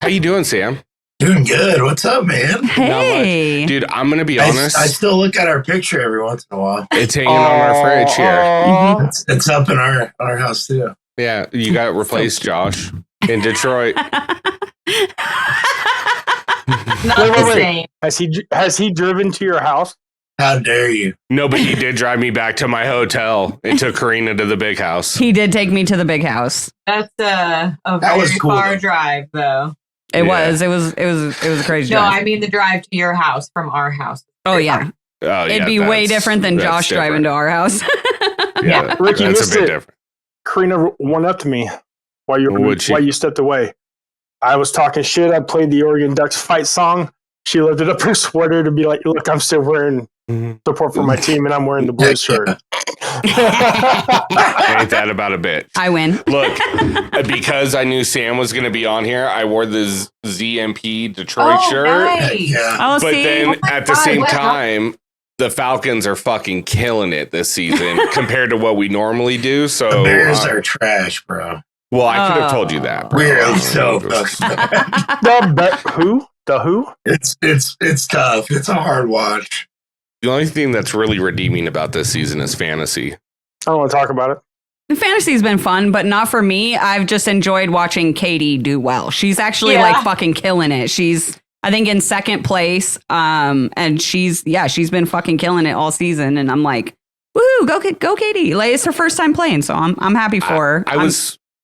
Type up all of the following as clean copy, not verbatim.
How you doing, Sam? Doing good. What's up, man? Hey. Dude, I'm going to be honest. I still look at our picture every once in a while. It's hanging on our fridge here. It's up in our house, too. Yeah, you got replaced, Josh, in Detroit. Wait. Has he driven to your house? How dare you? No, but he did drive me back to my hotel and took Corrina to the big house. He did take me to the big house. That's a very far drive, though. It was a crazy drive. No, I mean the drive to your house from our house. Oh, yeah. It'd be way different than Josh driving to our house. Yeah, Ricky, that's a bit different. Corrina went up to me while you stepped away. I was talking shit. I played the Oregon Ducks fight song. She lifted up her sweater to be like, look, I'm still wearing support for my team and I'm wearing the blue shirt. Ain't that about a bitch? I win. Look, because I knew Sam was going to be on here, I wore the ZMP Detroit shirt. Nice. Yeah. But then at the same time, the Falcons are fucking killing it this season compared to what we normally do. So the Bears are trash, bro. Well, I could have told you that. Bro. We're so The who? It's tough. It's a hard watch. The only thing that's really redeeming about this season is fantasy. I don't want to talk about it. Fantasy's been fun, but not for me. I've just enjoyed watching Katie do well. She's actually like fucking killing it. She's, I think, in second place. And she's been fucking killing it all season. And I'm like, woohoo, go Katie. Like, it's her first time playing, so I'm happy for her.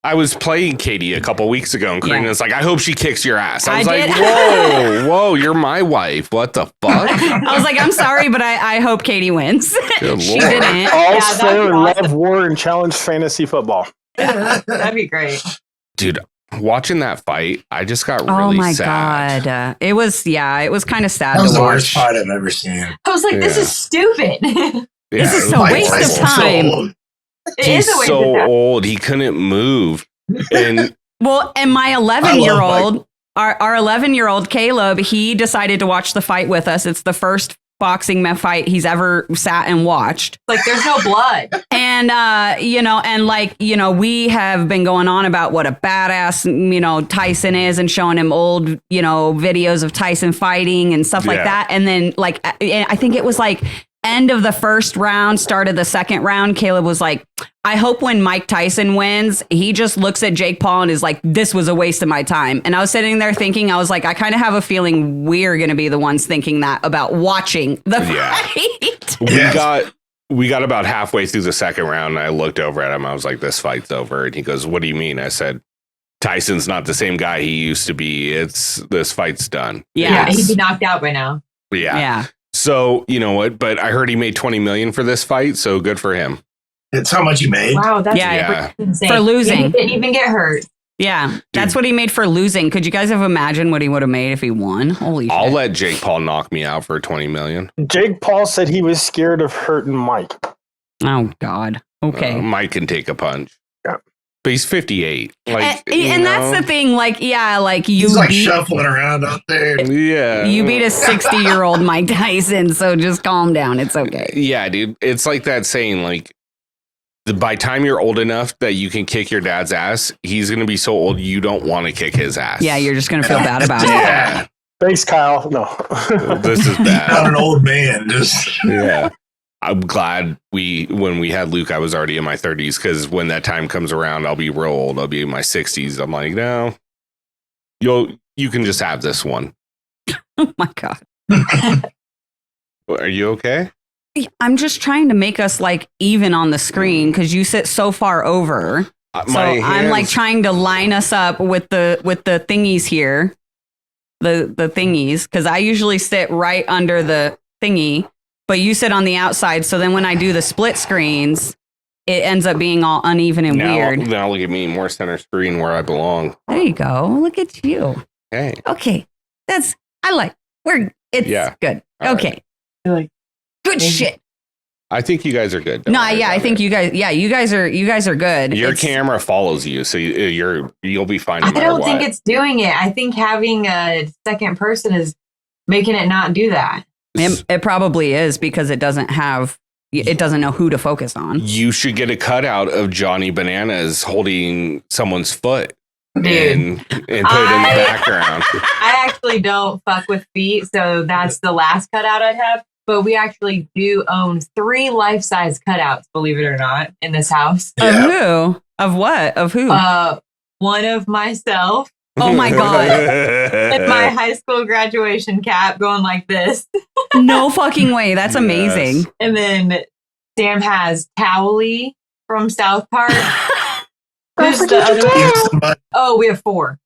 I was playing Katie a couple weeks ago, and Corrina's like, I hope she kicks your ass. I was like, did. whoa, you're my wife. What the fuck? I was like, I'm sorry, but I hope Katie wins. She didn't. All fair love, war, and challenge fantasy football. That'd be great. Dude, watching that fight, I just got really sad. God. It was kind of sad to watch. That was the worst fight I've ever seen. I was like, this is stupid. This is a waste of time. He's so old. He couldn't move. And my 11-year-old, our 11-year-old Caleb, he decided to watch the fight with us. It's the first boxing fight he's ever sat and watched. Like, there's no blood. And, we have been going on about what a badass, Tyson is and showing him old, videos of Tyson fighting and stuff like that. And then, I think it was end of the first round, start of the second round, Caleb was like, I hope when Mike Tyson wins, he just looks at Jake Paul and is like, this was a waste of my time. And I was sitting there thinking, I was like, I kind of have a feeling we're going to be the ones thinking that about watching the fight. We got about halfway through the second round, and I looked over at him. I was like, this fight's over. And he goes, what do you mean? I said, Tyson's not the same guy he used to be. This fight's done. Yeah, he'd be knocked out by now. Yeah. So, you know what? But I heard he made $20 million for this fight, so good for him. It's how much he made. Wow, that's insane. For losing. He didn't even get hurt. Yeah, dude, that's what he made for losing. Could you guys have imagined what he would have made if he won? Holy shit. I'll let Jake Paul knock me out for $20 million. Jake Paul said he was scared of hurting Mike. Oh, God. Okay. Mike can take a punch. Yeah. But he's 58. And that's the thing. He's shuffling around out there. Yeah. You beat a 60-year-old Mike Tyson, so just calm down. It's okay. Yeah, dude. It's like that saying, by time you're old enough that you can kick your dad's ass, he's going to be so old you don't want to kick his ass. Yeah, you're just going to feel bad about it. Yeah. Thanks, Kyle. No. This is bad. Not an old man. Yeah. I'm glad when we had Luke, I was already in my 30s, because when that time comes around, I'll be real old. I'll be in my 60s. I'm like, no, you can just have this one. Oh, my God. Are you okay? I'm just trying to make us even on the screen because you sit so far over. I'm trying to line us up with the thingies here, the thingies, because I usually sit right under the thingy, but you sit on the outside. So then when I do the split screens, it ends up being all uneven and weird. Now look at me, more center screen where I belong. There you go. Look at you. Hey. Okay, it's good. All okay. Right. Good shit. I think you guys are good. I think you guys are good. Your camera follows you, so you'll be fine. I don't think it's doing it. I think having a second person is making it not do that. It probably is because it doesn't know who to focus on. You should get a cutout of Johnny Bananas holding someone's foot and put it in the background. I actually don't fuck with feet, so that's the last cutout I'd have. But we actually do own 3 life-size cutouts, believe it or not, in this house. Yeah. Of who? Of what? Of who? One of myself. Oh my God. And my high school graduation cap going like this. No fucking way. That's amazing. Yes. And then Sam has Towley from South Park. Who's the other one? Oh, we have 4.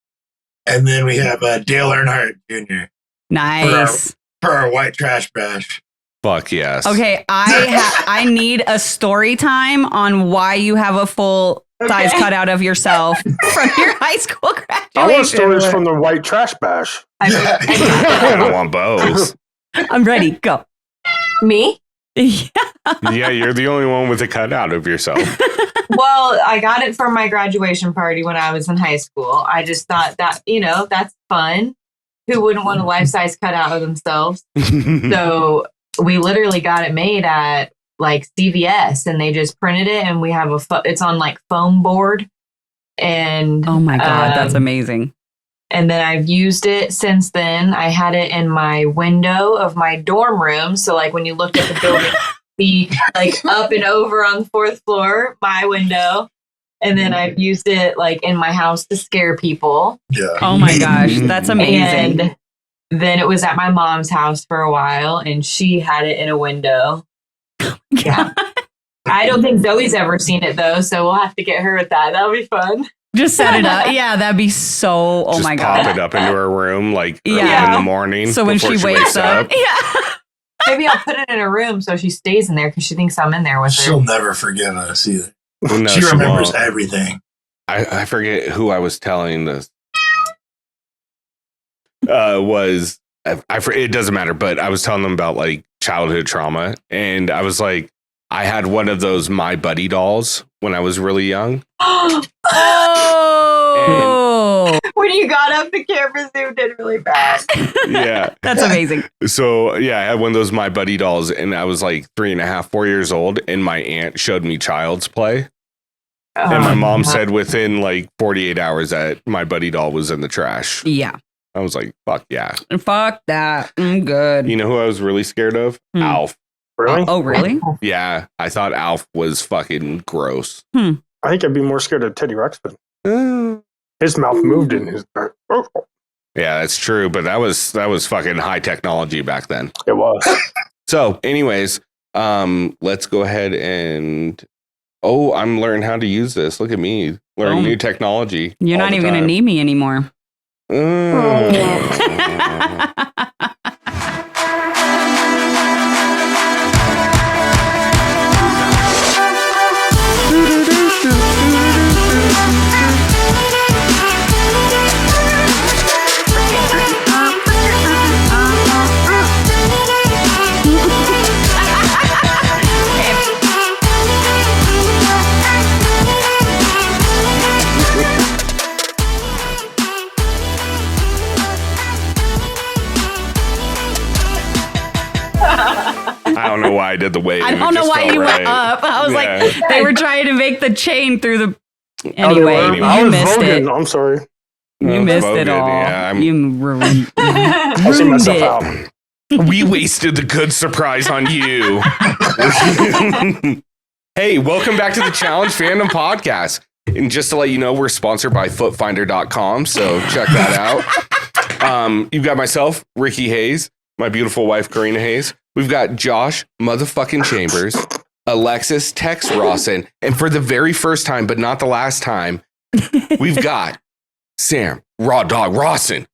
And then we have Dale Earnhardt Jr. Nice. For our white trash bash. Fuck yes. Okay, I need a story time on why you have a full size cutout of yourself from your high school graduation. I want stories from the white trash bash. I don't want bows. I'm ready. Go. Me? Yeah, you're the only one with a cutout of yourself. Well, I got it for my graduation party when I was in high school. I just thought that, that's fun. Who wouldn't want a life-size cutout of themselves? So we literally got it made at like CVS, and they just printed it, and we have it's on like foam board. And oh my God, that's amazing. And then I've used it since then. I had it in my window of my dorm room. So like when you look at the building, be like up and over on the 4th floor, my window. And then I've used it like in my house to scare people. Yeah. Oh my gosh, that's amazing. And then it was at my mom's house for a while, and she had it in a window. Yeah. I don't think Zoe's ever seen it though, so we'll have to get her with that. That'll be fun. Just set it up. Yeah, that'd be so. Oh just my God. Pop it up into her room like early in the morning. So when she wakes up. Yeah. Maybe I'll put it in her room so she stays in there because she thinks I'm in there with her. She'll never forgive us either. No, she remembers everything. I forget who I was telling this. It doesn't matter, but I was telling them about like childhood trauma, and I was like, I had one of those My Buddy dolls when I was really young. Oh! When you got up, the camera zoomed in really bad. Yeah. That's amazing. So, yeah, I had one of those My Buddy dolls, and I was like 3.5, 4 years old, and my aunt showed me Child's Play. And my mom said within like 48 hours that My Buddy doll was in the trash. Yeah. I was like, fuck yeah. Fuck that. I'm good. You know who I was really scared of? Alf. Really? Oh, really? Yeah. I thought Alf was fucking gross. I think I'd be more scared of Teddy Ruxpin. His mouth moved in his... Yeah, that's true. But that was fucking high technology back then. It was. So anyways, let's go ahead and... Oh, I'm learning how to use this. Look at me. Learning new technology. You're not even going to need me anymore. I don't know why I did the wave. I don't know why you went up. I was like, they were trying to make the chain through the... Anyway, you missed it. I'm sorry. You missed it all. Yeah, you ruined I'll see myself out. We wasted the good surprise on you. Hey, welcome back to the Challenge Fandom Podcast. And just to let you know, we're sponsored by footfinder.com, so check that out. You've got myself, Ricky Hayes, my beautiful wife, Corrina Hayes. We've got Josh motherfucking Chambers, Alexis Tex Rawson, and for the very first time, but not the last time, we've got Sam Raw Dog Rawson.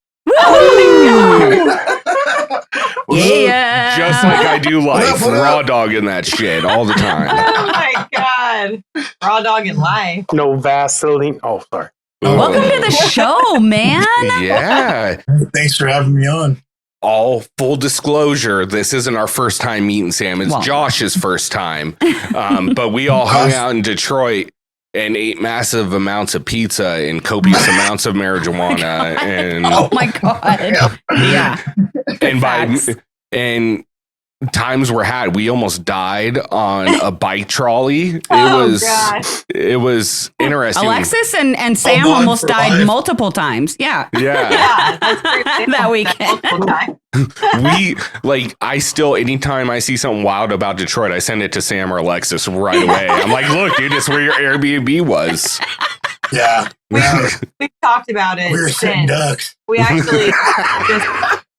Yeah. Just like I do life, raw dog in that shit all the time. Oh my God. Raw dog in life. No Vaseline. Oh, sorry. Welcome to the show, man. Yeah. Thanks for having me on. All full disclosure, this isn't our first time meeting Sam. It's Josh's first time. But we all hung out in Detroit and ate massive amounts of pizza and copious amounts of marijuana. And oh my God. Yeah. And times were had. We almost died on a bike trolley. It was interesting. Alexis and Sam almost died multiple times. Yeah. That's that weekend. I still, anytime I see something wild about Detroit, I send it to Sam or Alexis right away. I'm like, look, dude, it's where your Airbnb was. Yeah. We talked about it. We were sitting ducks. We actually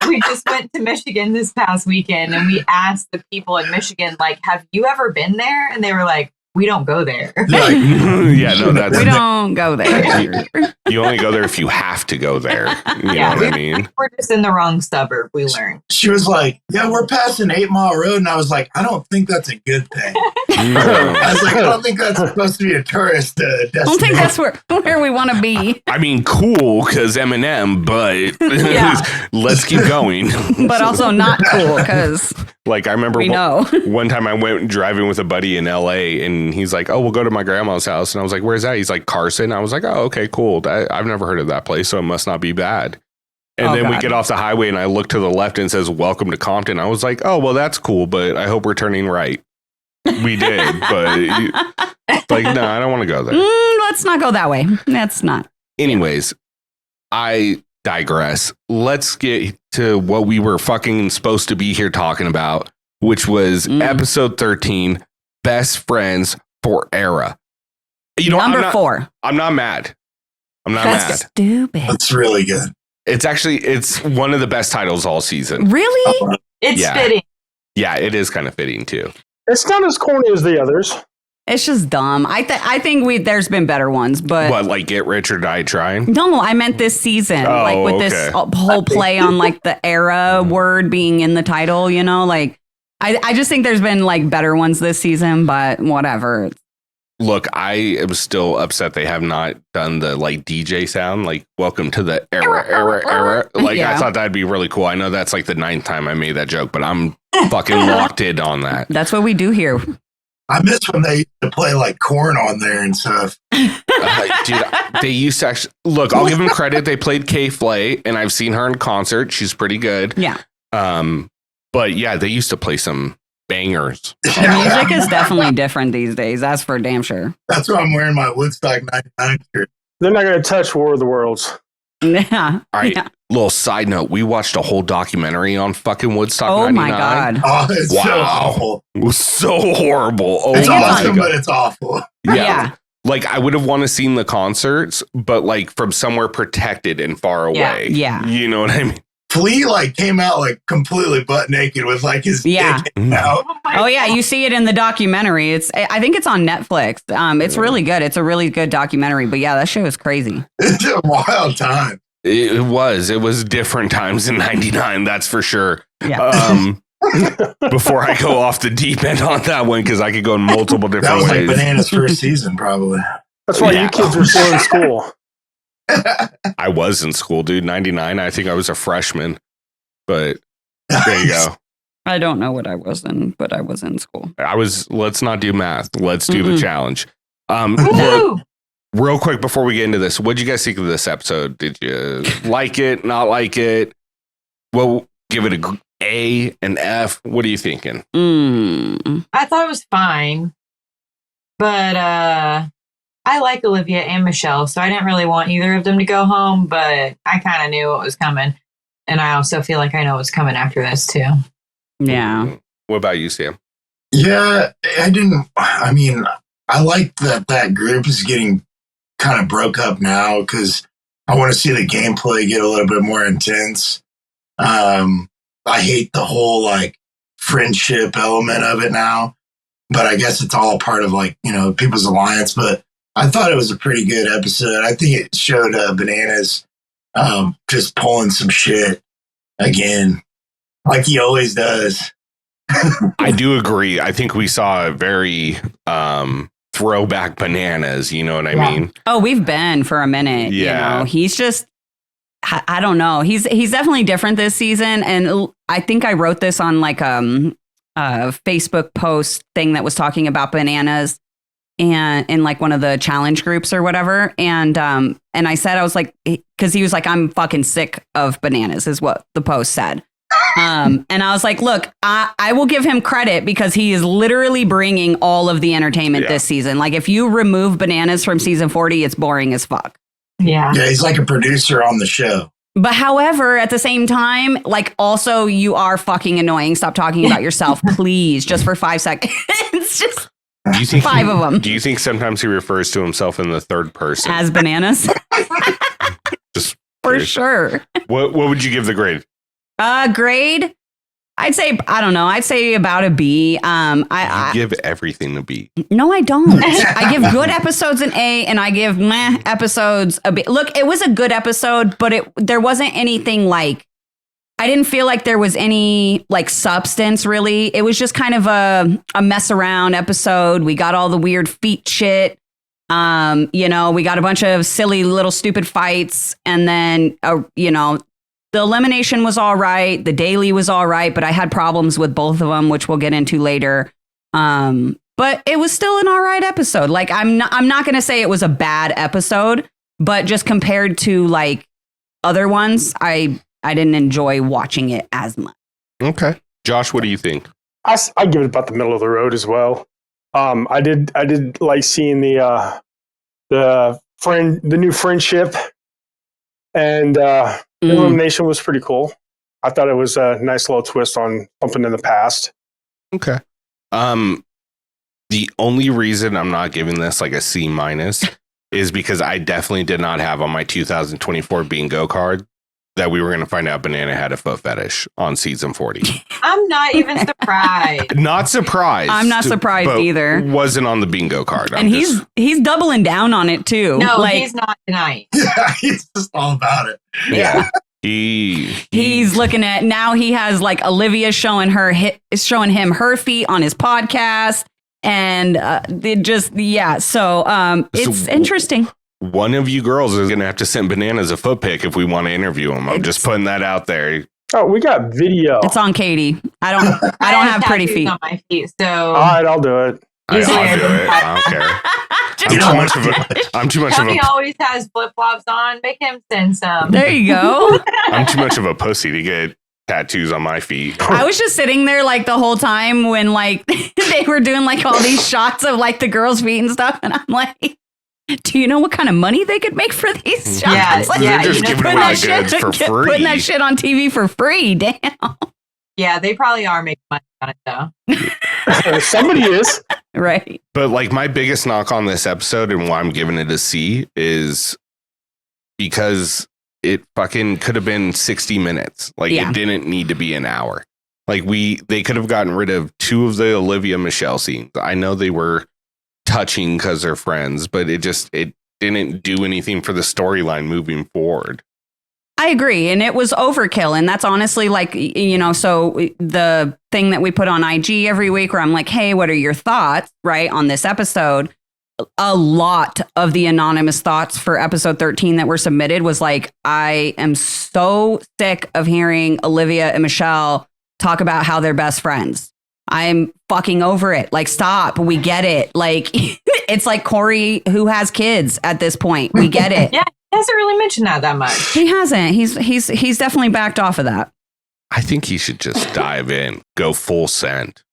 we just went to Michigan this past weekend, and we asked the people in Michigan, like, have you ever been there? And they were like, we don't go there. We don't go there. You only go there if you have to go there. You know what I mean? We're just in the wrong suburb, we learned. She was like, yeah, we're passing 8 Mile Road. And I was like, I don't think that's a good thing. I was like, I don't think that's supposed to be a tourist destination. I don't think that's where we want to be. I mean, cool, because Eminem, but let's keep going. But also not cool, because I remember one time I went driving with a buddy in LA, and he's like, oh, we'll go to my grandma's house. And I was like, where's that? He's like, Carson. I was like, oh, okay, cool. I've never heard of that place, so it must not be bad. And then we get off the highway, and I look to the left and it says, welcome to Compton. I was like, oh, well, that's cool, but I hope we're turning right. We did, but no, I don't want to go there. Let's not go that way. That's not. Anyways, I digress. Let's get to what we were fucking supposed to be here talking about, which was episode 13, Best Friends for Era. Number 4. I'm not mad. That's stupid. That's really good. It's one of the best titles all season. Really? It's fitting. Yeah, it is kind of fitting too. It's not as corny as the others. It's just dumb. I think there's been better ones, but what, like Get Rich or Die Trying? No, I meant this season, this whole play on the era word being in the title. I just think there's been better ones this season, but whatever. Look, I am still upset they have not done the DJ sound, welcome to the era. I thought that'd be really cool. I know that's the 9th time I made that joke, but I'm fucking locked in on that. That's what we do here. I miss when they used to play corn on there and stuff. Dude, they used to actually look. I'll give them credit. They played K-Flay, and I've seen her in concert. She's pretty good. Yeah. But yeah, they used to play some bangers. The music is definitely different these days. That's for damn sure. That's why I'm wearing my Woodstock 99 shirt. They're not going to touch War of the Worlds. Yeah. All right. Yeah. Little side note: we watched a whole documentary on fucking Woodstock. Oh 99. my god! Oh, it's so awful. It was so horrible. Oh, it's awesome, but it's awful. Yeah. I would have wanted to seen the concerts, but from somewhere protected and far away. Yeah. You know what I mean? Flea came out completely butt naked with his dick out. Oh yeah, you see it in the documentary. I think it's on Netflix. It's really good. It's a really good documentary. But yeah, that show is crazy. It's a wild time. It was different times in '99. That's for sure. Yeah. Before I go off the deep end on that one, because I could go in multiple different ways. That was Bananas' first season, probably. That's why you kids were still in school. I was in school, dude. 99. I think I was a freshman. But there you go. I don't know what I was in, but I was in school. Let's not do math. Let's do the challenge. Real quick before we get into this, what did you guys think of this episode? Did you like it, not like it? Well, give it an F. What are you thinking? I thought it was fine, but I like Olivia and Michele, so I didn't really want either of them to go home, but I kind of knew what was coming. And I also feel like I know what's coming after this, too. Yeah. What about you, Sam? Yeah, I like that group is getting kind of broke up now because I want to see the gameplay get a little bit more intense. I hate the whole friendship element of it now, but I guess it's all part of People's Alliance. But I thought it was a pretty good episode. I think it showed Bananas just pulling some shit again, like he always does. I do agree. I think we saw a very throwback Bananas. You know what I mean? Oh, we've been for a minute. Yeah. He's just, I don't know. He's definitely different this season. And I think I wrote this on a Facebook post thing that was talking about Bananas and in one of the challenge groups or whatever. And I said, I was because he was I'm fucking sick of Bananas is what the post said. And I was like, look, I will give him credit because he is literally bringing all of the entertainment this season. Like if you remove Bananas from season 40, it's boring as fuck. Yeah, he's like a producer on the show. But however, at the same time, like also you are fucking annoying. Stop talking about yourself, please, just for 5 seconds. Just do you think 5 of them. Do you think sometimes he refers to himself in the third person? As Bananas? Just for sure. What would you give the grade? Grade? I'd say, I don't know. I'd say about a B. I give everything a B. No, I don't. I give good episodes an A and I give meh episodes a B. Look, it was a good episode, but there wasn't anything like, I didn't feel like there was any like substance really. It was just kind of a mess around episode. We got all the weird feet shit. We got a bunch of silly little stupid fights and then, the elimination was all right. The daily was all right, but I had problems with both of them, which we'll get into later. But it was still an all right episode. Like I'm not going to say it was a bad episode, but just compared to like other ones, I didn't enjoy watching it as much. Okay. Josh, what do you think? I give it about the middle of the road as well. I did like seeing the new friendship and elimination was pretty cool. I thought it was a nice little twist on something in the past. Okay. The only reason I'm not giving this like a C- is because I definitely did not have on my 2024 bingo card that we were going to find out Banana had a foot fetish on season 40. I'm not even surprised. Not surprised. I'm not surprised either. Wasn't on the bingo card. And he's doubling down on it too. No, he's not denying. Yeah, he's just all about it. Yeah. He's looking at now. He has like Olivia showing him her feet on his podcast, and So it's interesting. One of you girls is going to have to send Bananas a foot pic if we want to interview him. I'm just putting that out there. Oh, we got video. It's on Katie. I don't have pretty feet. On my feet, so all right, I'll do it. I'll do it. I don't care. I'm too much of Tommy always has flip flops on. Make him send some. There you go. I'm too much of a pussy to get tattoos on my feet. I was just sitting there like the whole time when like they were doing like all these shots of like the girls' feet and stuff, and I'm like, do you know what kind of money they could make for these shots? Yeah, like, they're just giving away goods for free. Putting that shit on TV for free. Damn. Yeah, they probably are making money on it though. Somebody is. Right. But like my biggest knock on this episode and why I'm giving it a C is because it fucking could have been 60 minutes. Like it didn't need to be an hour. Like they could have gotten rid of 2 of the Olivia Michele scenes. I know they were touching because they're friends, but it didn't do anything for the storyline moving forward. I agree. And it was overkill. And that's honestly like, so the thing that we put on IG every week where I'm like, hey, what are your thoughts, right, on this episode? A lot of the anonymous thoughts for episode 13 that were submitted was like, I am so sick of hearing Olivia and Michele talk about how they're best friends. I'm fucking over it. Like, stop. We get it. Like, it's like Corey who has kids at this point. We get it. Yeah. He hasn't really mentioned that much. He hasn't. He's definitely backed off of that. I think he should just dive in, go full send.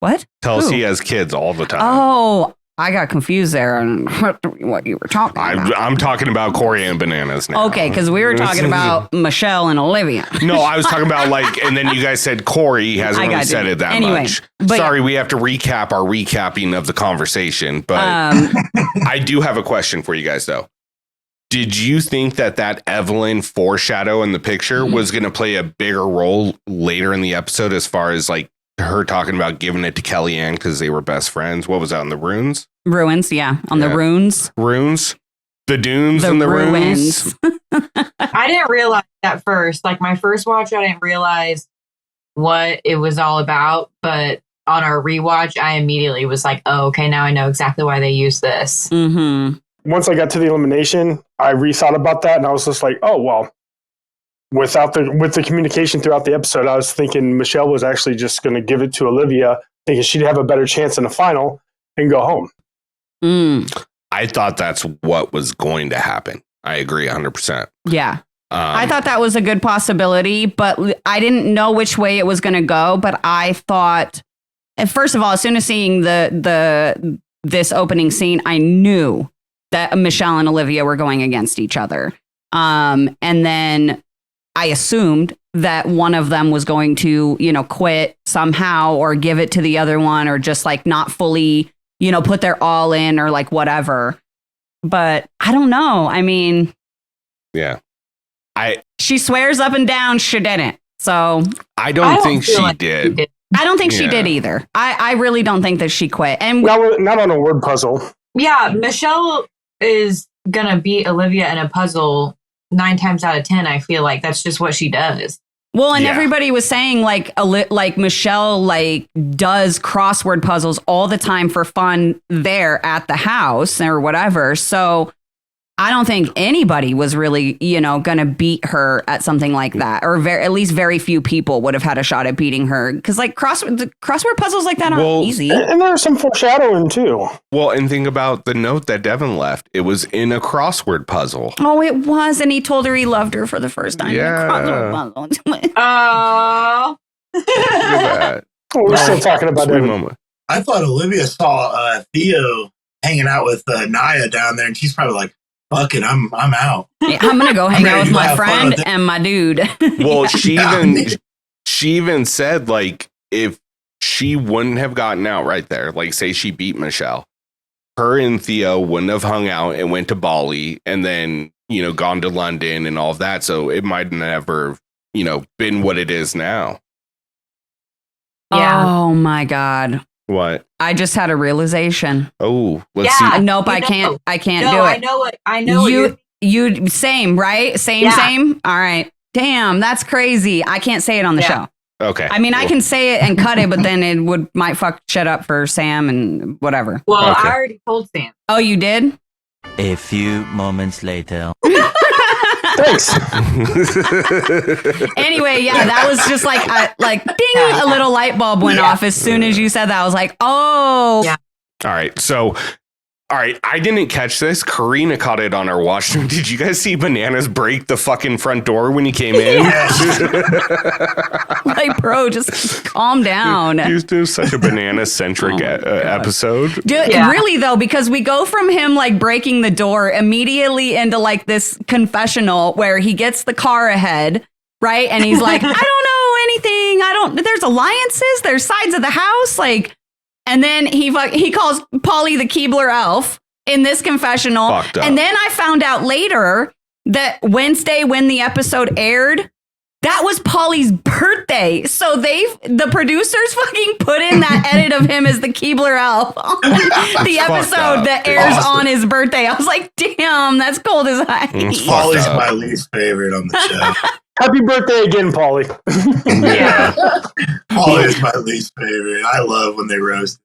What? Tell us he has kids all the time. Oh, I got confused there on what you were talking about. I'm talking about Corey and Bananas now. Okay, because we were talking about Michele and Olivia. No, I was talking about like, and then you guys said Corey hasn't really said it that much. Sorry, we have to recap our recapping of the conversation. But I do have a question for you guys, though. Did you think that Evelyn foreshadow in the picture was going to play a bigger role later in the episode as far as like her talking about giving it to Kellyanne because they were best friends? What was that, on the runes? Ruins, yeah. On the runes. Runes? The dunes and the ruins? I didn't realize at first. Like my first watch, I didn't realize what it was all about. But on our rewatch, I immediately was like, oh, okay, now I know exactly why they use this. Mm-hmm. Once I got to the elimination, I rethought about that, and I was just like, oh, well, with the communication throughout the episode, I was thinking Michele was actually just going to give it to Olivia, thinking she'd have a better chance in the final and go home. I thought that's what was going to happen. I agree 100%. Yeah. I thought that was a good possibility, but I didn't know which way it was going to go. But I thought, first of all, as soon as seeing this opening scene, I knew that Michele and Olivia were going against each other. And then I assumed that one of them was going to, quit somehow or give it to the other one or just like not fully, put their all in or like whatever. But I don't know. I mean, yeah. She swears up and down she didn't. So I don't think she did. I don't think she did either. I really don't think that she quit. And not on a word puzzle. Yeah, Michele is gonna beat Olivia in a puzzle 9 times out of 10. I feel like that's just what she does. Well, and everybody was saying like Michele does crossword puzzles all the time for fun there at the house or whatever. So I don't think anybody was really, going to beat her at something like that, or at least very few people would have had a shot at beating her because like crossword puzzles like that aren't easy. And there's some foreshadowing too. Well, and think about the note that Devin left. It was in a crossword puzzle. Oh, it was, and he told her he loved her for the first time. Yeah. Oh. We're still talking about that moment. I thought Olivia saw Theo hanging out with Naya down there, and she's probably like, fuck it, I'm out. Yeah, I'm gonna go hang out with my friend and my dude. Well, she even said like if she wouldn't have gotten out right there, like say she beat Michele, her and Theo wouldn't have hung out and went to Bali and then gone to London and all of that. So it might never been what it is now. Yeah. Oh my God. What? I just had a realization. Oh, let's see. Nope, I can't do it. I know you same, right? Same. All right. Damn, that's crazy. I can't say it on the show. Okay. I mean, I can say it and cut it, but then might fuck shit up for Sam and whatever. Well, okay. I already told Sam. Oh, you did? A few moments later. Thanks. Anyway, yeah, that was just like ding, a little light bulb went off as soon as you said that. I was like, oh. Yeah. All right. So, I didn't catch this. Corrina caught it on her watch. Did you guys see Bananas break the fucking front door when he came in? Like, bro, just calm down. He's doing such a banana-centric episode. Really, though, because we go from him, like, breaking the door immediately into, like, this confessional where he gets the car ahead, right? And he's like, I don't know anything. There's alliances. There's sides of the house. Like, and then he calls Pauly the Keebler elf in this confessional. And then I found out later that Wednesday when the episode aired, that was Pauly's birthday. So the producers fucking put in that edit of him as the Keebler elf on the episode that airs on his birthday. I was like, damn, that's cold as ice. Pauly's my least favorite on the show. Happy birthday again, Pauly. Yeah. Pauly is my least favorite. I love when they roast.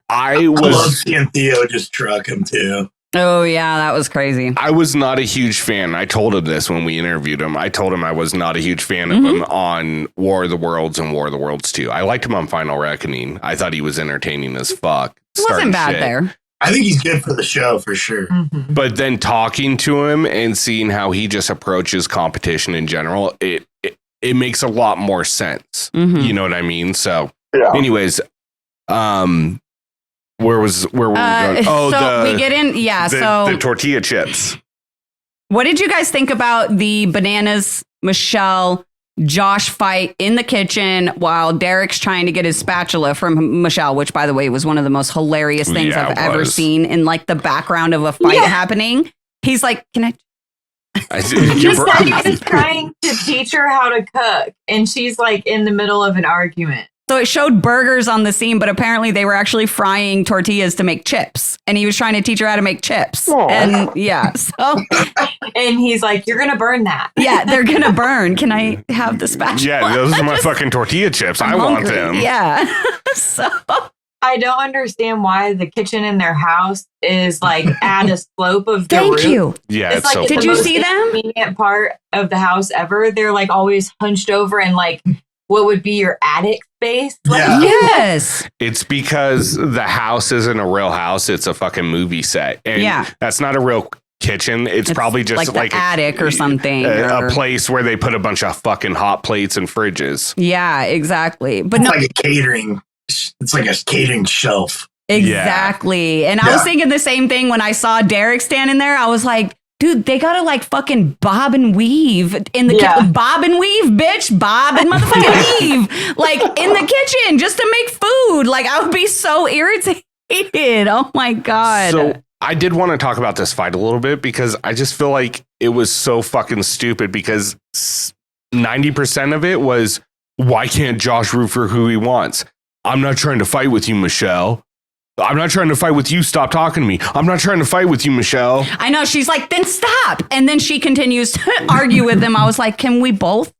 I love seeing Theo just truck him too. Oh, yeah, that was crazy. I was not a huge fan. I told him this when we interviewed him. I told him I was not a huge fan of him on War of the Worlds and War of the Worlds 2. I liked him on Final Reckoning. I thought he was entertaining as fuck. It wasn't bad there. I think he's good for the show for sure. Mm-hmm. But then talking to him and seeing how he just approaches competition in general, it makes a lot more sense. Mm-hmm. You know what I mean? So, anyways, where were we going? Oh, so we get in. Yeah. The tortilla chips. What did you guys think about the Bananas, Michele, Josh fight in the kitchen while Derek's trying to get his spatula from Michele, which, by the way, was one of the most hilarious things I've ever seen in like the background of a fight happening. He's like, can I? Just that he was trying to teach her how to cook, and she's like in the middle of an argument. So it showed burgers on the scene, but apparently they were actually frying tortillas to make chips. And he was trying to teach her how to make chips. Aww. And and he's like, you're going to burn that. Yeah, they're going to burn. Can I have the spatula? Yeah, those are my fucking tortilla chips. I want them. Yeah. So I don't understand why the kitchen in their house is like at a slope of the roof. Thank you. Yeah, it's like so did you see them? Convenient part of the house ever. They're like always hunched over and like what would be your attic space. Like, yes. It's because the house isn't a real house. It's a fucking movie set. And that's not a real kitchen. It's probably just like the attic or something. A place where they put a bunch of fucking hot plates and fridges. Yeah, exactly. But it's like a catering. It's like a catering shelf. Exactly. And I was thinking the same thing when I saw Derek standing there. I was like, dude, they gotta like fucking bob and weave in the kitchen. Bob and weave, bitch. Bob and motherfucking weave. Like in the kitchen just to make food. Like I would be so irritated. Oh my God. So I did want to talk about this fight a little bit because I just feel like it was so fucking stupid because 90% of it was, why can't Josh root for who he wants? I'm not trying to fight with you, Michele. I'm not trying to fight with you. Stop talking to me. I'm not trying to fight with you, Michele. I know. She's like, then stop. And then she continues to argue with him. I was like, can we both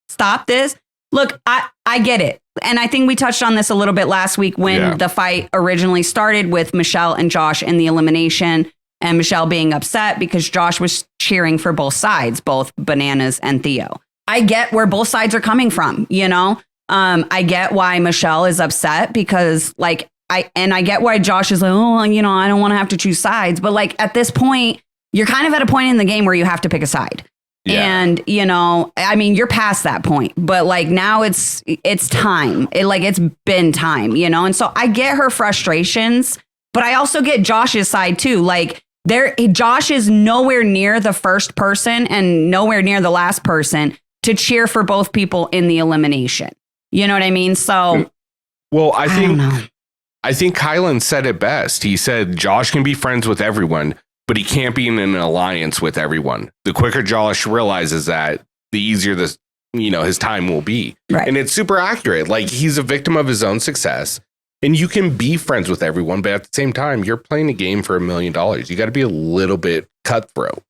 stop this? Look, I get it. And I think we touched on this a little bit last week when the fight originally started with Michele and Josh in the elimination and Michele being upset because Josh was cheering for both sides, both Bananas and Theo. I get where both sides are coming from, you know? I get why Michele is upset because like, I get why Josh is like, oh, you know, I don't want to have to choose sides. But like at this point, you're kind of at a point in the game where you have to pick a side. Yeah. And, you know, I mean, you're past that point. But like now it's time. It's been time, you know. And so I get her frustrations, but I also get Josh's side, too. Like Josh is nowhere near the first person and nowhere near the last person to cheer for both people in the elimination. You know what I mean? So, well, I think Kylan said it best. He said Josh can be friends with everyone, but he can't be in an alliance with everyone. The quicker Josh realizes that, the easier his time will be. Right. And it's super accurate. Like he's a victim of his own success, and you can be friends with everyone, but at the same time, you're playing a game for $1 million. You got to be a little bit cutthroat.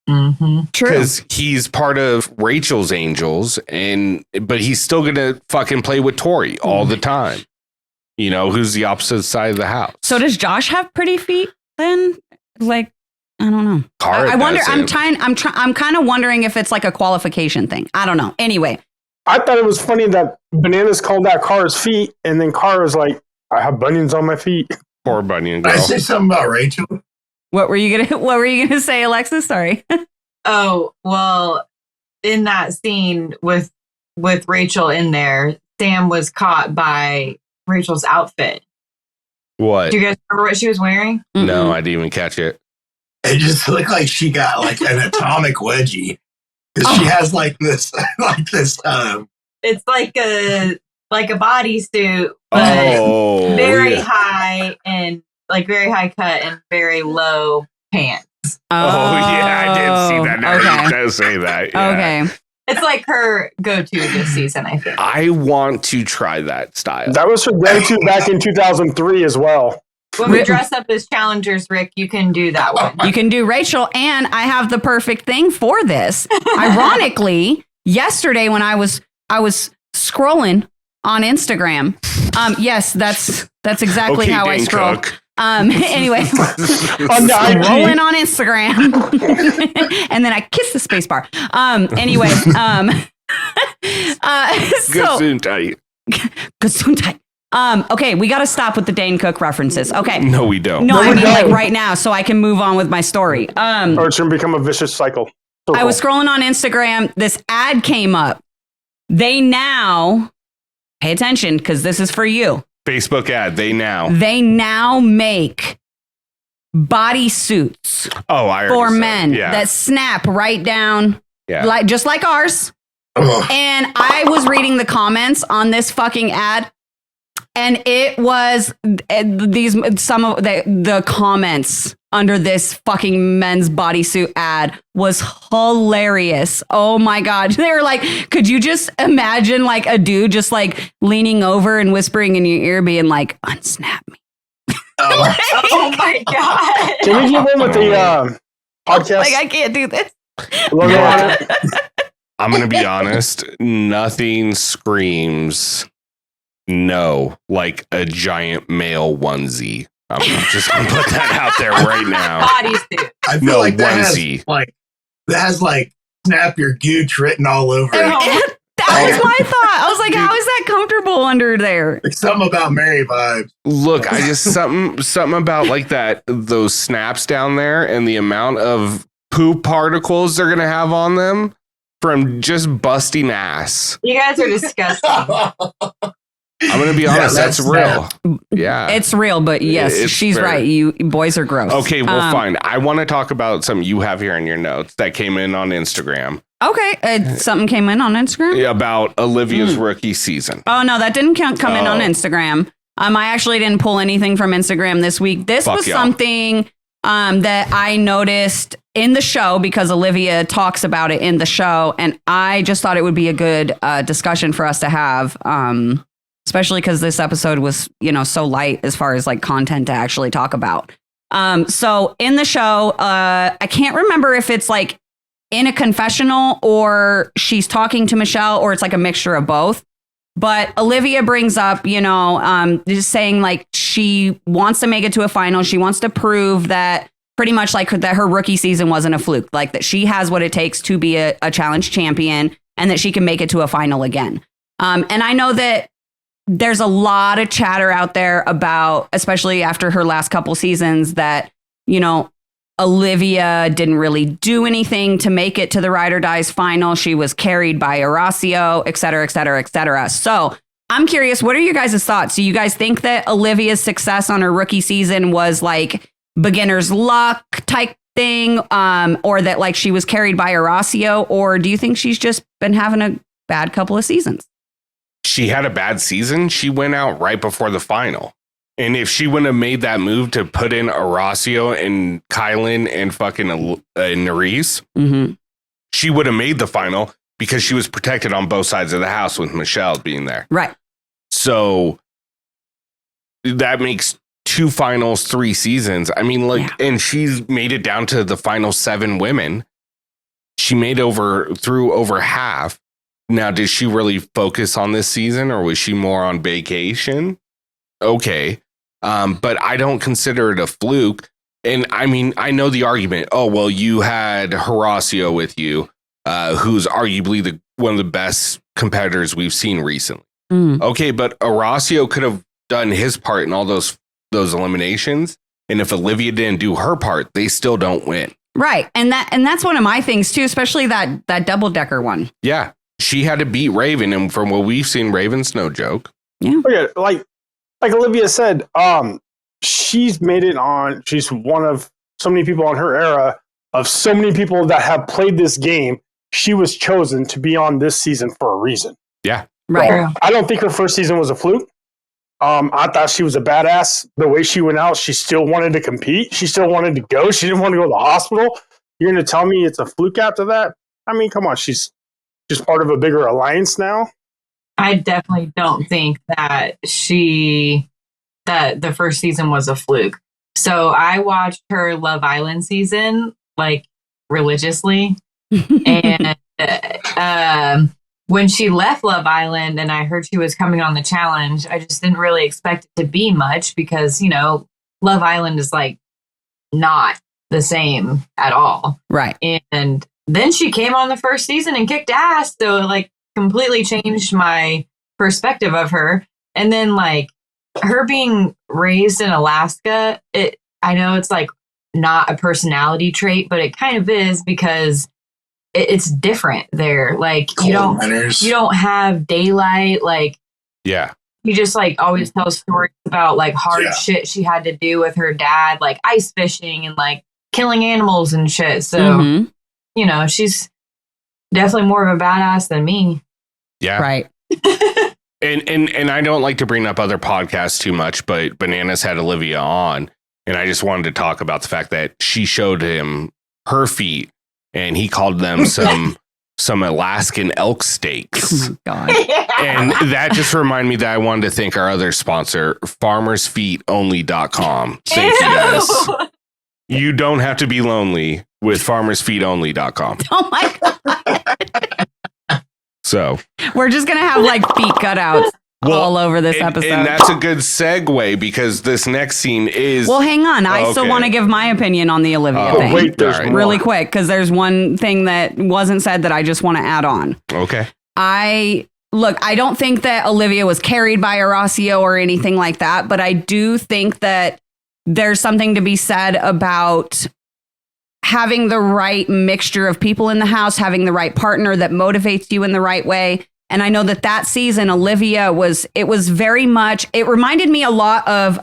Mm-hmm. True. Because he's part of Rachel's Angels, but he's still gonna fucking play with Tori all the time. You know, who's the opposite side of the house. So does Josh have pretty feet then? Like, I don't know. Cara I wonder. I'm kind of wondering if it's like a qualification thing. I don't know. Anyway, I thought it was funny that Bananas called out Cara's feet, and then Cara was like, "I have bunions on my feet." Poor bunion girl. I say something about Rachel. What were you gonna say, Alexis? Sorry. Oh, well, in that scene with Rachel in there, Sam was caught by Rachel's outfit. What? Do you guys remember what she was wearing? No, I didn't even catch it. It just looked like she got like an atomic wedgie. Because she has like this. It's like a bodysuit, but very high and like very high cut and very low pants. I did see that. Now you does say that. Yeah. Okay. It's like her go-to this season, I think. I want to try that style. That was her go-to back in 2003 as well. When we dress up as challengers, Rick, you can do that one. You can do Rachel, and I have the perfect thing for this. Ironically, yesterday when I was scrolling on Instagram, yes, that's exactly how I scroll. Cook. Anyway, rolling on Instagram, and then I kiss the space bar. Anyway, Gesundheit. Okay, we got to stop with the Dane Cook references. Okay. No, we don't. No, I mean like right now, so I can move on with my story. Or it's going to become a vicious cycle. So I was scrolling on Instagram. This ad came up. They now, pay attention because this is for you. Facebook ad. They now make bodysuits for men that snap right down, just like ours. And I was reading the comments on this fucking ad, and it was some of the comments under this fucking men's bodysuit ad was hilarious. Oh my God. They were like, could you just imagine like a dude just like leaning over and whispering in your ear being like, unsnap me. Oh my God. Can we get in with the podcast? Like, I can't do this. I'm going to be honest. Nothing screams no like a giant male onesie. I'm just going to put that out there right now. Bodysuit. I feel like that has like snap your gooch written all over it. That That was my thought. I was like, how is that comfortable under there? Like something about Mary vibes. Look, I just something about like that, those snaps down there and the amount of poop particles they're gonna have on them from just busting ass. You guys are disgusting. I'm gonna be honest, that's real. Yeah, it's real. But yes, she's right. You boys are gross. Okay, well, fine. I want to talk about something you have here in your notes that came in on Instagram. Okay, something came in on Instagram about Olivia's rookie season. Oh no, that didn't come in on Instagram. I actually didn't pull anything from Instagram this week. This was something that I noticed in the show because Olivia talks about it in the show, and I just thought it would be a good discussion for us to have, especially because this episode was, so light as far as like content to actually talk about. So in the show, I can't remember if it's like in a confessional or she's talking to Michele or it's like a mixture of both. But Olivia brings up, just saying like she wants to make it to a final. She wants to prove that pretty much like that her rookie season wasn't a fluke, like that she has what it takes to be a challenge champion and that she can make it to a final again. And I know that there's a lot of chatter out there about, especially after her last couple seasons, that, Olivia didn't really do anything to make it to the Ride or Dies final. She was carried by Horacio, et cetera, et cetera, et cetera. So I'm curious, what are you guys' thoughts? Do you guys think that Olivia's success on her rookie season was like beginner's luck type thing, or that like she was carried by Horacio, or do you think she's just been having a bad couple of seasons? She had a bad season. She went out right before the final. And if she wouldn't have made that move to put in Horacio and Kylan and fucking Nerys, she would have made the final because she was protected on both sides of the house with Michele being there. Right. So that makes 2 finals, 3 seasons. I mean, and she's made it down to the final 7 women. She made through over half. Now, did she really focus on this season or was she more on vacation? Okay. But I don't consider it a fluke. And I mean, I know the argument. Oh, well, you had Horacio with you, who's arguably one of the best competitors we've seen recently. Okay, but Horacio could have done his part in all those eliminations. And if Olivia didn't do her part, they still don't win. Right. And that's one of my things too, especially that double-decker one. Yeah. She had to beat Raven. And from what we've seen, Raven's no joke. Yeah. Like Olivia said, she's made it on. She's one of so many people on her era of so many people that have played this game. She was chosen to be on this season for a reason. Yeah. Right. I don't think her first season was a fluke. I thought she was a badass. The way she went out, she still wanted to compete. She still wanted to go. She didn't want to go to the hospital. You're going to tell me it's a fluke after that? I mean, come on. She's just part of a bigger alliance now. I definitely don't think that the first season was a fluke. So I watched her Love Island season like religiously. And when she left Love Island and I heard she was coming on the challenge, I just didn't really expect it to be much because, Love Island is like not the same at all. Right. And then she came on the first season and kicked ass. So like completely changed my perspective of her. And then like her being raised in Alaska, I know it's like not a personality trait, but it kind of is because it's different there. Like you don't have daylight. Like, yeah, you just like always tell stories about like hard shit she had to do with her dad, like ice fishing and like killing animals and shit. So, she's definitely more of a badass than me. Yeah. Right. and I don't like to bring up other podcasts too much, but Bananas had Olivia on, and I just wanted to talk about the fact that she showed him her feet, and he called them some Alaskan elk steaks. Oh my God. And that just reminded me that I wanted to thank our other sponsor, farmersfeetonly.com. Thank you guys. You don't have to be lonely with farmersfeetonly.com. Oh my God. So we're just going to have like feet cutouts all over this episode. And that's a good segue because this next scene is... Well, hang on. I still want to give my opinion on the Olivia thing. Wait, there's really quick, because there's one thing that wasn't said that I just want to add on. Okay. I don't think that Olivia was carried by Horacio or anything like that, but I do think that there's something to be said about having the right mixture of people in the house, having the right partner that motivates you in the right way. And I know that season, Olivia it reminded me a lot of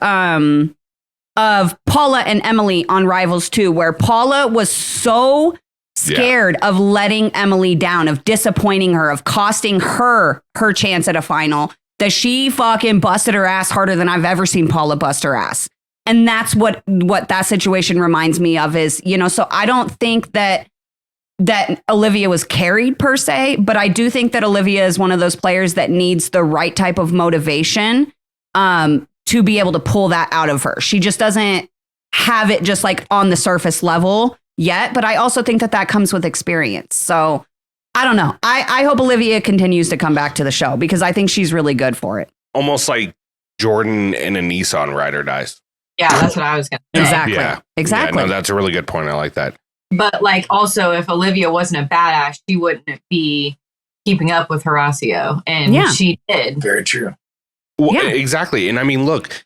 Paula and Emily on Rivals 2, where Paula was so scared of letting Emily down, of disappointing her, of costing her chance at a final, that she fucking busted her ass harder than I've ever seen Paula bust her ass. And that's what that situation reminds me of is, so I don't think that Olivia was carried per se, but I do think that Olivia is one of those players that needs the right type of motivation to be able to pull that out of her. She just doesn't have it just like on the surface level yet, but I also think that comes with experience. So I don't know. I hope Olivia continues to come back to the show because I think she's really good for it. Almost like Jordan in a Nissan Ride or Dies. Yeah, that's what I was going to say. Exactly. Yeah, no, that's a really good point. I like that. But like also, if Olivia wasn't a badass, she wouldn't be keeping up with Horacio. And she did. Very true. Well, exactly. And I mean, look,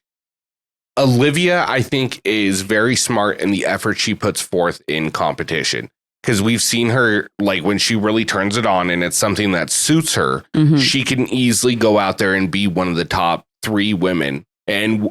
Olivia, I think, is very smart in the effort she puts forth in competition. Because we've seen her, like, when she really turns it on and it's something that suits her, she can easily go out there and be one of the top 3 women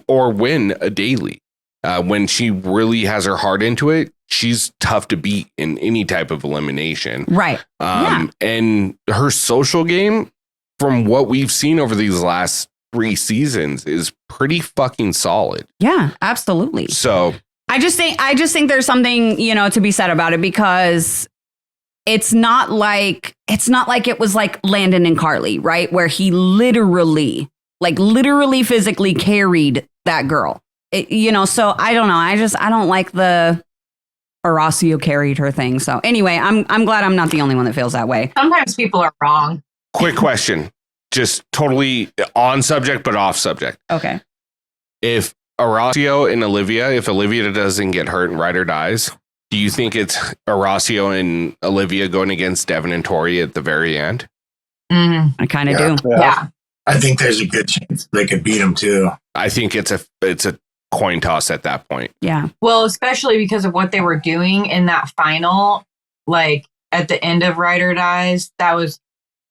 or win a daily. When she really has her heart into it, she's tough to beat in any type of elimination. Right. And her social game, from what we've seen over these last 3 seasons, is pretty fucking solid. Yeah, absolutely. So I just think there's something, to be said about it, because it's not like it was like Landon and Carly, right? Where he literally physically carried that girl. So I don't know. I don't like the Horacio carried her thing. So anyway, I'm glad I'm not the only one that feels that way. Sometimes people are wrong. Quick question, just totally on subject, but off subject. Okay. If Horacio and Olivia, if Olivia doesn't get hurt and Ride or Dies, do you think it's Horacio and Olivia going against Devin and Tori at the very end? I kind of do. Yeah. I think there's a good chance they could beat him too. I think it's a coin toss at that point. Yeah. Well, especially because of what they were doing in that final, like at the end of Ride or Dies, that was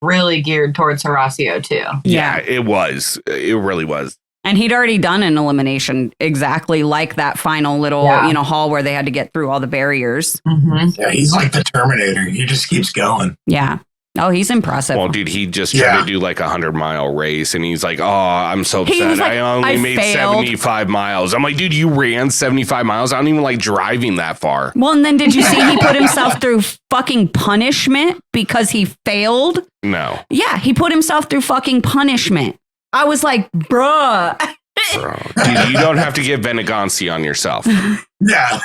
really geared towards Horacio too. Yeah, it was. It really was. And he'd already done an elimination exactly like that final little, hall where they had to get through all the barriers. Yeah, he's like the Terminator. He just keeps going. Yeah. Oh, he's impressive. Well, dude, he just tried to do like 100-mile race, and he's like, "Oh, I'm so upset. Like, I only made 75 miles." I'm like, "Dude, you ran 75 miles. I don't even like driving that far." Well, and then did you see he put himself through fucking punishment because he failed? No. Yeah, he put himself through fucking punishment. I was like, bruh. Bro, dude, you don't have to get Venegancy on yourself. Yeah.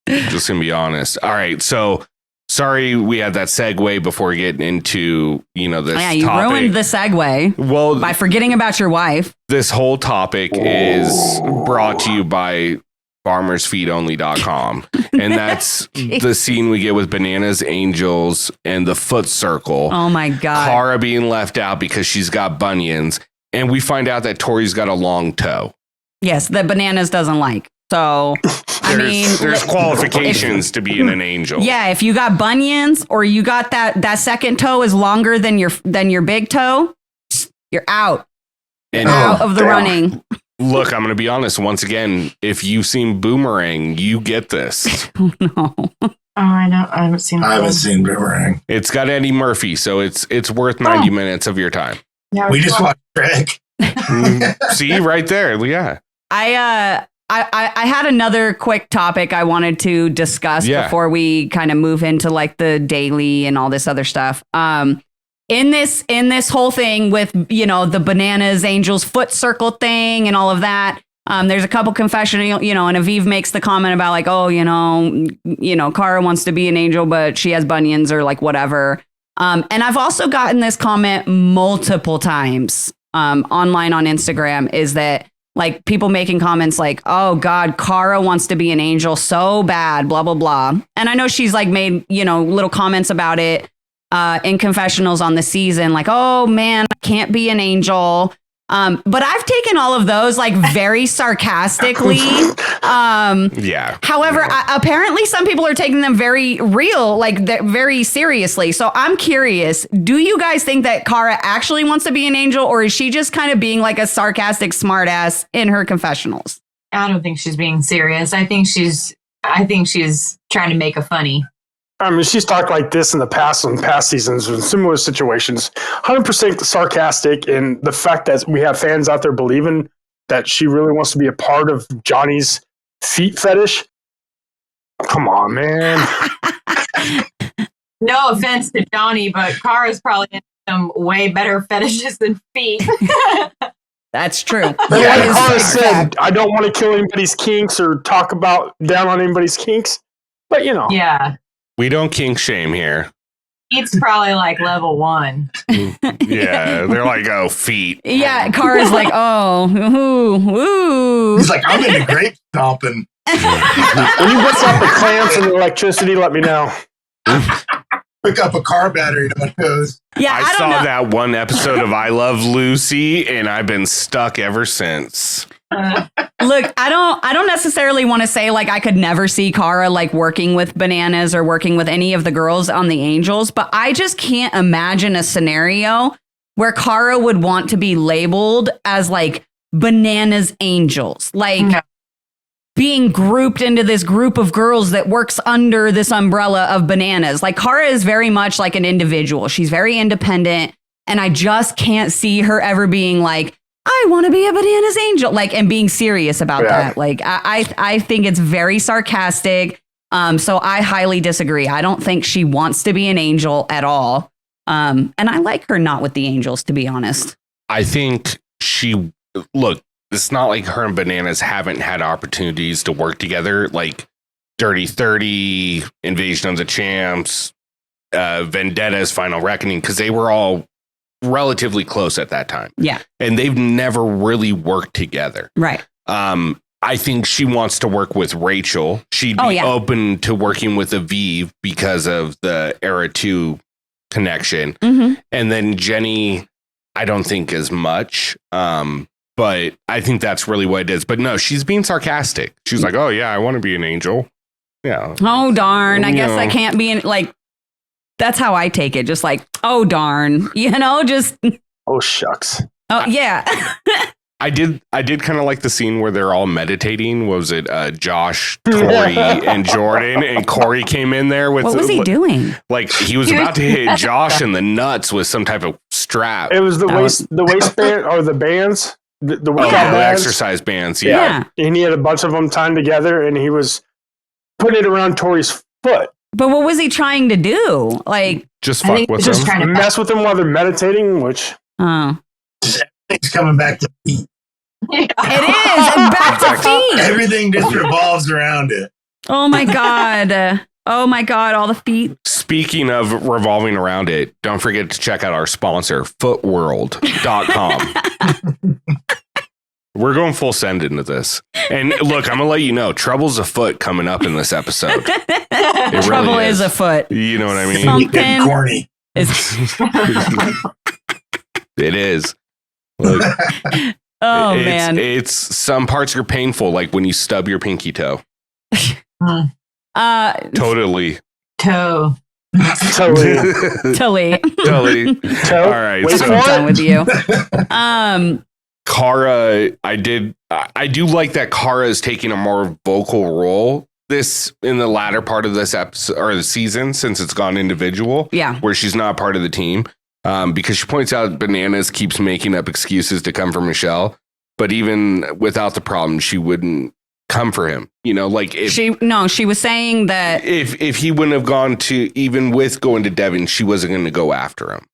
Just gonna be honest. All right, so. Sorry, we had that segue before getting into, this Yeah, you topic. ruined the segue by forgetting about your wife. This whole topic is brought to you by farmersfeedonly.com. And that's the scene we get with Bananas, Angels, and the Foot Circle. Oh, my God. Cara being left out because she's got bunions. And we find out that Tori's got a long toe. Yes, that Bananas doesn't like. So, there's qualifications to being an angel. Yeah, if you got bunions or you got that second toe is longer than your big toe, you're out. And out of the running. Look, I'm going to be honest. Once again, if you've seen Boomerang, you get this. Oh, no. Oh, I know. I haven't seen. I haven't seen Boomerang. It's got Eddie Murphy, so it's worth 90 minutes of your time. Yeah, we just watched Shrek. See, right there. Yeah. I had another quick topic I wanted to discuss before we kind of move into like the daily and all this other stuff. In this whole thing with, the Bananas Angels Foot Circle thing and all of that, there's a couple confession, and Aviv makes the comment about like, oh, Cara wants to be an angel, but she has bunions or like whatever. And I've also gotten this comment multiple times online on Instagram is that, like people making comments like, oh God, Cara wants to be an angel so bad, blah, blah, blah. And I know she's like made, little comments about it in confessionals on the season, like, oh man, I can't be an angel. But I've taken all of those like very sarcastically. However, apparently some people are taking them very real, like very seriously. So I'm curious, do you guys think that Cara actually wants to be an angel, or is she just kind of being like a sarcastic smartass in her confessionals? I don't think she's being serious. I think she's trying to make a funny. I mean, she's talked like this in the past, in past seasons, in similar situations. 100% sarcastic, and the fact that we have fans out there believing that she really wants to be a part of Johnny's feet fetish. Come on, man. No offense to Johnny, but Cara's probably in some way better fetishes than feet. That's true. But like Cara said, I don't want to kill anybody's kinks or talk about down on anybody's kinks. But, you know. Yeah. We don't kink shame here. It's probably like level 1. Yeah, they're like, oh, feet. Yeah, Cara's like, oh, ooh. He's like, I'm into grape stomping. When you bust out the clamps and the electricity, let me know. Pick up a car battery to my toes. Yeah, I saw that one episode of I Love Lucy, and I've been stuck ever since. Look, I don't necessarily want to say like I could never see Cara like working with Bananas or working with any of the girls on the Angels, but I just can't imagine a scenario where Cara would want to be labeled as like Bananas Angels, like being grouped into this group of girls that works under this umbrella of Bananas. Like Cara is very much like an individual. She's very independent, and I just can't see her ever being like, I want to be a Bananas Angel, like, and being serious about that. Like, I think it's very sarcastic. So I highly disagree. I don't think she wants to be an angel at all. And I like her not with the Angels, to be honest. I think it's not like her and Bananas haven't had opportunities to work together, like Dirty 30, Invasion of the Champs, Vendetta's Final Reckoning, because they were all relatively close at that time. Yeah. And they've never really worked together. Right. I think she wants to work with Rachel. She'd be open to working with Aviv because of the Era 2 connection. Mm-hmm. And then Jenny, I don't think as much. But I think that's really what it is. But no, she's being sarcastic. She's like, oh, yeah, I want to be an angel. Yeah. Oh, darn. I guess I can't be in, like, that's how I take it. Just like, oh, darn, just. Oh, shucks. Oh, yeah. I did kind of like the scene where they're all meditating. What was it? Josh, Tori, and Jordan, and Corey came in there with. What was he doing? Like he was about to hit Josh in the nuts with some type of strap. It was the waistband or the bands. The exercise bands. Yeah. And he had a bunch of them tied together, and he was putting it around Tori's foot. But what was he trying to do? Like, just fuck with them? Trying to mess with them while they're meditating, which... Everything's coming back to feet. It is! Back to feet! Everything just revolves around it. Oh my God. Oh my God, all the feet. Speaking of revolving around it, don't forget to check out our sponsor, footworld.com. We're going full send into this. And look, I'm going to let you know, trouble's afoot coming up in this episode. Trouble really is afoot. You know what I mean? Something corny. It is. Look, man. It's some parts are painful, like when you stub your pinky toe. Totally. Toe. Totally. All right. So I'm done with you. Cara, I do like that Cara is taking a more vocal role in the latter part of this episode or the season, since it's gone individual. Yeah. Where she's not part of the team. Because she points out Bananas keeps making up excuses to come for Michele, but even without the problem, she wouldn't come for him. Like if she was saying that if he wouldn't have gone to, even with going to Devin, she wasn't going to go after him.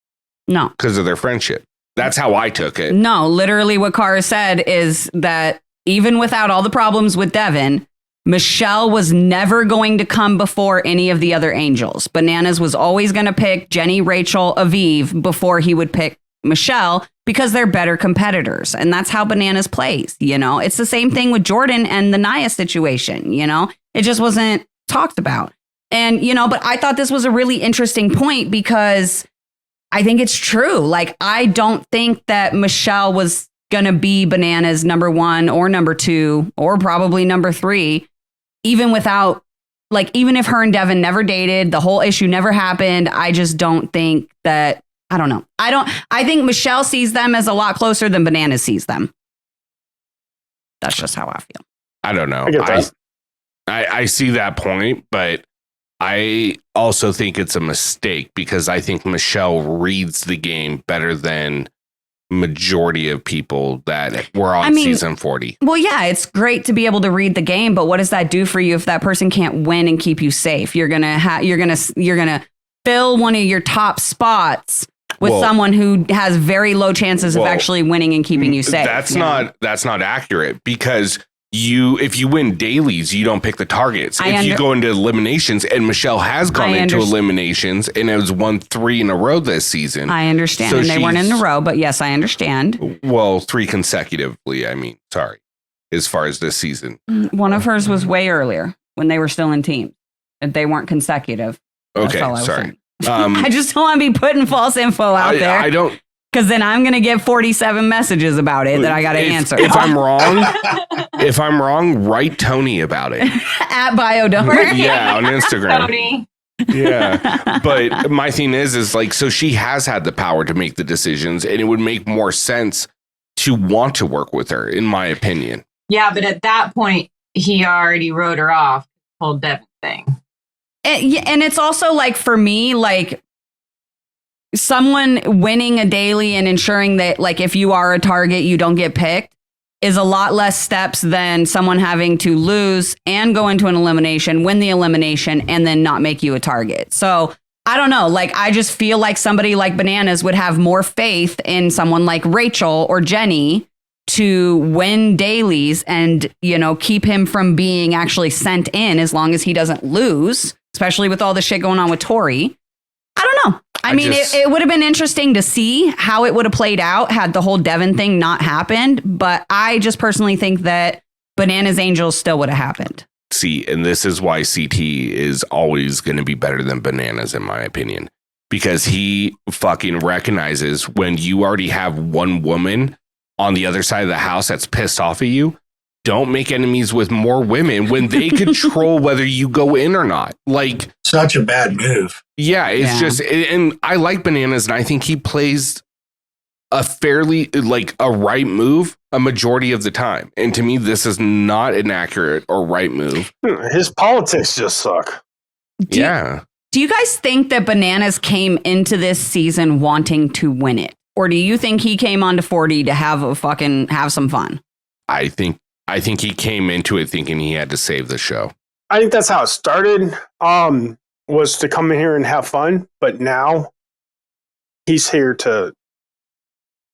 No, because of their friendship. That's how I took it. No, literally what Cara said is that even without all the problems with Devin, Michele was never going to come before any of the other Angels. Bananas was always going to pick Jenny, Rachel, Aviv before he would pick Michele because they're better competitors. And that's how Bananas plays. It's the same thing with Jordan and the Nia situation. It just wasn't talked about. And, but I thought this was a really interesting point because I think it's true. Like, I don't think that Michele was going to be Bananas number 1 or number 2 or probably number 3, even without, like, even if her and Devin never dated, the whole issue never happened. I just don't think that, I don't know. I think Michele sees them as a lot closer than Bananas sees them. That's just how I feel. I don't know. I get that. I see that point, but I also think it's a mistake because I think Michele reads the game better than majority of people that were on season 40. Well, yeah, it's great to be able to read the game, but what does that do for you if that person can't win and keep you safe? You're gonna fill one of your top spots with someone who has very low chances of actually winning and keeping you safe. That's not accurate because if you win dailies, you don't pick the targets. If you go into eliminations, and Michele has gone into eliminations and has won 3 in a row this season. I understand. So and they weren't in a row, but yes, I understand. Well, 3 consecutively. I mean, sorry, as far as this season. One of hers was way earlier when they were still in teams. If they weren't consecutive. Okay, sorry. I just don't want to be putting false info out there. I don't. Because then I'm going to get 47 messages about it that I got to answer. If I'm wrong, write Tony about it. At Biodumper. Yeah, on Instagram. Tony. Yeah. But my thing is like, so she has had the power to make the decisions, and it would make more sense to want to work with her, in my opinion. Yeah, but at that point, he already wrote her off, the whole Devin thing. And it's also like, for me, like, someone winning a daily and ensuring that, like, if you are a target, you don't get picked is a lot less steps than someone having to lose and go into an elimination, win the elimination, and then not make you a target. So I don't know. Like, I just feel like somebody like Bananas would have more faith in someone like Rachel or Jenny to win dailies and, keep him from being actually sent in as long as he doesn't lose, especially with all the shit going on with Tori. I don't know. I mean, it would have been interesting to see how it would have played out had the whole Devin thing not happened. But I just personally think that Bananas Angels still would have happened. See, and this is why CT is always going to be better than Bananas, in my opinion, because he fucking recognizes when you already have one woman on the other side of the house that's pissed off at you. Don't make enemies with more women when they control whether you go in or not. Like, such a bad move. Yeah, it's just, and I like Bananas, and I think he plays a fairly, like, a right move a majority of the time. And to me, this is not an accurate or right move. His politics just suck. Do you guys think that Bananas came into this season wanting to win it? Or do you think he came onto 40 to have some fun? I think he came into it thinking he had to save the show. I think that's how it started, was to come in here and have fun. But now he's here to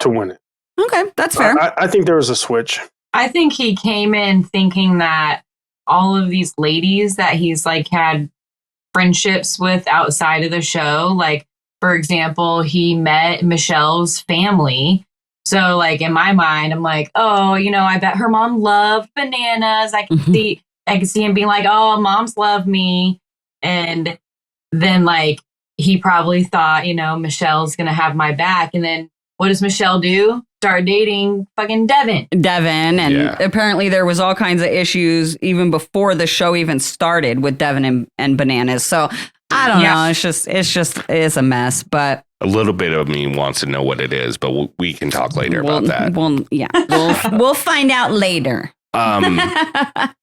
win it. Okay, that's fair. I think there was a switch. I think he came in thinking that all of these ladies that he's like had friendships with outside of the show, like, for example, he met Michelle's family. So, like, in my mind, I'm like, oh, I bet her mom loved Bananas. I can see him being like, oh, moms love me. And then, like, he probably thought, Michelle's going to have my back. And then what does Michele do? Start dating fucking Devin. And apparently there was all kinds of issues even before the show even started with Devin and Bananas. So I don't know. It's a mess, but a little bit of me wants to know what it is, but we can talk later about that. We'll find out later. I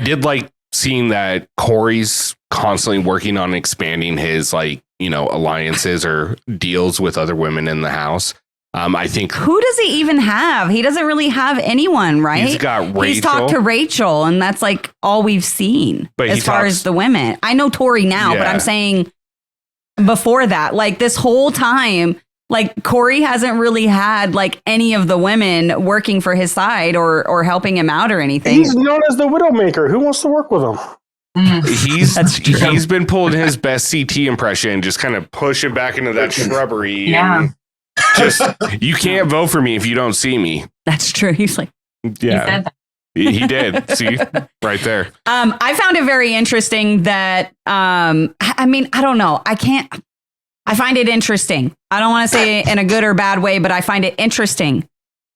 did like seeing that Corey's constantly working on expanding his, like, alliances or deals with other women in the house. I think. Who does he even have? He doesn't really have anyone, right? He's got Rachel. He's talked to Rachel, and that's like all we've seen as far as the women. I know Tori now, but I'm saying before that, like, this whole time, like, Corey hasn't really had, like, any of the women working for his side or helping him out or anything. He's known as the Widowmaker. Who wants to work with him? He's been pulling his best CT impression and just kind of push it back into that shrubbery. Yeah. Just, you can't vote for me if you don't see me. That's true. He's like, yeah. He did. See, right there. I found it very interesting that, I mean, I don't know. I find it interesting. I don't want to say in a good or bad way, but I find it interesting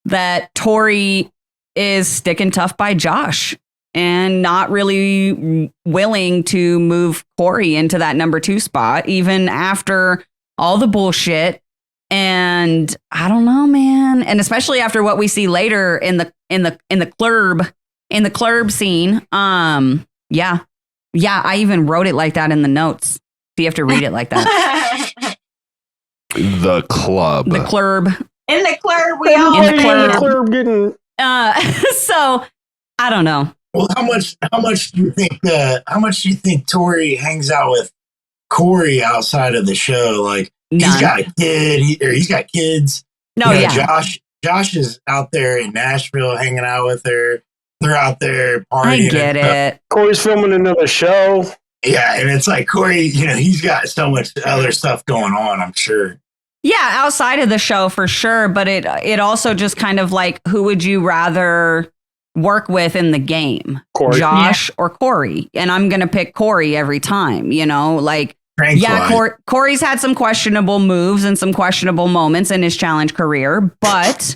that Tori is sticking tough by Josh and not really willing to move Corey into that number 2 spot, even after all the bullshit. And I don't know, man. And especially after what we see later in the club scene. Yeah. I even wrote it like that in the notes. So you have to read it like that. The club. The club. In the club, we all in the club getting. So I don't know. Well, how much do you think Tori hangs out with Corey outside of the show? Like, None. He's got a kid, he's got kids. No, yeah. Josh is out there in Nashville hanging out with her. They're out there partying. I get it. Corey's filming another show. Yeah, and it's like Corey, he's got so much other stuff going on, I'm sure. Yeah, outside of the show for sure, but it also just kind of like, who would you rather work with in the game? Corey. Josh or Corey? And I'm going to pick Corey every time, like, Corey's had some questionable moves and some questionable moments in his challenge career, but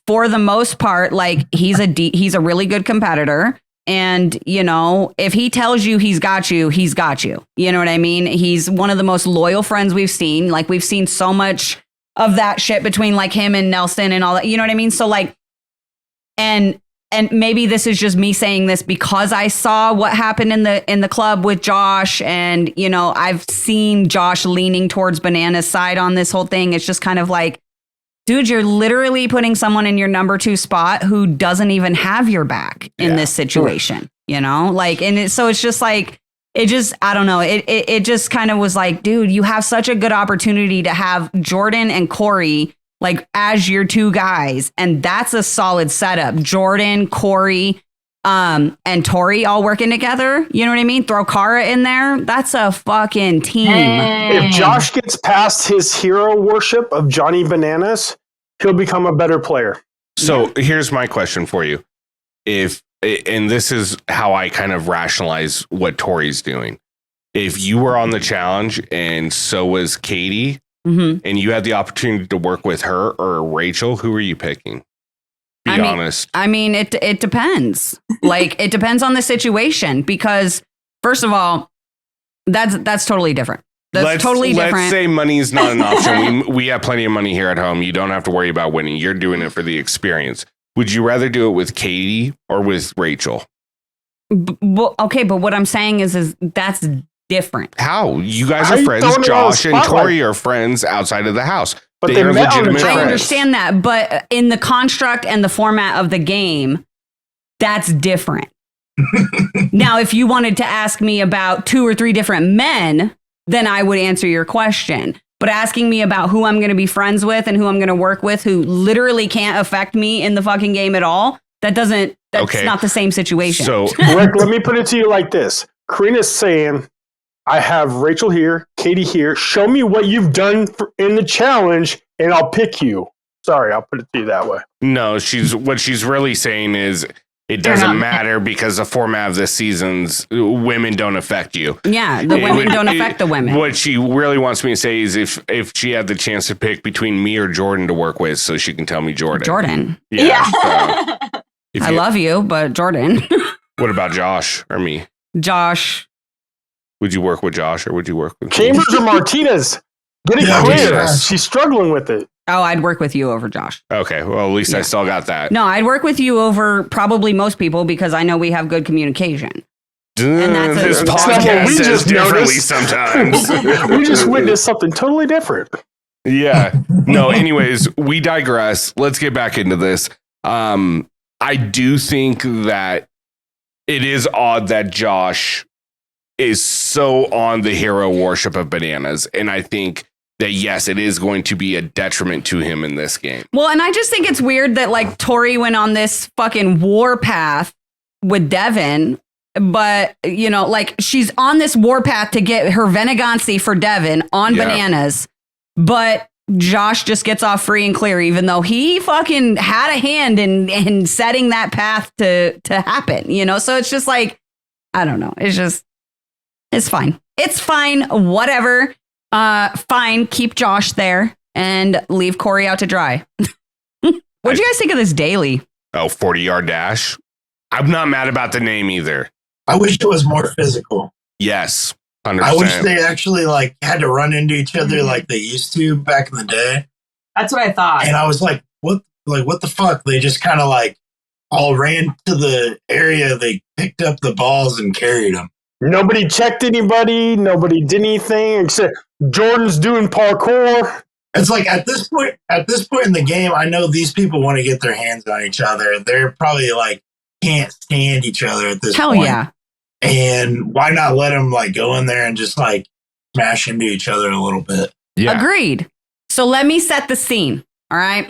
for the most part, like, he's a really good competitor. And, if he tells you he's got you, he's got you. You know what I mean? He's one of the most loyal friends we've seen. Like, we've seen so much of that shit between like him and Nelson and all that. You know what I mean? So like, and maybe this is just me saying this because I saw what happened in the club with Josh. And, I've seen Josh leaning towards Banana's side on this whole thing. It's just kind of like, dude, you're literally putting someone in your number 2 spot who doesn't even have your back in this situation, like, and so it's just like, I don't know. It just kind of was like, dude, you have such a good opportunity to have Jordan and Corey like as your 2 guys. And that's a solid setup. Jordan, Corey, and Tori all working together. You know what I mean? Throw Cara in there. That's a fucking team. If Josh gets past his hero worship of Johnny Bananas, he'll become a better player. So here's my question for you. And this is how I kind of rationalize what Tori's doing. If you were on the challenge and so was Katie, and you had the opportunity to work with her or Rachel, who are you picking? Be honest. I mean, it depends. Like, it depends on the situation, because first of all, that's totally different. That's totally different. Let's say money's not an option. we have plenty of money here at home. You don't have to worry about winning. You're doing it for the experience. Would you rather do it with Katie or with Rachel? Okay, but what I'm saying is that's different. How? You guys are friends. Josh and Tori are friends outside of the house. But they are legitimate friends. I understand that, but in the construct and the format of the game, that's different. Now, if you wanted to ask me about 2 or 3 different men, then I would answer your question. But asking me about who I'm going to be friends with and who I'm going to work with, who literally can't affect me in the fucking game at all, that's not the same situation. So, Rick, let me put it to you like this. Corrina's saying, I have Rachel here, Katie here. Show me what you've done in the challenge, and I'll pick you. Sorry, I'll put it to you that way. No, what she's really saying is it doesn't matter because the format of this season's women don't affect you. Yeah, the women don't affect the women. What she really wants me to say is if she had the chance to pick between me or Jordan to work with, so she can tell me Jordan. Jordan. Yeah. I love you, but Jordan. What about Josh or me? Josh. Would you work with Josh or would you work with Chambers or Martinez? Get it clear. She's struggling with it. Oh, I'd work with you over Josh. Okay, well, at least I still got that. No, I'd work with you over probably most people because I know we have good communication. And this podcast says differently sometimes. We just witnessed something totally different. Yeah. No, anyways, we digress. Let's get back into this. I do think that it is odd that Josh is so on the hero worship of Bananas. And I think that, yes, it is going to be a detriment to him in this game. Well, and I just think it's weird that like Tori went on this fucking war path with Devin, but like she's on this war path to get her Venegancy for Devin on Bananas. But Josh just gets off free and clear, even though he fucking had a hand in setting that path to happen, you know? So it's just like, I don't know. It's fine. It's fine. Whatever. Fine. Keep Josh there and leave Corey out to dry. What'd you guys think of this daily? 40-yard dash. I'm not mad about the name either. I wish it was more physical. Yes. 100%. I wish they actually like had to run into each other like they used to back in the day. That's what I thought. And I was like, what the fuck? They just kind of like all ran to the area. They picked up the balls and carried them. Nobody checked anybody. Nobody did anything except Jordan's doing parkour. It's like at this point in the game, I know these people want to get their hands on each other. They're probably like can't stand each other at this point. Hell yeah. And why not let them like go in there and just like smash into each other a little bit? Yeah. Agreed. So let me set the scene. All right.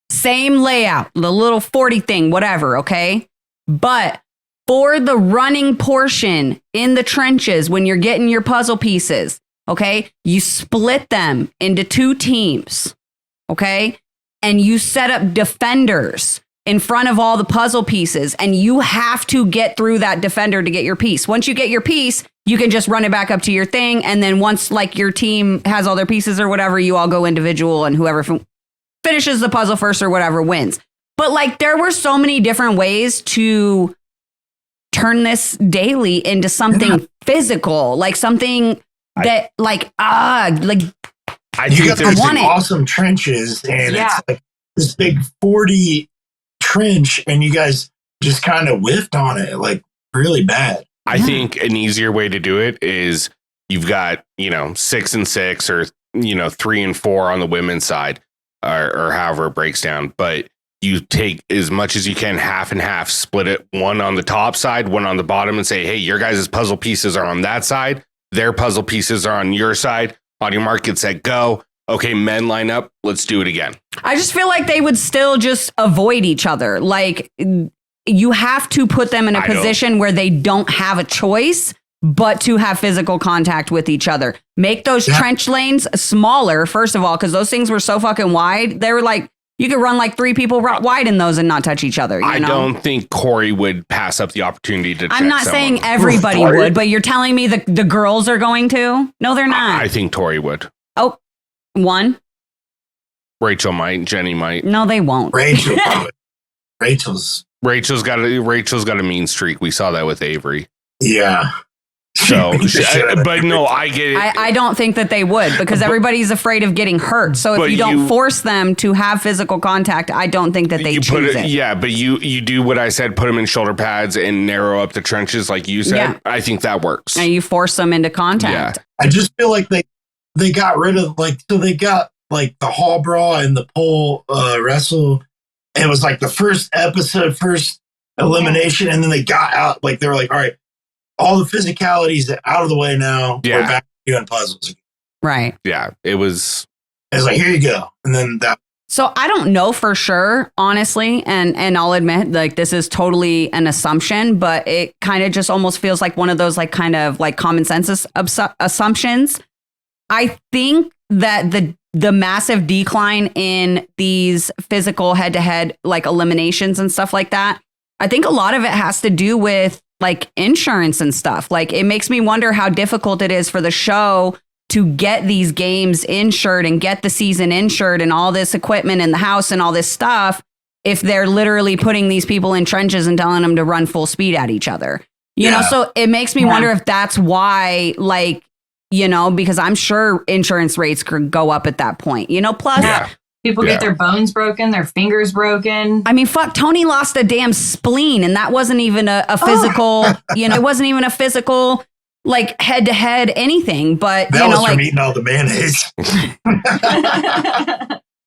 Same layout, the little 40 thing, whatever. Okay. But for the running portion in the trenches, when you're getting your puzzle pieces, okay, you split them into 2 teams. Okay. And you set up defenders in front of all the puzzle pieces, and you have to get through that defender to get your piece. Once you get your piece, you can just run it back up to your thing, and then once like your team has all their pieces or whatever, you all go individual, and whoever finishes the puzzle first or whatever wins. But like there were so many different ways to turn this daily into something physical, like something that I you got these awesome trenches, and it's like this big 40 trench, and you guys just kind of whiffed on it like really bad. I think an easier way to do it is you've got 6 and 6 or 3 and 4 on the women's side or however it breaks down, but you take as much as you can, half and half, split it, one on the top side, one on the bottom, and say, hey, your guys' puzzle pieces are on that side, their puzzle pieces are on your side. On your mark, get set, go. Okay, men line up. Let's do it again. I just feel like they would still just avoid each other. Like you have to put them in a position where they don't have a choice but to have physical contact with each other. Make those trench lanes smaller, first of all, because those things were so fucking wide. They were like, you could run like 3 people wide in those and not touch each other. I don't think Corey would pass up the opportunity to I'm not saying everybody would, but you're telling me the girls are going to? No, they're not. I think Tori would. Oh, one? Rachel might. Jenny might. No, they won't. Rachel's got a mean streak. We saw that with Avery. Yeah. So, but no, I get it. I don't think that they would, because everybody's afraid of getting hurt. So if you don't force them to have physical contact, I don't think that they choose it. Yeah, but you do what I said, put them in shoulder pads and narrow up the trenches like you said. Yeah. I think that works. And you force them into contact. Yeah. I just feel like they got rid of they got like the hall brawl and the pole wrestle. And it was like the first elimination, and then they got out. Like they were like, all right, all the physicalities out of the way now. Yeah. We're back to doing puzzles. Right. Yeah. It was like, here you go. And then that. So I don't know for sure, honestly, and I'll admit, like, this is totally an assumption, but it kind of just almost feels like one of those like kind of like common sense assumptions. I think that the massive decline in these physical head-to-head like eliminations and stuff like that, I think a lot of it has to do with like insurance and stuff. Like it makes me wonder how difficult it is for the show to get these games insured and get the season insured and all this equipment in the house and all this stuff if they're literally putting these people in trenches and telling them to run full speed at each other. You know, so it makes me wonder if that's why, like, because I'm sure insurance rates could go up at that point, plus people get their bones broken, their fingers broken. I mean, fuck, Tony lost a damn spleen, and that wasn't even a physical, it wasn't even a physical, like head to head anything, but that was from eating all the mayonnaise.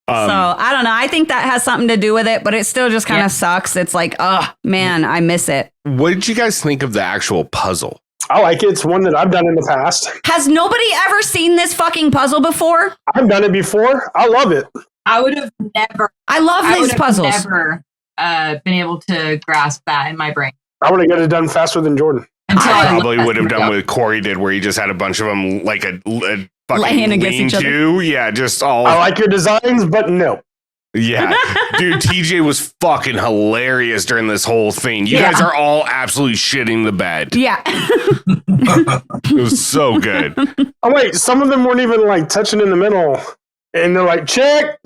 So I don't know. I think that has something to do with it, but it still just kind of sucks. It's like, oh man, I miss it. What did you guys think of the actual puzzle? I like it. It's one that I've done in the past. Has nobody ever seen this fucking puzzle before? I've done it before. I love it. I would have never. I love these puzzles. Never been able to grasp that in my brain. I would have got it done faster than Jordan. I probably would have done what Corey did, where he just had a bunch of them, like a fucking laying against each other. Yeah, just all. I like your designs, but no. Yeah, dude, TJ was fucking hilarious during this whole thing. You guys are all absolutely shitting the bed. Yeah. It was so good. Oh, wait, some of them weren't even like touching in the middle. And they're like, check.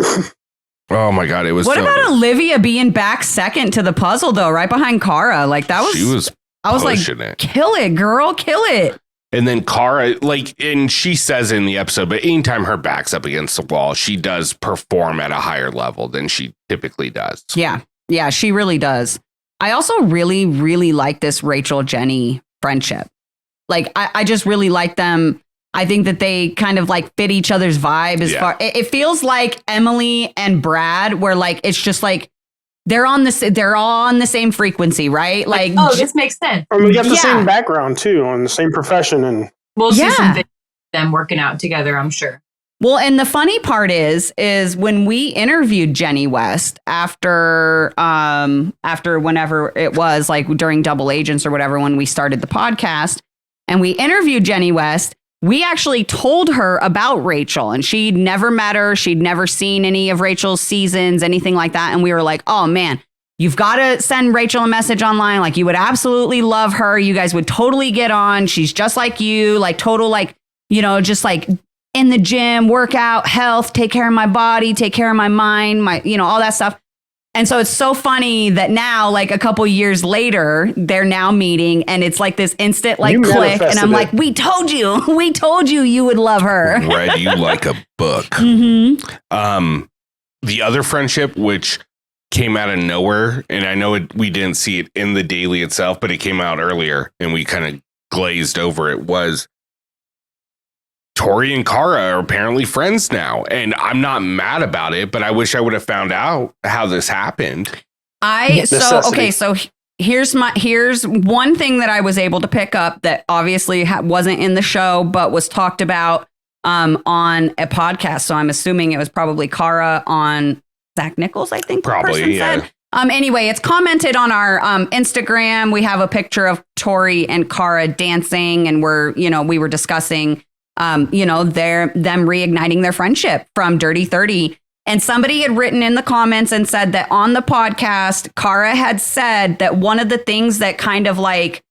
Oh my God, it was What so about good. Olivia being back second to the puzzle, though, right behind Cara? Like, that was. She was I was like, it. Kill it, girl, kill it. And then Cara, like, and she says in the episode, but anytime her back's up against the wall, she does perform at a higher level than she typically does. Yeah. Yeah, she really does. I also really, really like this Rachel-Jenny friendship. Like, I just really like them. I think that they kind of like fit each other's vibe as far. It feels like Emily and Brad, where like it's just like they're all on the same frequency, right? Like, oh, this makes sense. And we got the same background too, on the same profession, and we'll see some videos of them working out together, I'm sure. Well, and the funny part is when we interviewed Jenny West after whenever it was, like during Double Agents or whatever, when we started the podcast, and we interviewed Jenny West, we actually told her about Rachel, and she'd never met her. She'd never seen any of Rachel's seasons, anything like that. And we were like, oh man, you've got to send Rachel a message online. Like, you would absolutely love her. You guys would totally get on. She's just like you, like total, like, you know, just like in the gym, workout, health, take care of my body, take care of my mind, my, you know, all that stuff. And so it's so funny that now, like a couple years later, they're now meeting, and it's like this instant like click. And I'm like, we told you you would love her. Read you like a book. Mm-hmm. The other friendship, which came out of nowhere, and I know we didn't see it in the daily itself, but it came out earlier, and we kind of glazed over it, was Tori and Cara are apparently friends now, and I'm not mad about it, but I wish I would have found out how this happened. So here's one thing that I was able to pick up that obviously wasn't in the show, but was talked about on a podcast. So I'm assuming it was probably Cara on Zach Nichols, I think. Probably, yeah. Said. Anyway, it's commented on our Instagram. We have a picture of Tori and Cara dancing, and we were discussing them reigniting their friendship from Dirty 30. And somebody had written in the comments and said that on the podcast, Cara had said that one of the things that kind of like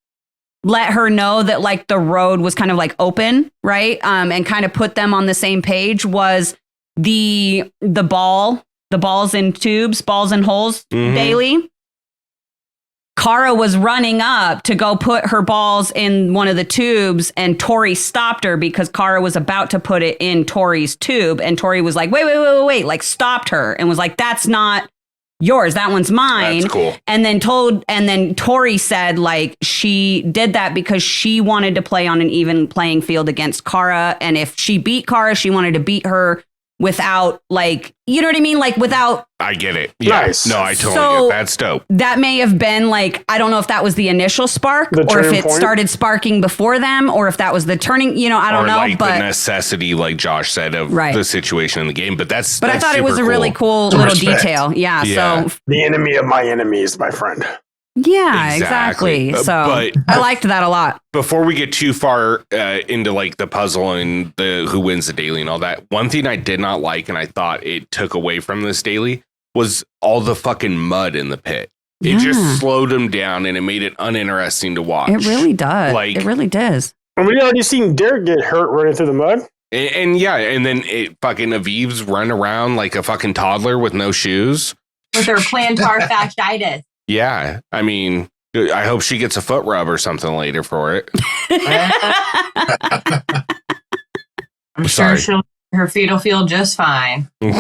let her know that like the road was kind of like open, right? And kind of put them on the same page was the balls in tubes, balls in holes daily. Cara was running up to go put her balls in one of the tubes, and Tori stopped her because Cara was about to put it in Tori's tube. And Tori was like, wait, like stopped her and was like, that's not yours. That one's mine. That's cool. And then Tori said like she did that because she wanted to play on an even playing field against Cara. And if she beat Cara, she wanted to beat her without like, you know what I mean? Like without. I get it. Yeah. Nice. No, I totally get it. That's dope. That may have been like, I don't know if that was the initial spark or if it started sparking before them or if that was the turning, I don't know. Like but the necessity, like Josh said, of the situation in the game. But that's I thought it was a really cool little detail. Yeah. So the enemy of my enemy is my friend. Yeah, exactly. So I liked that a lot. Before we get too far into like the puzzle and the who wins the daily and all that, one thing I did not like and I thought it took away from this daily was all the fucking mud in the pit. It just slowed them down and it made it uninteresting to watch. It really does. Like, it really does. And we already seen Derek get hurt running through the mud. And then it fucking Aviv's run around like a fucking toddler with no shoes. With her plantar fasciitis. Yeah, I mean, I hope she gets a foot rub or something later for it. I'm sure her feet will feel just fine. The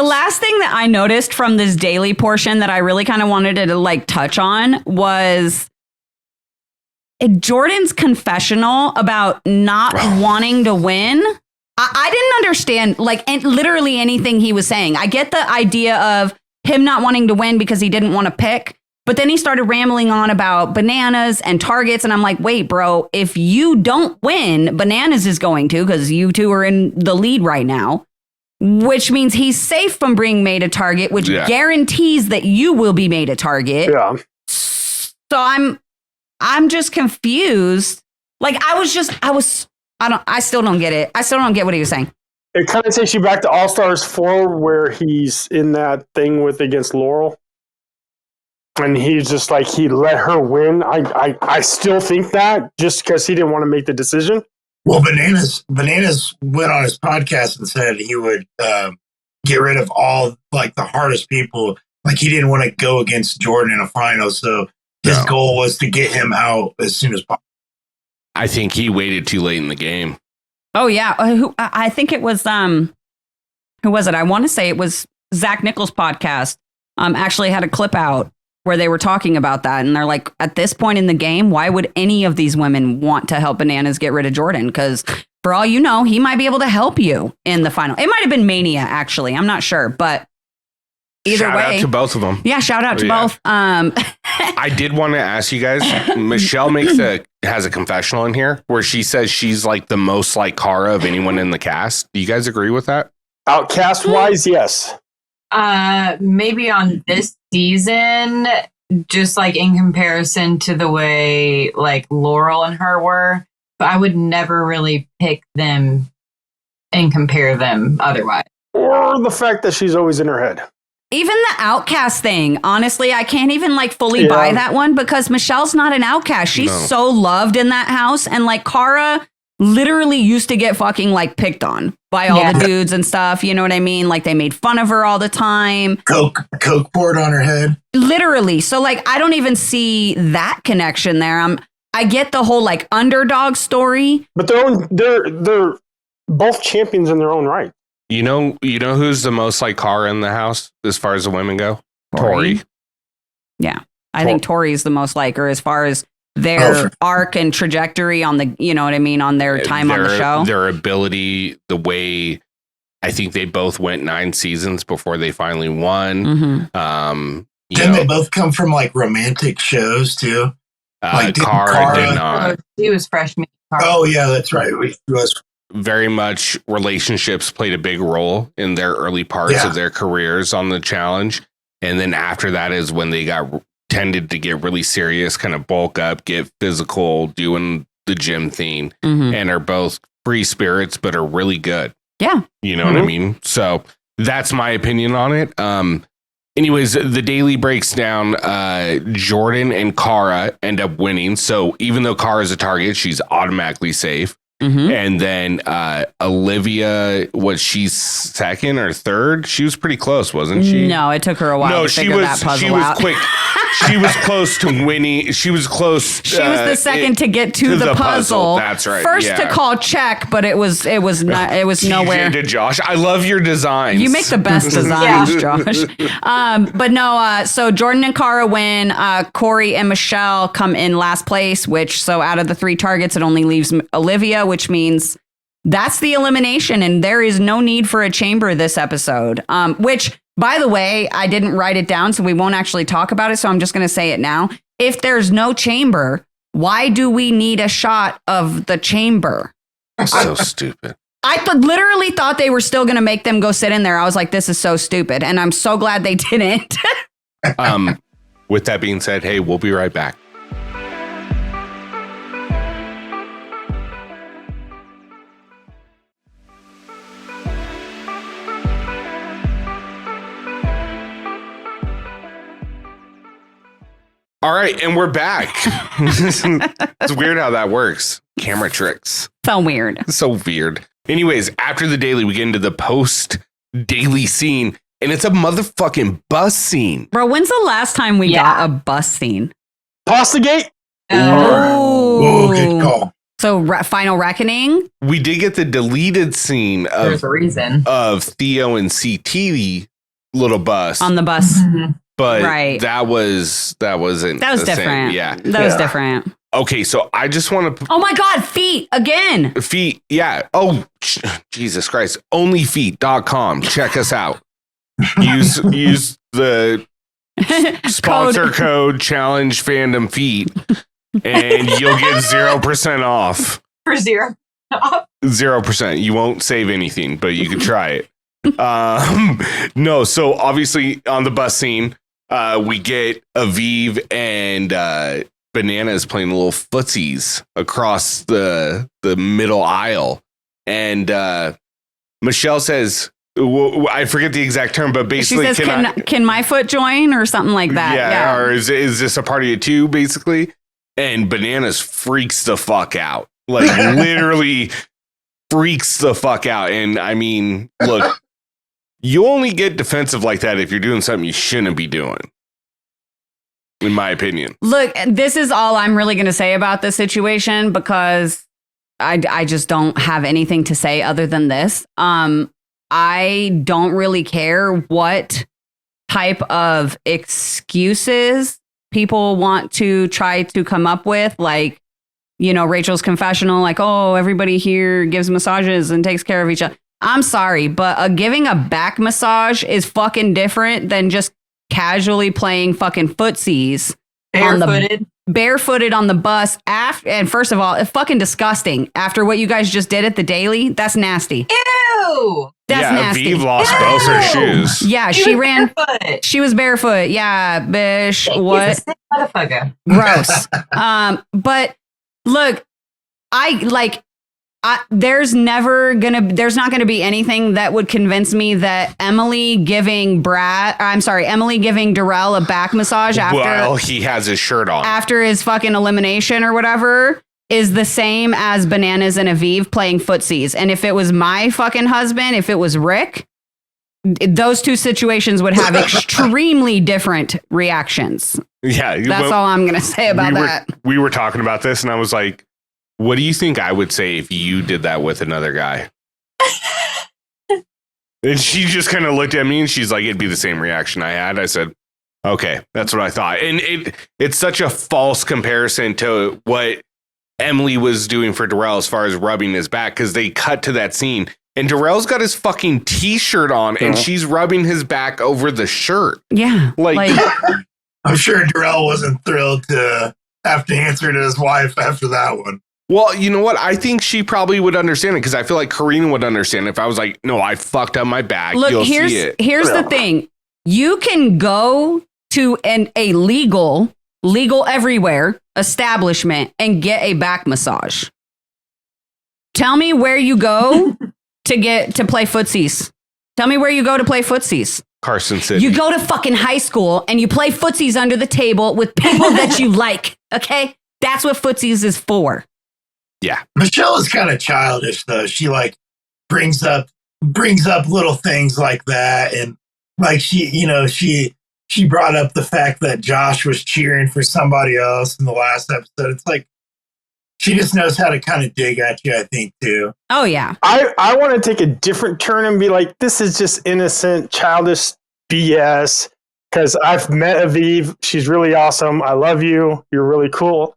last thing that I noticed from this daily portion that I really kind of wanted to like touch on was Jordan's confessional about not wanting to win. I didn't understand like literally anything he was saying. I get the idea of him not wanting to win because he didn't want to pick. But then he started rambling on about bananas and targets. And I'm like, wait, bro, if you don't win, bananas is going to, because you two are in the lead right now, which means he's safe from being made a target, which guarantees that you will be made a target. Yeah. So I'm just confused Like I still don't get it. I still don't get what he was saying. It kind of takes you back to All Stars 4 where he's in that thing against Laurel. And he's just like, he let her win. I still think that just because he didn't want to make the decision. Well, Bananas went on his podcast and said he would get rid of all like the hardest people. Like he didn't want to go against Jordan in a final. So his goal was to get him out as soon as possible. I think he waited too late in the game. Oh yeah. I think it was, who was it? I want to say it was Zach Nichols' podcast. Actually had a clip out where they were talking about that. And they're like, at this point in the game, why would any of these women want to help Bananas get rid of Jordan? Because for all you know, he might be able to help you in the final. It might have been Mania, actually. I'm not sure. But either way. Shout out to both of them. Yeah, shout out to both. I did want to ask you guys, Michele has a confessional in here where she says she's like the most like Cara of anyone in the cast. Do you guys agree with that? Outcast wise, yes. Maybe on this season, just like in comparison to the way like Laurel and her were, but I would never really pick them and compare them otherwise. Or the fact that she's always in her head. Even the outcast thing, honestly, I can't even like fully buy that one because Michele's not an outcast. She's so loved in that house. And like Cara literally used to get fucking like picked on by all the dudes and stuff. You know what I mean? Like they made fun of her all the time. Coke poured on her head. Literally. So like, I don't even see that connection there. I get the whole like underdog story. But they're both champions in their own right. You know who's the most like Cara in the house as far as the women go? Tori. Yeah. I think Tori's the most like her as far as their arc and trajectory on the, you know what I mean, on their time on the show. Their ability, the way I think they both went 9 seasons before they finally won. Didn't they both come from like romantic shows too? Like Cara did not. She was freshman. Oh yeah, that's right. Very much relationships played a big role in their early parts of their careers on the challenge. And then after that is when they tended to get really serious, kind of bulk up, get physical, doing the gym thing, and are both free spirits, but are really good. Yeah. You know what I mean? So that's my opinion on it. Anyways, the daily breaks down. Jordan and Cara end up winning. So even though Cara is a target, she's automatically safe. And then Olivia, was she second or third? She was pretty close, wasn't she? No, it took her a while to figure that puzzle out. Quick. She was close to winning. She was close. She was the second to get to the puzzle. That's right. First to call check, but it was nowhere. To Josh, I love your designs. You make the best designs, Josh. But no. So Jordan and Cara win. Corey and Michele come in last place. So out of the 3 targets, it only leaves Olivia, which means that's the elimination, and there is no need for a chamber this episode. Which, by the way, I didn't write it down, so we won't actually talk about it. So I'm just going to say it now. If there's no chamber, why do we need a shot of the chamber? So stupid. I literally thought they were still going to make them go sit in there. I was like, this is so stupid. And I'm so glad they didn't. With that being said, hey, we'll be right back. All right, and we're back. It's weird how that works. Camera tricks. So weird. So weird. Anyways, after the daily, we get into the post-daily scene, and it's a motherfucking bus scene. Bro, when's the last time we got a bus scene? Pasta Gate? Oh, good call. So, Final Reckoning? We did get the deleted scene There's a reason. of Theo and CT little bus. On the bus. But that wasn't that was different. Same. Yeah. That was different. Okay, so I just want to... Oh my God, feet again. Feet, yeah. Oh, Jesus Christ. Onlyfeet.com. Check us out. Use the sponsor code challenge fandom feet and you'll get 0% off. For 0%. 0%. You won't save anything, but you can try it. No, so obviously on the bus scene, we get Aviv and Banana is playing little footsies across the middle aisle. And Michele says, I forget the exact term, but basically, she says, can my foot join or something like that? Yeah. Or is this a party of two, basically? And Bananas freaks the fuck out. Like, literally freaks the fuck out. And I mean, look, you only get defensive like that if you're doing something you shouldn't be doing, in my opinion. Look, this is all I'm really going to say about this situation because I just don't have anything to say other than this. I don't really care what type of excuses people want to try to come up with. Like, you know, Rachel's confessional, like, oh, everybody here gives massages and takes care of each other. I'm sorry, but giving a back massage is fucking different than just casually playing fucking footsies. Barefooted on the bus. And first of all, it's fucking disgusting. After what you guys just did at the Daily, that's nasty. Ew! That's nasty. Aviv lost both her shoes. Yeah, she ran. Barefoot. She was barefoot. Yeah, bish. What? Motherfucker. Gross. But look, there's not gonna be anything that would convince me that Emily giving Darrell a back massage after he has his shirt on after his fucking elimination or whatever is the same as Bananas and Aviv playing footsies. And if it was my fucking husband, if it was Rick, those two situations would have extremely different reactions. Yeah, that's all I'm gonna say about that. We were talking about this, and I was like, what do you think I would say if you did that with another guy? And she just kind of looked at me and she's like, it'd be the same reaction I had. I said, okay, that's what I thought. And it's such a false comparison to what Emily was doing for Darrell as far as rubbing his back, because they cut to that scene and Darrell's got his fucking t-shirt on and she's rubbing his back over the shirt. Yeah. Like I'm sure Darrell wasn't thrilled to have to answer to his wife after that one. Well, you know what? I think she probably would understand it because I feel like Corrina would understand if I was like, no, I fucked up my back. Look, you'll here's see it. Here's the thing. You can go to a legal everywhere establishment and get a back massage. Tell me where you go to play footsies. Tell me where you go to play footsies. Carson City. You go to fucking high school and you play footsies under the table with people that you like. Okay? That's what footsies is for. Yeah. Michele is kind of childish though. She like brings up little things like that. And like she brought up the fact that Josh was cheering for somebody else in the last episode. It's like, she just knows how to kind of dig at you, I think, too. Oh, yeah. I want to take a different turn and be like, this is just innocent, childish BS. Because I've met Aviv. She's really awesome. I love you. You're really cool.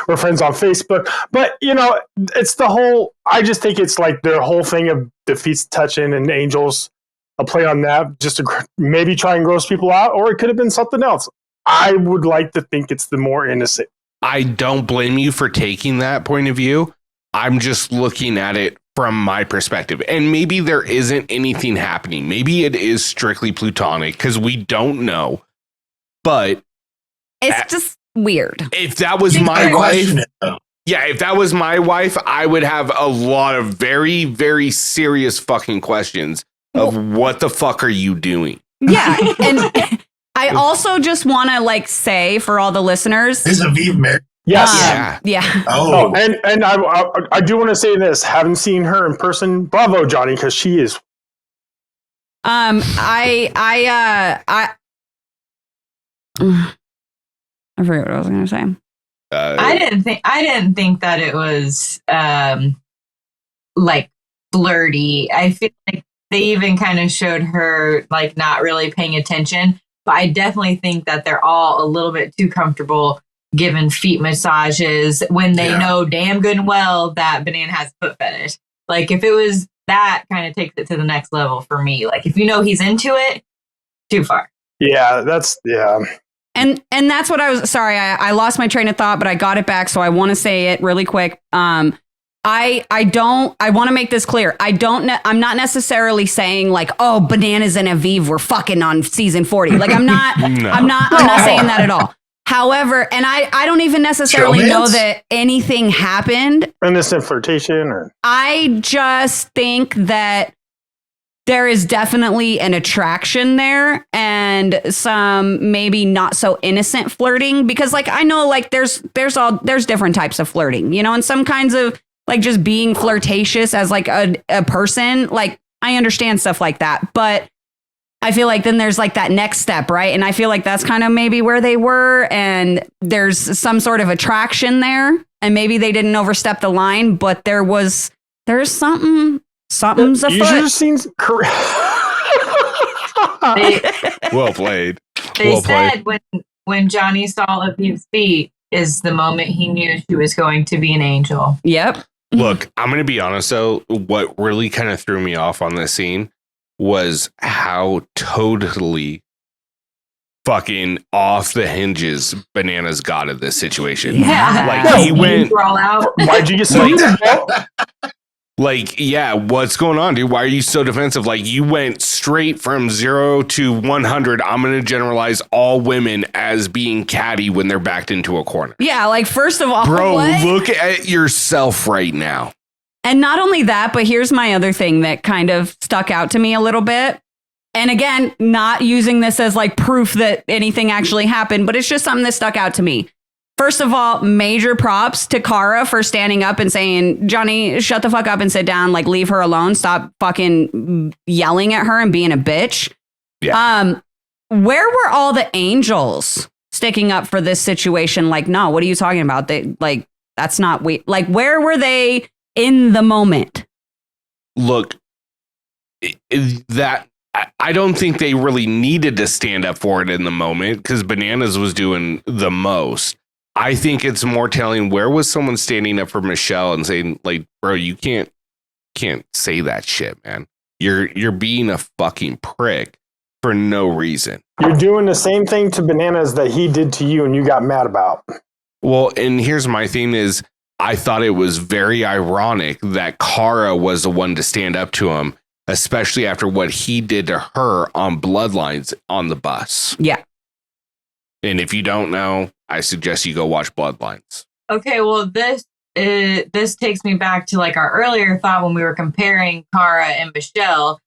We're friends on Facebook. But, you know, it's the whole, I just think it's like their whole thing of defeats touching and angels, a play on that just to maybe try and gross people out. Or it could have been something else. I would like to think it's the more innocent. I don't blame you for taking that point of view. I'm just looking at it from my perspective. And maybe there isn't anything happening. Maybe it is strictly platonic because we don't know. But it's just weird. If that was my wife, if that was my wife, I would have a lot of very, very serious fucking questions of what the fuck are you doing? Yeah. And I also just want to say for all the listeners. Is Aviv married? Yes. Yeah. Oh, and I do want to say this. Haven't seen her in person. Bravo, Johnny, because she is. I forget what I was going to say. I didn't think that it was flirty. I feel like they even kind of showed her not really paying attention. But I definitely think that they're all a little bit too comfortable giving feet massages when they know damn good and well that Banana has a foot fetish. If it was that, kind of takes it to the next level for me. If you know he's into it, too far. Yeah, And that's what I was, sorry, I lost my train of thought, but I got it back. So I want to say it really quick. I want to make this clear. I'm not necessarily saying Bananas and Aviv were fucking on season 40. I'm not saying that at all. However, and I don't even necessarily know that anything happened. Innocent flirtation, or I just think that there is definitely an attraction there and some maybe not so innocent flirting, because like I know like there's different types of flirting, you know, and some kinds of like just being flirtatious as like a person, like I understand stuff like that, but I feel like then there's like that next step, right? And I feel like that's kind of maybe where they were, and there's some sort of attraction there, and maybe they didn't overstep the line, but there's something's afoot. You should have seen. Well played. They said when Johnny saw Olivia's feet is the moment he knew she was going to be an angel. Yep. Look, I'm going to be honest though. What really kind of threw me off on this scene was how totally fucking off the hinges Bananas got in this situation. Yeah. Like he went. Why'd you get so? Like, yeah, what's going on, dude? Why are you so defensive? Like, you went straight from 0 to 100. I'm going to generalize all women as being catty when they're backed into a corner. Yeah, like, first of all, bro, look at yourself right now. And not only that, but here's my other thing that kind of stuck out to me a little bit. And again, not using this as like proof that anything actually happened, but it's just something that stuck out to me. First of all, major props to Cara for standing up and saying, Johnny, shut the fuck up and sit down. Like, leave her alone. Stop fucking yelling at her and being a bitch. Yeah. Where were all the angels sticking up for this situation? Like, no, what are you talking about? They like, that's not like, where were they in the moment? Look, that I don't think they really needed to stand up for it in the moment because Bananas was doing the most. I think it's more telling, where was someone standing up for Michele and saying, like, bro, you can't say that shit, man. You're being a fucking prick for no reason. You're doing the same thing to Bananas that he did to you and you got mad about. Well, and here's my thing is, I thought it was very ironic that Cara was the one to stand up to him, especially after what he did to her on Bloodlines on the bus. Yeah. And if you don't know, I suggest you go watch Bloodlines. Okay, well, this takes me back to like our earlier thought when we were comparing Cara and Michele.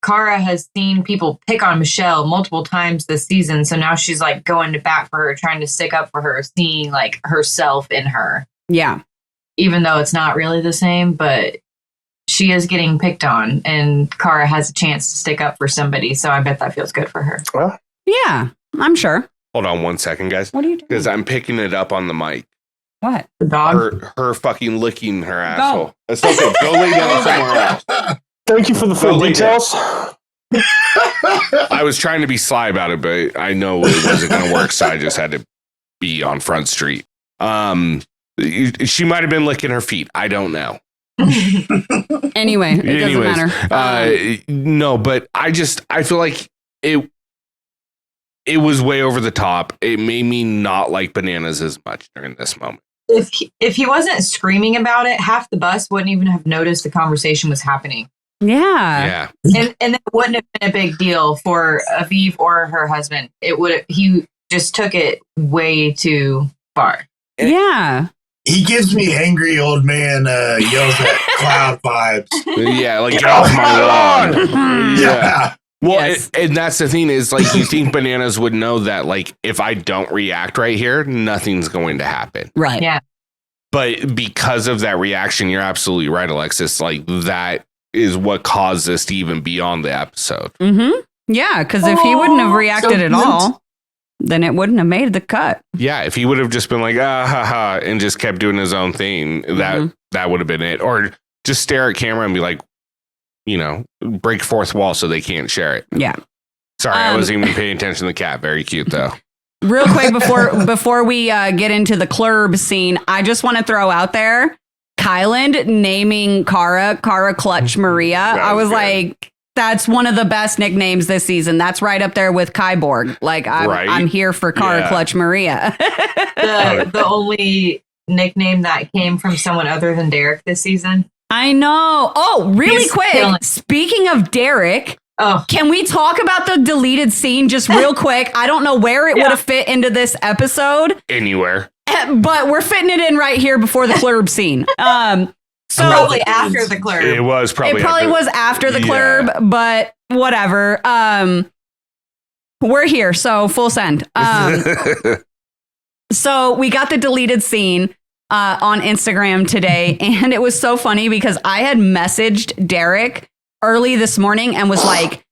Cara has seen people pick on Michele multiple times this season, so now she's like going to bat for her, trying to stick up for her, seeing like herself in her. Yeah. Even though it's not really the same, but she is getting picked on, and Cara has a chance to stick up for somebody, so I bet that feels good for her. Well, yeah, I'm sure. Hold on 1 second, guys. What are you doing? Because I'm picking it up on the mic. What? The dog? Her fucking licking her asshole. It's okay. Go lay down somewhere else. Thank you for the full details. I was trying to be sly about it, but I know it wasn't going to work, so I just had to be on Front Street. She might have been licking her feet. I don't know. Anyway, it doesn't matter. No, but I feel like it was way over the top. It made me not like Bananas as much during this moment. If he wasn't screaming about it, half the bus wouldn't even have noticed the conversation was happening. Yeah. And it wouldn't have been a big deal for Aviv or her husband. He just took it way too far. Yeah. He gives me angry old man yells at cloud vibes. Yeah, like get off my lawn. Yeah. Well, yes. And that's the thing is, like, you think Bananas would know that, like, if I don't react right here, nothing's going to happen. Right. Yeah. But because of that reaction, you're absolutely right, Alexis. Like, that is what caused this to even be on the episode. Mm-hmm. Yeah, because if he wouldn't have reacted at all, then it wouldn't have made the cut. Yeah, if he would have just been like, ah, ha, ha, and just kept doing his own thing, that would have been it. Or just stare at camera and be like, you know, break fourth wall so they can't share it. Yeah. Sorry, I wasn't even paying attention to the cat. Very cute, though. Real quick, before we get into the club scene, I just want to throw out there, Kyland naming Cara Clutch Maria. I was like, that's one of the best nicknames this season. That's right up there with Kyborg. Like, I'm here for Cara Clutch Maria. the only nickname that came from someone other than Derek this season. I know. Oh, really quick. Speaking of Derek, Oh, Can we talk about the deleted scene just real quick? I don't know where it would have fit into this episode. Anywhere. But we're fitting it in right here before the club scene. So probably after the club. It was probably. It probably was after the club, but whatever. We're here, so full send. So we got the deleted scene on Instagram today, and it was so funny because I had messaged Derek early this morning and was like,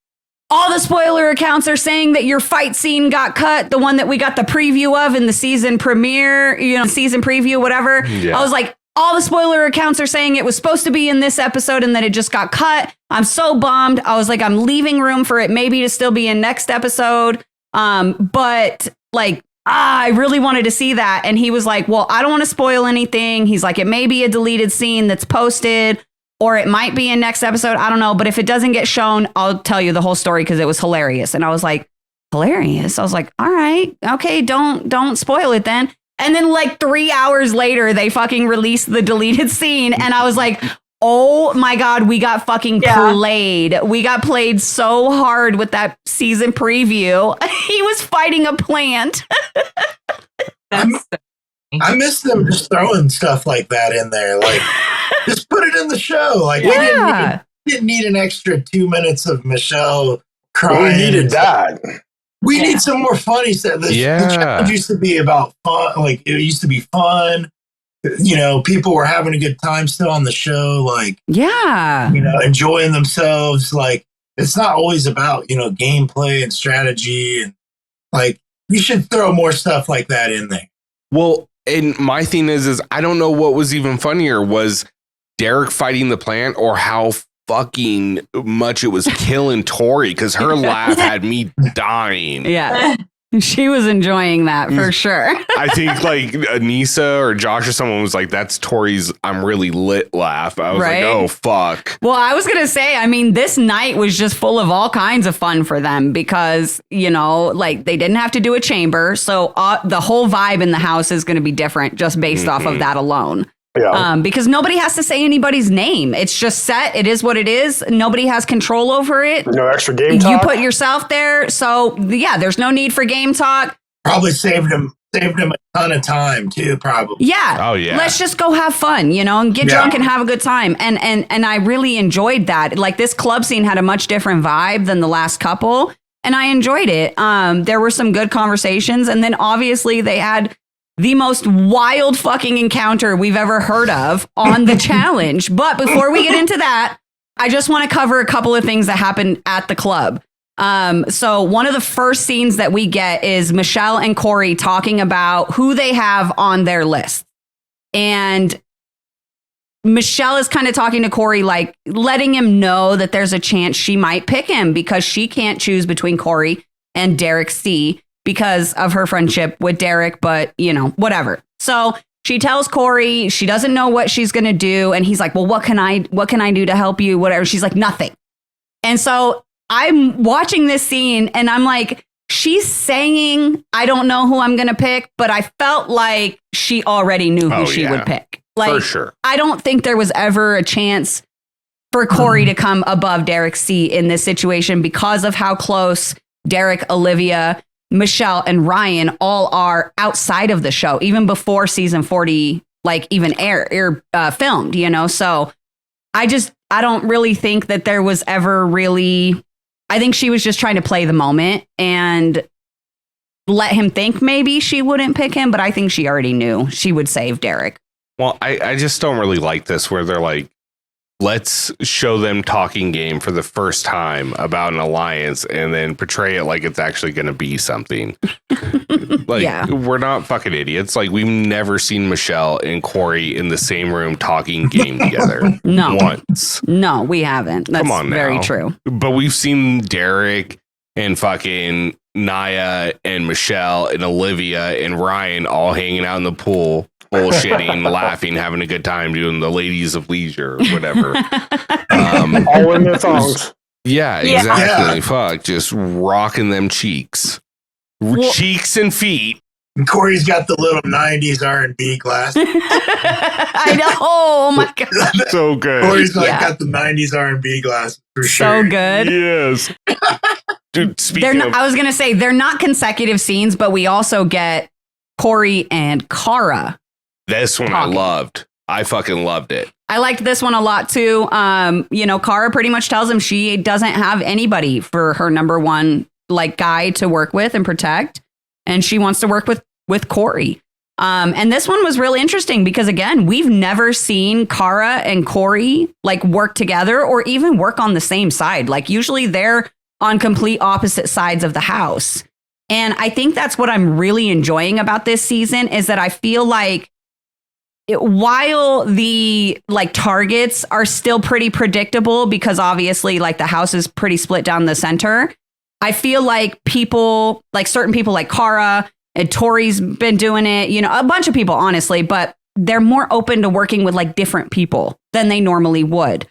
all the spoiler accounts are saying that your fight scene got cut, the one that we got the preview of in the season premiere, season preview, whatever. Yeah. I was like, all the spoiler accounts are saying it was supposed to be in this episode and that it just got cut. I'm so bummed. I was like, I'm leaving room for it maybe to still be in next episode. But like, I really wanted to see that. And he was like, well, I don't want to spoil anything. He's like, it may be a deleted scene that's posted, or it might be in next episode. I don't know. But if it doesn't get shown, I'll tell you the whole story because it was hilarious. And I was like, hilarious. I was like, all right, okay, don't spoil it then. And then like 3 hours later, they fucking released the deleted scene. And I was like, oh my God, we got fucking played. We got played so hard with that season preview. He was fighting a plant. I miss them just throwing stuff like that in there. Like, just put it in the show. Like, we didn't need an extra 2 minutes of Michele crying. We needed that. We need some more funny stuff. The challenge used to be about fun. Like, it used to be fun. People were having a good time still on the show. Like, enjoying themselves. Like, it's not always about, gameplay and strategy. And like, you should throw more stuff like that in there. Well, and my thing is I don't know what was even funnier, was Derek fighting the plant or how fucking much it was killing Tori, because her laugh had me dying. Yeah. She was enjoying that for sure. I think like Anissa or Josh or someone was like, that's Tori's I'm really lit laugh. I was like, oh, fuck. Well, I was going to say, I mean, this night was just full of all kinds of fun for them because, like they didn't have to do a chamber. So the whole vibe in the house is going to be different just based off of that alone. Yeah. Because nobody has to say anybody's name. It's just set. It is what it is. Nobody has control over it. No extra game talk. You put yourself there. So, there's no need for game talk. Probably saved him a ton of time, too, probably. Yeah. Oh, yeah. Let's just go have fun, and get drunk and have a good time. And I really enjoyed that. Like, this club scene had a much different vibe than the last couple. And I enjoyed it. There were some good conversations. And then, obviously, they had the most wild fucking encounter we've ever heard of on the challenge. But before we get into that, I just want to cover a couple of things that happened at the club. So one of the first scenes that we get is Michele and Corey talking about who they have on their list. And Michele is kind of talking to Corey, like letting him know that there's a chance she might pick him because she can't choose between Corey and Derek C. because of her friendship with Derek, but whatever. So she tells Corey she doesn't know what she's going to do. And he's like, well, what can I do to help you? Whatever. She's like, nothing. And so I'm watching this scene and I'm like, she's saying, I don't know who I'm going to pick, but I felt like she already knew who she would pick. Like, for sure. I don't think there was ever a chance for Corey to come above Derek C in this situation because of how close Derek, Olivia, Michele, and Ryan all are outside of the show, even before season 40, like even filmed, So I don't really think that there was ever really, I think she was just trying to play the moment and let him think maybe she wouldn't pick him, but I think she already knew she would save Derek. Well, I just don't really like this where they're like, let's show them talking game for the first time about an alliance and then portray it like it's actually going to be something. We're not fucking idiots. Like, we've never seen Michele and Corey in the same room talking game together. No. Once. No, we haven't. That's very true. But we've seen Derek and fucking Naya and Michele and Olivia and Ryan all hanging out in the pool, bullshitting, laughing, having a good time, doing the ladies of leisure or whatever. All in their thongs. Yeah, exactly. Yeah. Fuck, just rocking them cheeks. Cheeks and feet. And Corey's got the little 90s R&B glasses. I know. Oh my God. So good. Corey's got the 90s R&B glasses for sure. So good. Yes. Dude, I was going to say, they're not consecutive scenes, but we also get Corey and Cara. This one talking. I loved. I fucking loved it. I liked this one a lot too. Cara pretty much tells him she doesn't have anybody for her number one guy to work with and protect, and she wants to work with Corey. And this one was really interesting because again, we've never seen Cara and Corey work together or even work on the same side. Usually they're on complete opposite sides of the house. And I think that's what I'm really enjoying about this season is that I feel like while the targets are still pretty predictable because obviously the house is pretty split down the center, I feel like people certain people like Cara and Tori's been doing it, a bunch of people honestly, but they're more open to working with different people than they normally would.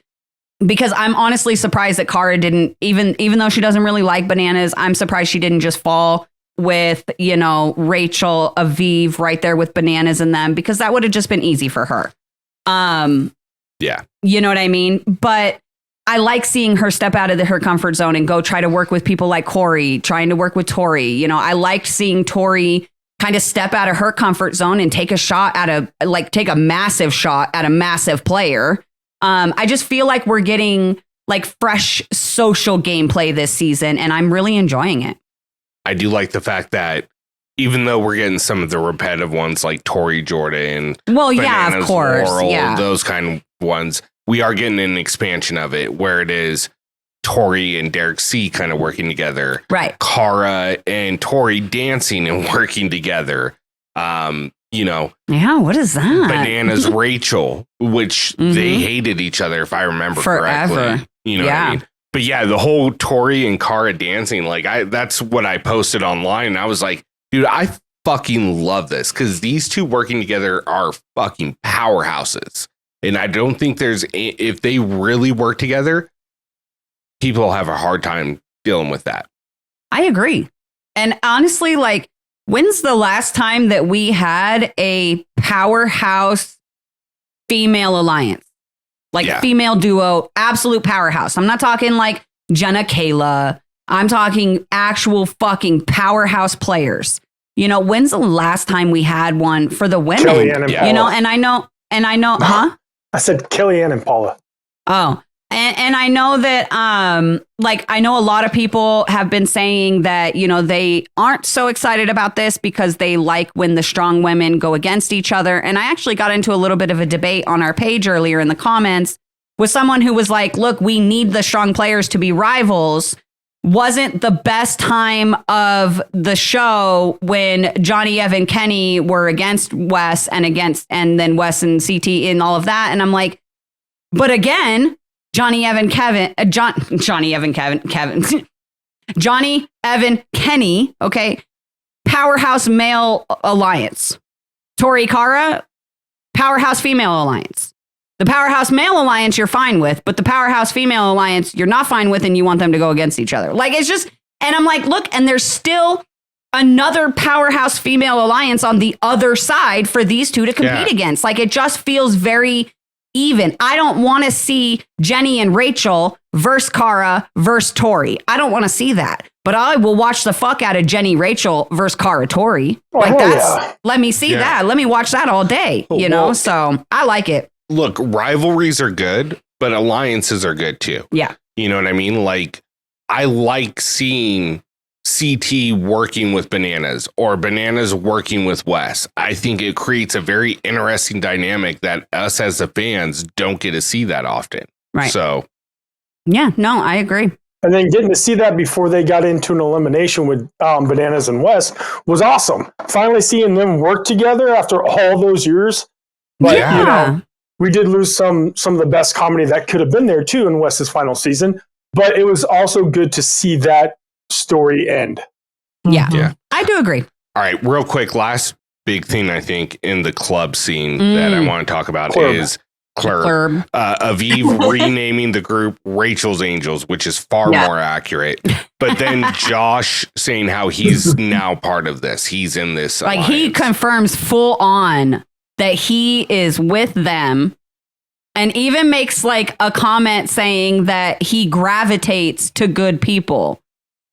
Because I'm honestly surprised that Cara didn't even though she doesn't really like bananas, I'm surprised she didn't just fall with, Rachel, Aviv right there with bananas in them, because that would have just been easy for her. Yeah. You know what I mean? But I like seeing her step out of her comfort zone and go try to work with people like Corey, trying to work with Tori. I liked seeing Tori kind of step out of her comfort zone and take a shot at take a massive shot at a massive player. I just feel like we're getting fresh social gameplay this season, and I'm really enjoying it. I do like the fact that even though we're getting some of the repetitive ones like Tori Jordan, yeah, of course, Laurel, those kind of ones, we are getting an expansion of it where it is Tori and Derek C kind of working together, right? Cara and Tori dancing and working together. Yeah, what is that? Bananas Rachel, which they hated each other, if I remember correctly. You know what I mean? But yeah, the whole Tori and Cara dancing, that's what I posted online. I was like, dude, I fucking love this because these two working together are fucking powerhouses. And I don't think if they really work together, people have a hard time dealing with that. I agree. And honestly, when's the last time that we had a powerhouse female alliance? Female duo, absolute powerhouse. I'm not talking Jenna Kayla. I'm talking actual fucking powerhouse players. When's the last time we had one for the women? Kellyanne and Paula. And I know, huh? I said Kellyanne and Paula. Oh, and I know that, I know a lot of people have been saying that, they aren't so excited about this because they like when the strong women go against each other. And I actually got into a little bit of a debate on our page earlier in the comments with someone who was like, look, we need the strong players to be rivals. Wasn't the best time of the show when Johnny, Evan, Kenny were against Wes and then Wes and CT and all of that. And I'm like, but again, Johnny, Evan, Kenny, okay, powerhouse male alliance. Tori, Cara, powerhouse female alliance. The powerhouse male alliance you're fine with, but the powerhouse female alliance you're not fine with and you want them to go against each other. It's just, and I'm like, look, and there's still another powerhouse female alliance on the other side for these two to compete against. It just feels very even. I don't want to see Jenny and Rachel versus Cara versus Tori. I don't want to see that. But I will watch the fuck out of Jenny Rachel versus Cara Tori. Let me see that. Let me watch that all day, so I like it. Look, rivalries are good, but alliances are good too. Yeah. You know what I mean? I like seeing CT working with Bananas or Bananas working with Wes. I think it creates a very interesting dynamic that us as the fans don't get to see that often. Right. So. Yeah, no, I agree. And then getting to see that before they got into an elimination with Bananas and Wes was awesome. Finally seeing them work together after all those years. But, we did lose some of the best comedy that could have been there too in Wes's final season. But it was also good to see that story end. Yeah. I do agree. All right, real quick, last big thing I think in the club scene that I want to talk about is Club. Aviv renaming the group Rachel's Angels, which is far more accurate. But then Josh saying how he's now part of this. He's in this. Like alliance. he confirms full on that he is with them, and even makes like a comment saying that he gravitates to good people.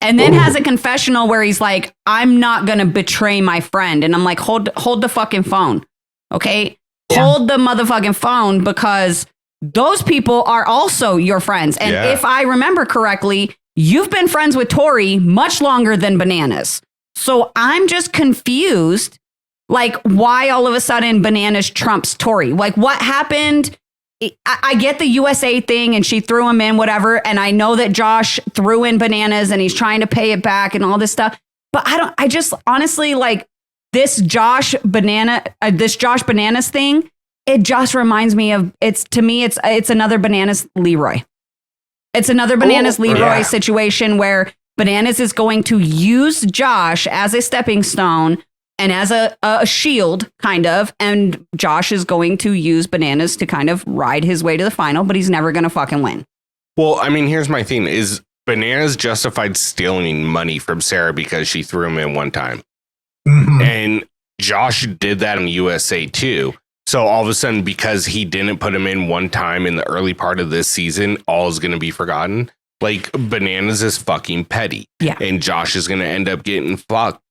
And then has a confessional where he's like, I'm not going to betray my friend. And I'm like, hold the fucking phone. Okay. Yeah. Hold the motherfucking phone, because those people are also your friends. And if I remember correctly, you've been friends with Tori much longer than Bananas. So I'm just confused, like, why all of a sudden Bananas trumps Tori? Like, what happened? I get the USA thing and she threw him in, whatever. And I know that Josh threw in Bananas and he's trying to pay it back and all this stuff. But I just honestly, like, this Josh Bananas thing, it just reminds me of, it's another Bananas Leroy. It's another Bananas Leroy situation where Bananas is going to use Josh as a stepping stone and as a shield, kind of, and Josh is going to use Bananas to kind of ride his way to the final, but he's never going to fucking win. Well, I mean, here's my thing. Is Bananas justified stealing money from Sarah because she threw him in one time? Mm-hmm. And Josh did that in USA too. So all of a sudden, because he didn't put him in one time in the early part of this season, all is going to be forgotten. Like, Bananas is fucking petty. Yeah. And Josh is going to end up getting fucked.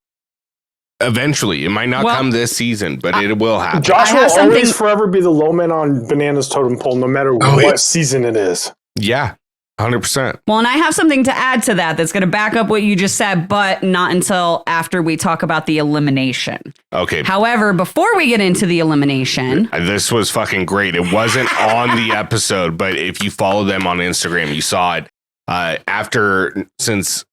Eventually, it might not come this season, but it will happen. Josh will always forever be the low man on Bananas totem pole, no matter what season it is. Yeah, 100%. Well, and I have something to add to that that's going to back up what you just said, but not until after we talk about the elimination. Okay. However, before we get into the elimination, this was fucking great. It wasn't on the episode, but if you follow them on Instagram, you saw it. Since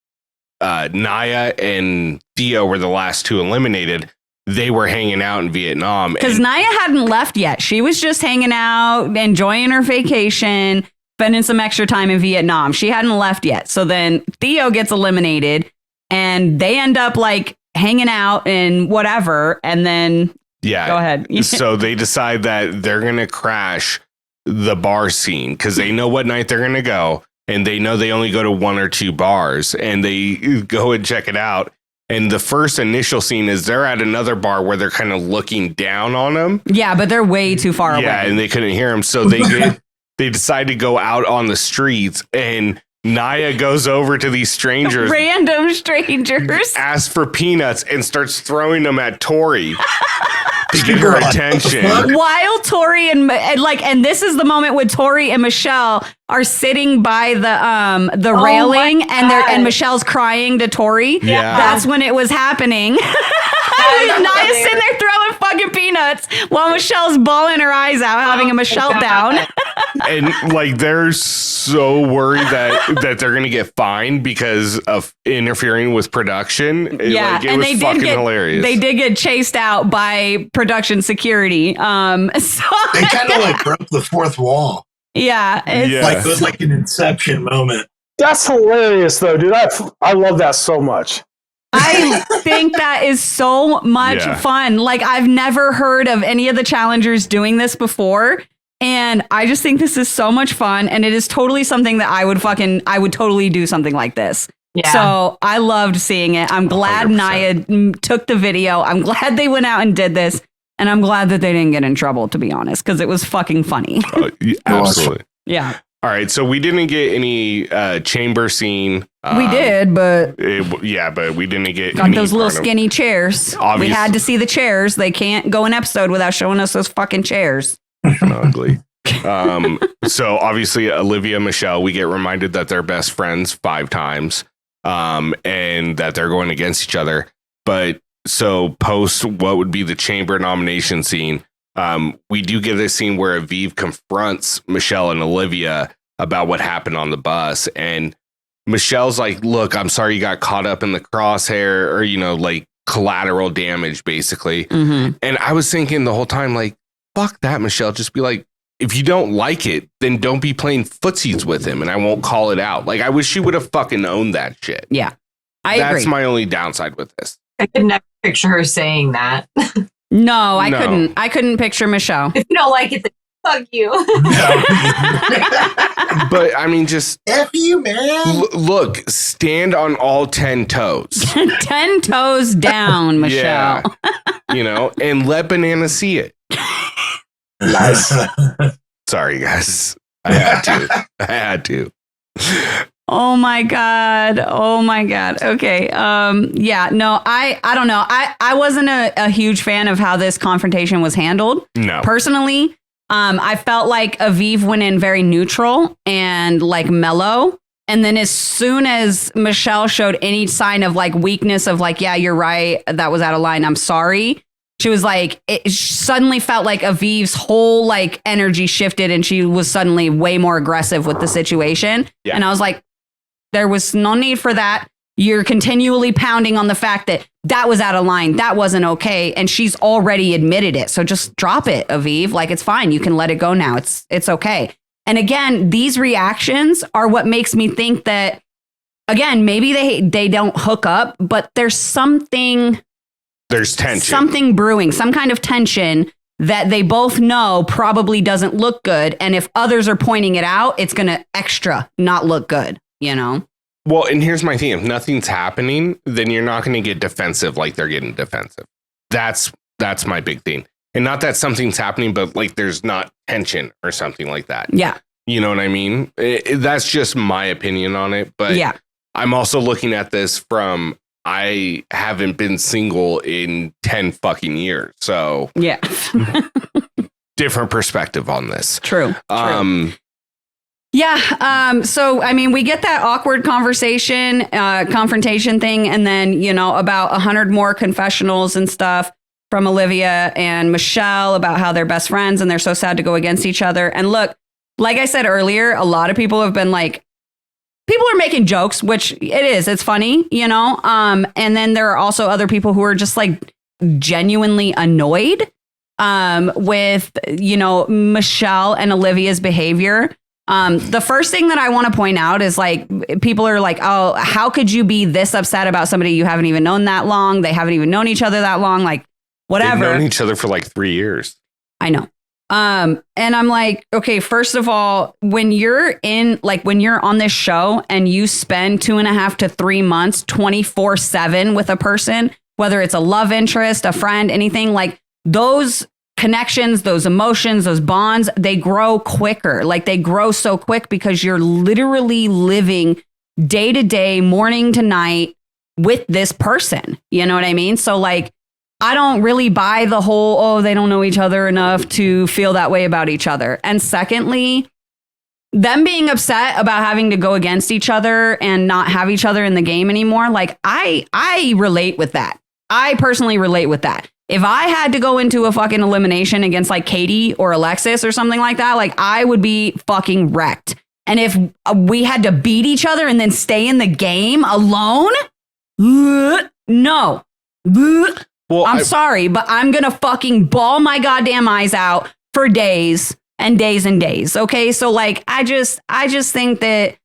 Naya and Theo were the last two eliminated, they were hanging out in Vietnam. Because Naya hadn't left yet. She was just hanging out, enjoying her vacation, spending some extra time in Vietnam. She hadn't left yet. So then Theo gets eliminated and they end up like hanging out and whatever. And then go ahead. So they decide that they're going to crash the bar scene because they know what night they're going to go. And they know they only go to one or two bars, and they go and check it out. And the first initial scene is they're at another bar where they're kind of looking down on them. Yeah, but they're way too far away. Yeah, and they couldn't hear them. So they decide to go out on the streets, and Naya goes over to these strangers. Random strangers. Asks for peanuts and starts throwing them at Tori. To get her attention. While Tori and this is the moment when Tori and Michele are sitting by the railing and Michelle's crying to Tori. Yeah. That's when it was happening. Naya's sitting there throwing fucking peanuts while Michelle's bawling her eyes out, having a Michele down. And like they're so worried that they're gonna get fined because of interfering with production. It was fucking hilarious. They did get chased out by production security. So they kind of like broke the fourth wall. Yeah, it was like an Inception moment. That's hilarious, though, dude. I love that so much. I think that is so much fun. Like, I've never heard of any of the challengers doing this before. And I just think this is so much fun. And it is totally something that I would totally do something like this. Yeah. So I loved seeing it. I'm glad 100%. Naya took the video. I'm glad they went out and did this. And I'm glad that they didn't get in trouble, to be honest, because it was fucking funny. Absolutely. Yeah. All right. So we didn't get any chamber scene. We did, but but we didn't get got those little skinny chairs. We had to see the chairs. They can't go an episode without showing us those fucking chairs. Ugly. So obviously Olivia and Michele, we get reminded that they're best friends 5 times, and that they're going against each other. But so post what would be the chamber nomination scene, we do get this scene where Aviv confronts Michele and Olivia about what happened on the bus, and Michelle's like, "Look, I'm sorry you got caught up in the crosshair, or like collateral damage, basically." Mm-hmm. And I was thinking the whole time, like, fuck that, Michele. Just be like, if you don't like it, then don't be playing footsies with him, and I won't call it out. Like, I wish she would have fucking owned that shit. Yeah, I agree. That's my only downside with this. I could never picture her saying that. No, I couldn't. I couldn't picture Michele. If you don't like it, then Fuck you. But I mean, just F you, man. Look, stand on all 10 toes. 10 toes down, Michele. Yeah. And let Banana see it. Nice. Sorry, guys. I had to. Oh my God. Okay. Yeah, no, I don't know. I wasn't a huge fan of how this confrontation was handled. No. Personally, I felt like Aviv went in very neutral and like mellow. And then as soon as Michele showed any sign of like weakness of like, yeah, you're right, that was out of line, I'm sorry. She was like, it suddenly felt like Aviv's whole like energy shifted and she was suddenly way more aggressive with the situation. Yeah. And I was like, there was no need for that. You're continually pounding on the fact that was out of line. That wasn't okay. And she's already admitted it. So just drop it, Aviv. Like, it's fine. You can let it go now. It's okay. And again, these reactions are what makes me think that, again, maybe they don't hook up, but there's tension, something brewing, some kind of tension that they both know probably doesn't look good. And if others are pointing it out, it's going to extra not look good, Well, and here's my thing. If nothing's happening, then you're not going to get defensive like they're getting defensive. That's my big thing. And not that something's happening, but like there's not tension or something like that. Yeah. You know what I mean? That's just my opinion on it. But yeah. I'm also looking at this from, I haven't been single in 10 fucking years. So yeah. Different perspective on this. True. Yeah. So, I mean, we get that awkward confrontation thing. And then, about 100 more confessionals and stuff from Olivia and Michele about how they're best friends and they're so sad to go against each other. And look, like I said earlier, a lot of people have been like, people are making jokes, which it's funny, and then there are also other people who are just like genuinely annoyed with, Michele and Olivia's behavior. The first thing that I want to point out is like, people are like, oh, how could you be this upset about somebody you haven't even known that long? They haven't even known each other that long. Like, whatever. They've known each other for like 3 years. I know. And I'm like, okay, first of all, when you're on this show and you spend 2.5 to 3 months, 24/7 with a person, whether it's a love interest, a friend, anything, like those connections, those emotions, those bonds, they grow quicker. Like they grow so quick because you're literally living day to day, morning to night with this person. You know what I mean? So like, I don't really buy the whole, they don't know each other enough to feel that way about each other. And secondly, them being upset about having to go against each other and not have each other in the game anymore. Like I relate with that. I personally relate with that. If I had to go into a fucking elimination against like Katie or Alexis or something like that, like I would be fucking wrecked. And if we had to beat each other and then stay in the game alone, no. Well, I'm sorry, but I'm going to fucking bawl my goddamn eyes out for days and days and days. Okay. So like, I just think that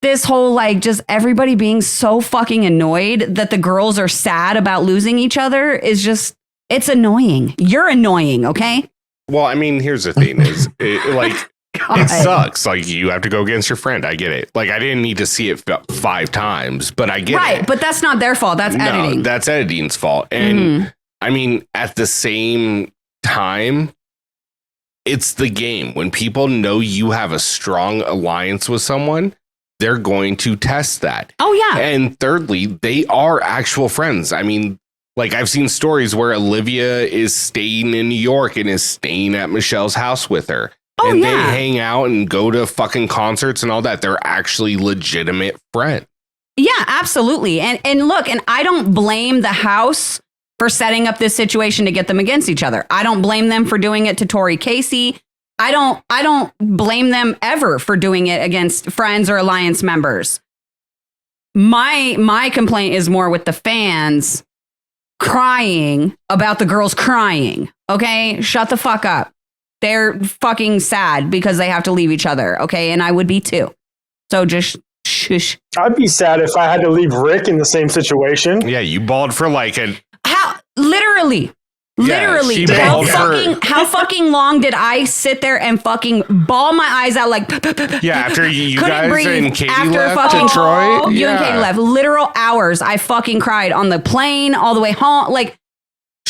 this whole, like, just everybody being so fucking annoyed that the girls are sad about losing each other is just, it's annoying. You're annoying. Okay. Well, I mean, here's the thing is it sucks. Like you have to go against your friend. I get it. Like I didn't need to see it 5 times, but I get it. Right. But that's not their fault. That's editing. That's editing's fault. And I mean, at the same time, it's the game. When people know you have a strong alliance with someone, they're going to test that. Oh, yeah. And thirdly, they are actual friends. I mean, like I've seen stories where Olivia is staying in New York and is staying at Michelle's house with her. Oh, and they hang out and go to fucking concerts and all that. They're actually legitimate friends. Yeah, absolutely. And look, and I don't blame the house for setting up this situation to get them against each other. I don't blame them for doing it to Tori Casey. I don't blame them ever for doing it against friends or alliance members. My complaint is more with the fans crying about the girls crying. Okay, shut the fuck up. They're fucking sad because they have to leave each other. Okay, and I would be too. So just shush. I'd be sad if I had to leave Rick in the same situation. Yeah, you bawled for like how literally. Literally, Yeah, how fucking long did I sit there and fucking bawl my eyes out like yeah, after you couldn't guys breathe and Katie after left fucking Detroit? you and Katie left. Literal hours. I fucking cried on the plane all the way home. Like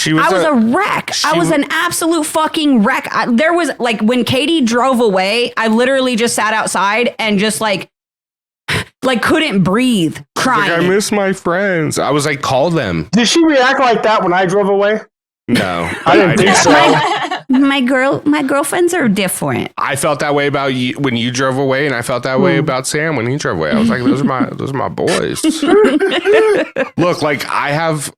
I was a wreck. I was an absolute fucking wreck. There was like when Katie drove away, I literally just sat outside and just like couldn't breathe, crying. Like, I miss my friends. I was like, call them. Did she react like that when I drove away? No, I didn't think so. My girlfriends are different. I felt that way about you when you drove away, and I felt that way about Sam when he drove away. I was like, those are my boys. Look, like I have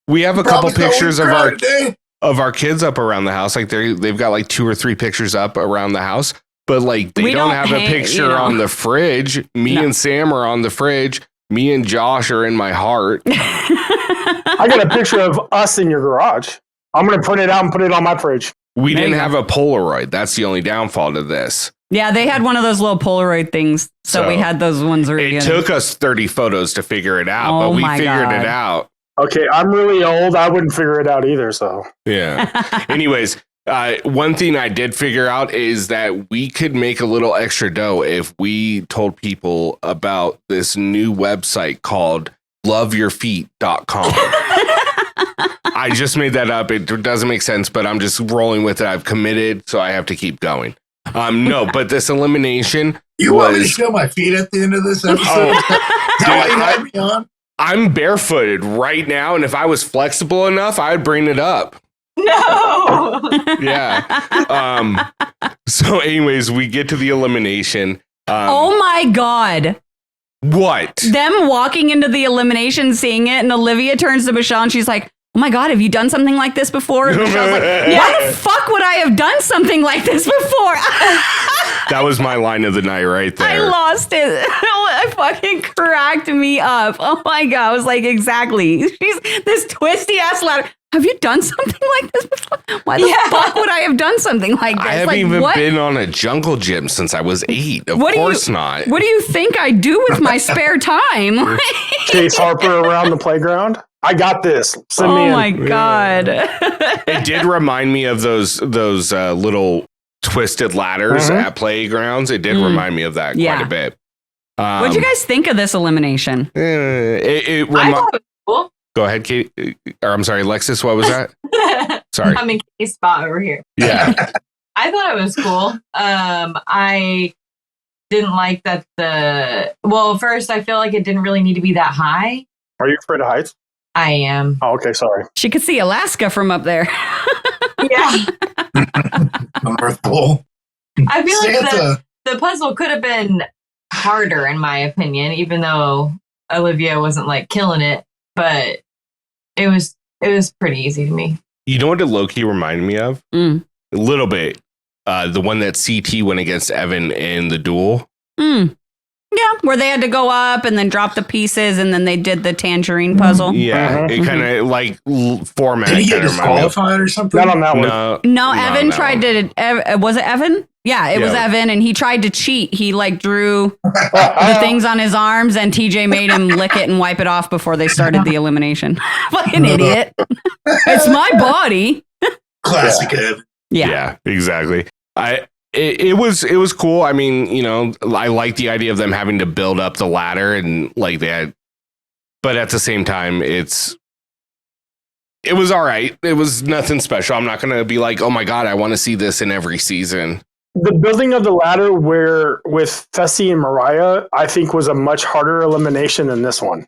we have a couple pictures of our kids up around the house. Like they've got like 2 or 3 pictures up around the house, but like they don't have a picture on the fridge. Me and Sam are on the fridge. Me and Josh are in my heart. I got a picture of us in your garage. I'm going to print it out and put it on my fridge. We didn't have a Polaroid. That's the only downfall to this. Yeah, they had one of those little Polaroid things. So we had those ones. It took us 30 photos to figure it out, but we figured it out. Okay, I'm really old. I wouldn't figure it out either, so. Yeah. Anyways, one thing I did figure out is that we could make a little extra dough if we told people about this new website called loveyourfeet.com. I just made that up. It doesn't make sense, but I'm just rolling with it. I've committed, so I have to keep going. No, but this elimination want me to show my feet at the end of this episode? I'm barefooted right now, and if I was flexible enough, I'd bring it up. No. Yeah. So anyways, we get to the elimination. Oh my God. What? Them walking into the elimination, seeing it, and Olivia turns to Michele and she's like, oh my God, have you done something like this before? And Michelle's like, why the fuck would I have done something like this before? That was my line of the night right there. I lost it. It fucking cracked me up. Oh my God. I was like, exactly. She's this twisty ass ladder. Have you done something like this before? Why the fuck would I have done something like this? I haven't even been on a jungle gym since I was 8. Of course not. What do you think I do with my spare time? Chase Harper around the playground? I got this. Send me in. My God. It did remind me of those little twisted ladders at playgrounds. It did remind me of that quite a bit. What did you guys think of this elimination? I thought it was cool. Go ahead, Kate. Or I'm sorry, Alexis. What was that? Sorry. I'm in Katie's spot over here. Yeah. I thought it was cool. I didn't like that first, I feel like it didn't really need to be that high. Are you afraid of heights? I am. Oh, okay, sorry. She could see Alaska from up there. Yeah. The North Pole. I feel like the puzzle could have been harder, in my opinion, even though Olivia wasn't like killing it. But it was pretty easy to me. You know what it low-key reminded me of? A little bit. The one that CT went against Evan in the duel. Yeah, where they had to go up and then drop the pieces, and then they did the tangerine puzzle. Yeah, it kind of like format. Did he get disqualified or something? Not on that one. No, Evan tried to. Was it Evan? Yeah, it was Evan, and he tried to cheat. He like drew the things on his arms, and TJ made him lick it and wipe it off before they started the elimination. Fucking idiot! It's my body. Classic Evan. Yeah, exactly. It was cool. I mean, you know, I like the idea of them having to build up the ladder and like that, but at the same time, it was all right. It was nothing special. I'm not going to be like, oh my God, I want to see this in every season. The building of the ladder with Fessy and Mariah, I think was a much harder elimination than this one.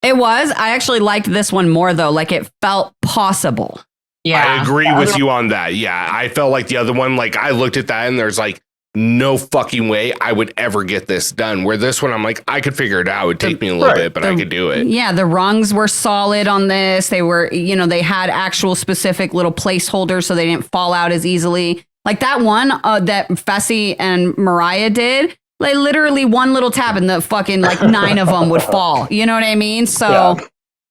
It was. I actually liked this one more though. Like it felt possible. Yeah. I agree with you on that. Yeah. I felt like the other one, like I looked at that and there's like no fucking way I would ever get this done. Where this one, I'm like, I could figure it out. It would take me a little bit, but I could do it. Yeah. The rungs were solid on this. They were, you know, they had actual specific little placeholders so they didn't fall out as easily. Like that one that Fessy and Mariah did, like literally one little tap and the fucking like 9 of them would fall. You know what I mean? So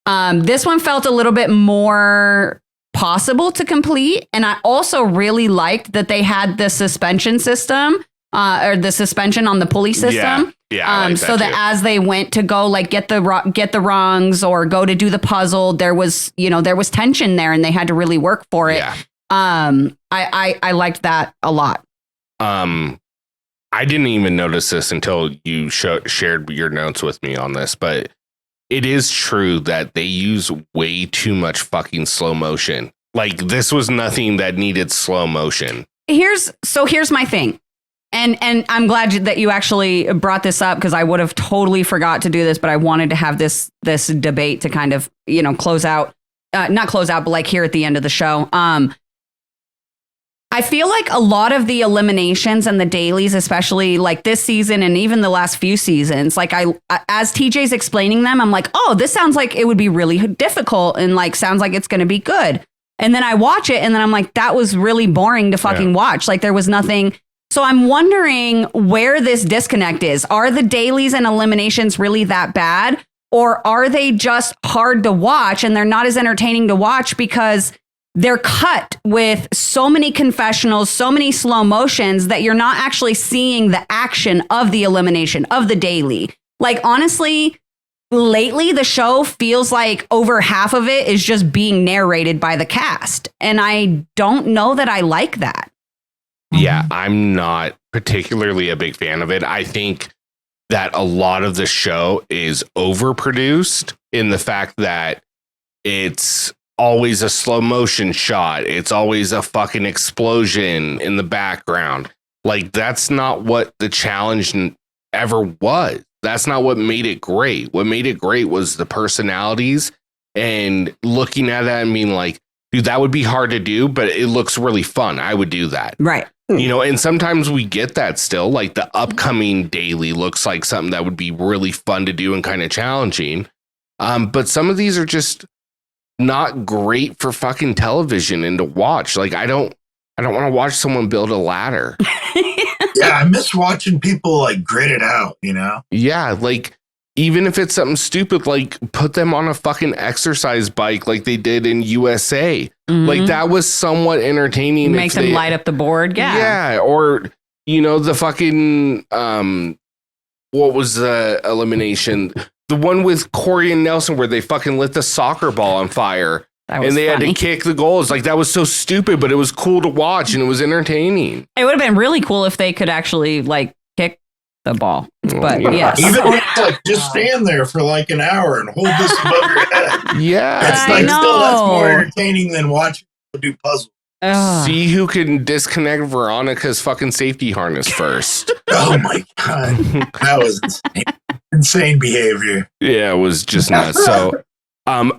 this one felt a little bit more possible to complete. And I also really liked that they had the suspension system or the suspension on the pulley system. Yeah, so that as they went to go like get the wrongs or go to do the puzzle, there was tension there and they had to really work for it. Yeah. I liked that a lot. I didn't even notice this until you shared your notes with me on this, but it is true that they use way too much fucking slow motion. Like this was nothing that needed slow motion. Here's my thing. And I'm glad that you actually brought this up because I would have totally forgot to do this, but I wanted to have this debate to kind of, close out, not close out, but like here at the end of the show. I feel like a lot of the eliminations and the dailies, especially like this season and even the last few seasons, like as TJ's explaining them, I'm like, oh, this sounds like it would be really difficult and like sounds like it's going to be good. And then I watch it and then I'm like, that was really boring to fucking watch. Like there was nothing. So I'm wondering where this disconnect is. Are the dailies and eliminations really that bad? Or are they just hard to watch and they're not as entertaining to watch because they're cut with so many confessionals, so many slow motions that you're not actually seeing the action of the elimination, of the daily. Like, honestly, lately, the show feels like over half of it is just being narrated by the cast. And I don't know that I like that. Yeah, I'm not particularly a big fan of it. I think that a lot of the show is overproduced in the fact that it's always a slow motion shot. It's always a fucking explosion in the background. Like that's not what the challenge ever was. That's not what made it great. What made it great was the personalities and looking at that and being like, dude, that would be hard to do, but it looks really fun. I would do that. Right. And sometimes we get that still, like the upcoming daily looks like something that would be really fun to do and kind of challenging. But some of these are just not great for fucking television and to watch. Like I don't want to watch someone build a ladder. Yeah, I miss watching people like grit it out, Yeah, like even if it's something stupid, like put them on a fucking exercise bike like they did in USA. Mm-hmm. Like that was somewhat entertaining. Make them light up the board. Yeah. Yeah. Or, the fucking, what was the elimination? The one with Tori and Nelson where they fucking lit the soccer ball on fire and they funny. had to kick the goals. Like that was so stupid, but it was cool to watch and it was entertaining. It would have been really cool if they could actually like kick the ball. But yes. Even like just stand there for like an hour and hold this above your head. Yeah. That's more entertaining than watching people do puzzles. See who can disconnect Veronica's fucking safety harness first. Oh my God. That was insane behavior. Yeah, it was just nuts. So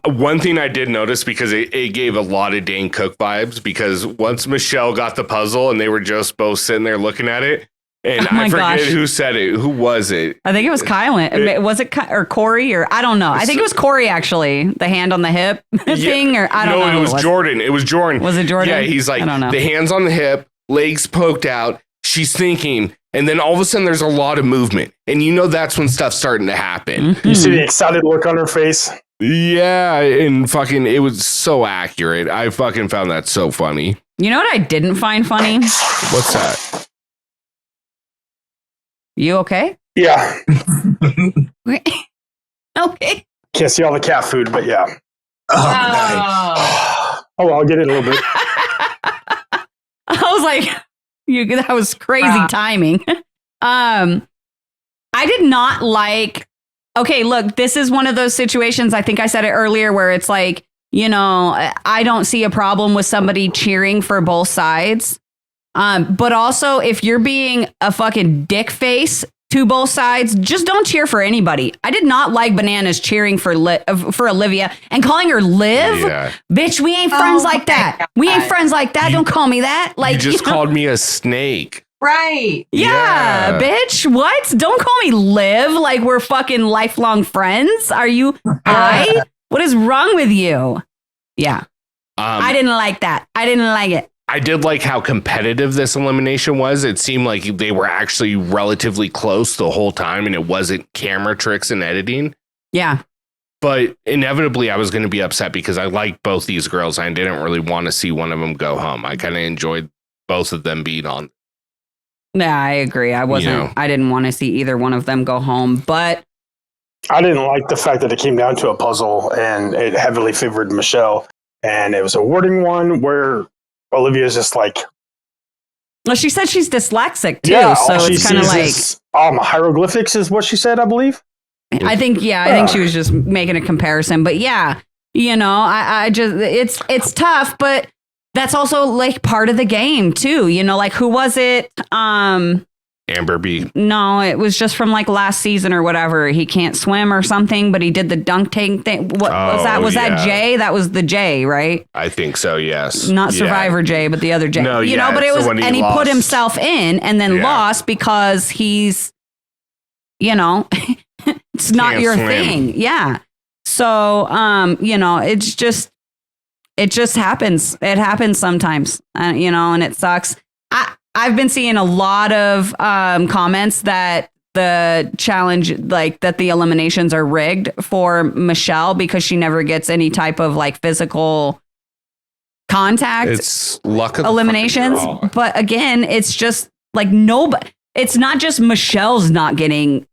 one thing I did notice because it gave a lot of Dane Cook vibes because once Michele got the puzzle and they were just both sitting there looking at it, and I forget who said it. Who was it? I think it was Kylan. Was it or Corey or I don't know. I think it was Corey actually. The hand on the hip thing or I don't know. No, it was Jordan. It was Jordan. Was it Jordan? Yeah, he's like I don't know. The hands on the hip, legs poked out. She's thinking, and then all of a sudden there's a lot of movement, and that's when stuff's starting to happen. You see the excited look on her face. Yeah, and fucking, it was so accurate. I fucking found that so funny. You know what I didn't find funny? What's that? You okay? Yeah. Okay. Can't see all the cat food, but yeah. Oh, Oh, I'll get it a little bit. I was like, that was crazy timing. I did not like. Okay, look, this is one of those situations. I think I said it earlier where it's like, I don't see a problem with somebody cheering for both sides. But also, if you're being a fucking dick face to both sides, just don't cheer for anybody. I did not like Bananas cheering for Olivia and calling her Liv. Yeah. Bitch, we ain't friends like that. God. We ain't friends like that. Don't call me that. Like you just called me a snake. Right. Yeah, bitch. What? Don't call me Liv like we're fucking lifelong friends. Are you high? What is wrong with you? Yeah. I didn't like that. I didn't like it. I did like how competitive this elimination was. It seemed like they were actually relatively close the whole time and it wasn't camera tricks and editing. Yeah. But inevitably, I was going to be upset because I liked both these girls. I didn't really want to see one of them go home. I kind of enjoyed both of them being on. Yeah, I agree. I didn't want to see either one of them go home, but I didn't like the fact that it came down to a puzzle and it heavily favored Michele. And it was a wording one where Olivia's just like... Well, she said she's dyslexic too, so it's kind of like... hieroglyphics is what she said, I believe. I think she was just making a comparison. But yeah, I just... It's tough, but that's also like part of the game too. Like who was it? Amber B. No, it was just from like last season or whatever. He can't swim or something, but he did the dunk tank thing. What was that? Was that Jay? That was the Jay, right? I think so. Yes. Not Survivor Jay, but the other Jay. No, but it was, and he put himself in and then lost because he's, it's not your thing. Yeah. So, it just happens. It happens sometimes, and it sucks. I've been seeing a lot of comments that the challenge, like that the eliminations are rigged for Michele because she never gets any type of like physical contact. It's luck of eliminations. But again, it's just like nobody. It's not just Michelle's not getting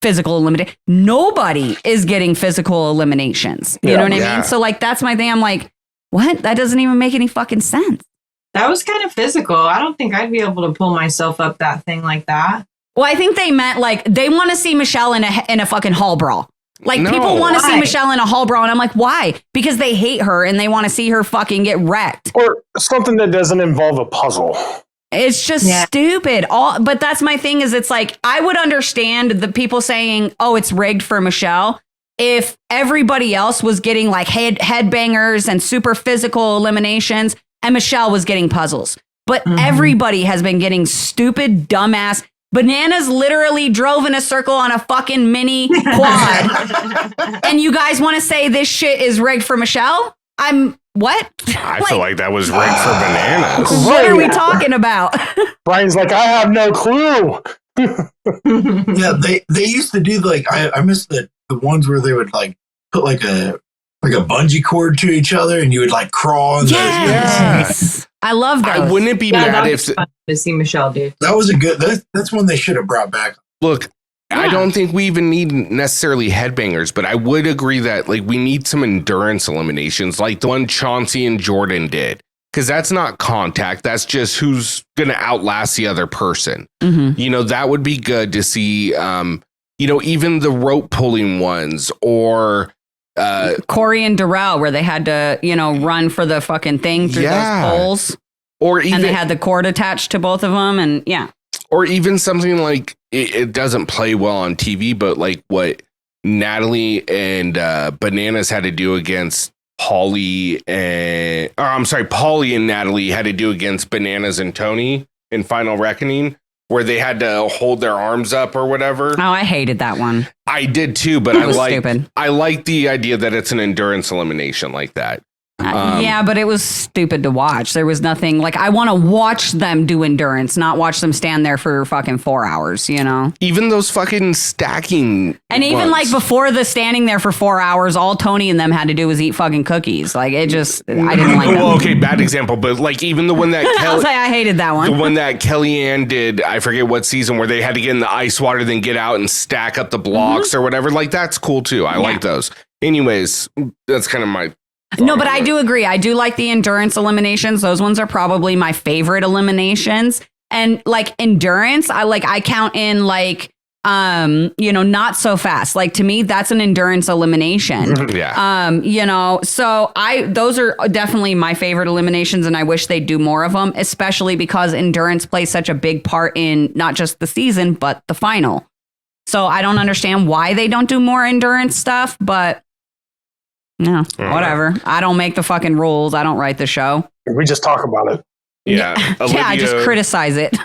physical elimination. Nobody is getting physical eliminations. You know what I mean? So like that's my thing. I'm like, what? That doesn't even make any fucking sense. That was kind of physical. I don't think I'd be able to pull myself up that thing like that. Well, I think they meant like they want to see Michele in a fucking hall brawl. Like people want to see Michele in a hall brawl, and I'm like, why? Because they hate her and they want to see her fucking get wrecked. Or something that doesn't involve a puzzle. It's just stupid. But that's my thing. Is it's like I would understand the people saying, "Oh, it's rigged for Michele." If everybody else was getting like headbangers and super physical eliminations. And Michele was getting puzzles. But everybody has been getting stupid, dumbass. Bananas literally drove in a circle on a fucking mini quad. And you guys want to say this shit is rigged for Michele? What? I feel like that was rigged for Bananas. What are we talking about? Brian's like, I have no clue. Yeah, they used to do like, I miss the ones where they would like put like a bungee cord to each other and you would like crawl. Yes. I love that. I wouldn't be mad if to see Michele do. That was that's one they should have brought back. Look, I don't think we even need necessarily headbangers, but I would agree that like we need some endurance eliminations like the one Chauncey and Jordan did. Because that's not contact. That's just who's going to outlast the other person. That would be good to see, even the rope pulling ones or Corey and Darrell, where they had to, run for the fucking thing through those poles. And they had the cord attached to both of them. And or even something like it doesn't play well on TV, but like what Natalie and Bananas had to do against Paulie and Natalie had to do against Bananas and Tony in Final Reckoning, where they had to hold their arms up or whatever. Oh, I hated that one. I did too, but I like the idea that it's an endurance elimination like that. But it was stupid to watch. There was nothing like I want to watch them do endurance, not watch them stand there for fucking 4 hours, Even those fucking stacking. And even like before the standing there for 4 hours, all Tony and them had to do was eat fucking cookies. Like it just, I didn't like Well, okay, bad example, but like even the one that I'll say I hated that one. The one that Kellyanne did, I forget what season, where they had to get in the ice water, then get out and stack up the blocks or whatever. Like that's cool too. I like those. Anyways, that's kind of my. No, but I do agree. I do like the endurance eliminations. Those ones are probably my favorite eliminations. And like endurance, I count in like, not so fast. Like to me, that's an endurance elimination. Yeah. So those are definitely my favorite eliminations and I wish they'd do more of them, especially because endurance plays such a big part in not just the season, but the final. So I don't understand why they don't do more endurance stuff, but no, whatever. I don't make the fucking rules. I don't write the show. We just talk about it. Yeah. Olivia I just criticize it.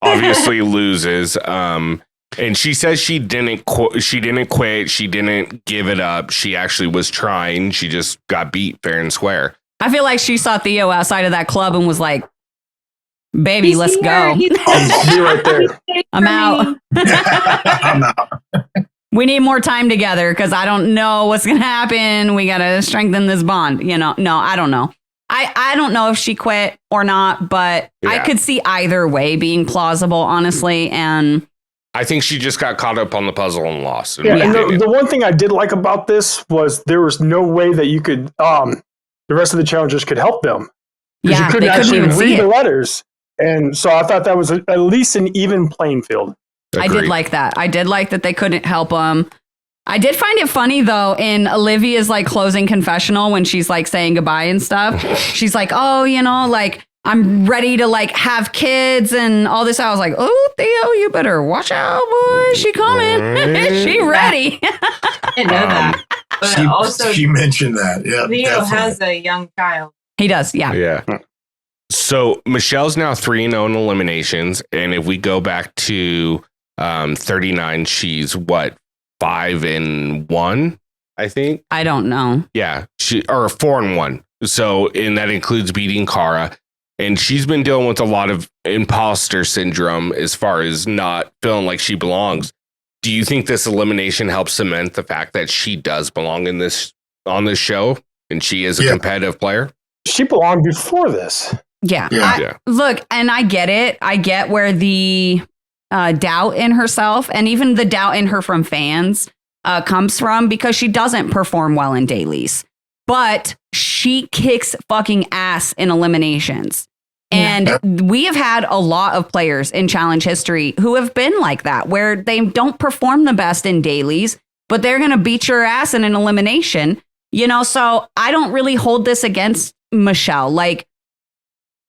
obviously loses. And she says she didn't quit. She didn't give it up. She actually was trying. She just got beat fair and square. I feel like she saw Theo outside of that club and was like, baby, let's go. I'll be right there. I'm out. I'm out. We need more time together because I don't know what's going to happen. We got to strengthen this bond. No, I don't know. I don't know if she quit or not, but I could see either way being plausible, honestly. And I think she just got caught up on the puzzle and lost. And the one thing I did like about this was there was no way that you could, the rest of the challengers could help them. Because you couldn't actually read the letters. And so I thought that was at least an even playing field. I did like that. I did like that they couldn't help them. I did find it funny, though, in Olivia's like closing confessional when she's like saying goodbye and stuff. She's like, oh, you know, like I'm ready to like have kids and all this. I was like, oh, Theo, you better watch out, boy. She coming. She ready. I didn't know that. But she mentioned that. Yeah, Theo has a young child. He does. Yeah. Yeah. So Michelle's now 3-0 in eliminations. And if we go back to 39, she's what? 5-1, I think. I don't know. Yeah, or 4-1. So, and that includes beating Cara, and she's been dealing with a lot of imposter syndrome as far as not feeling like she belongs. Do you think this elimination helps cement the fact that she does belong on this show, and she is a competitive player? She belonged before this. Yeah. Look, and I get it. I get where the doubt in herself and even the doubt in her from fans comes from, because she doesn't perform well in dailies, but she kicks fucking ass in eliminations. And we have had a lot of players in challenge history who have been like that, where they don't perform the best in dailies, but they're going to beat your ass in an elimination, you know? So I don't really hold this against Michele. Like,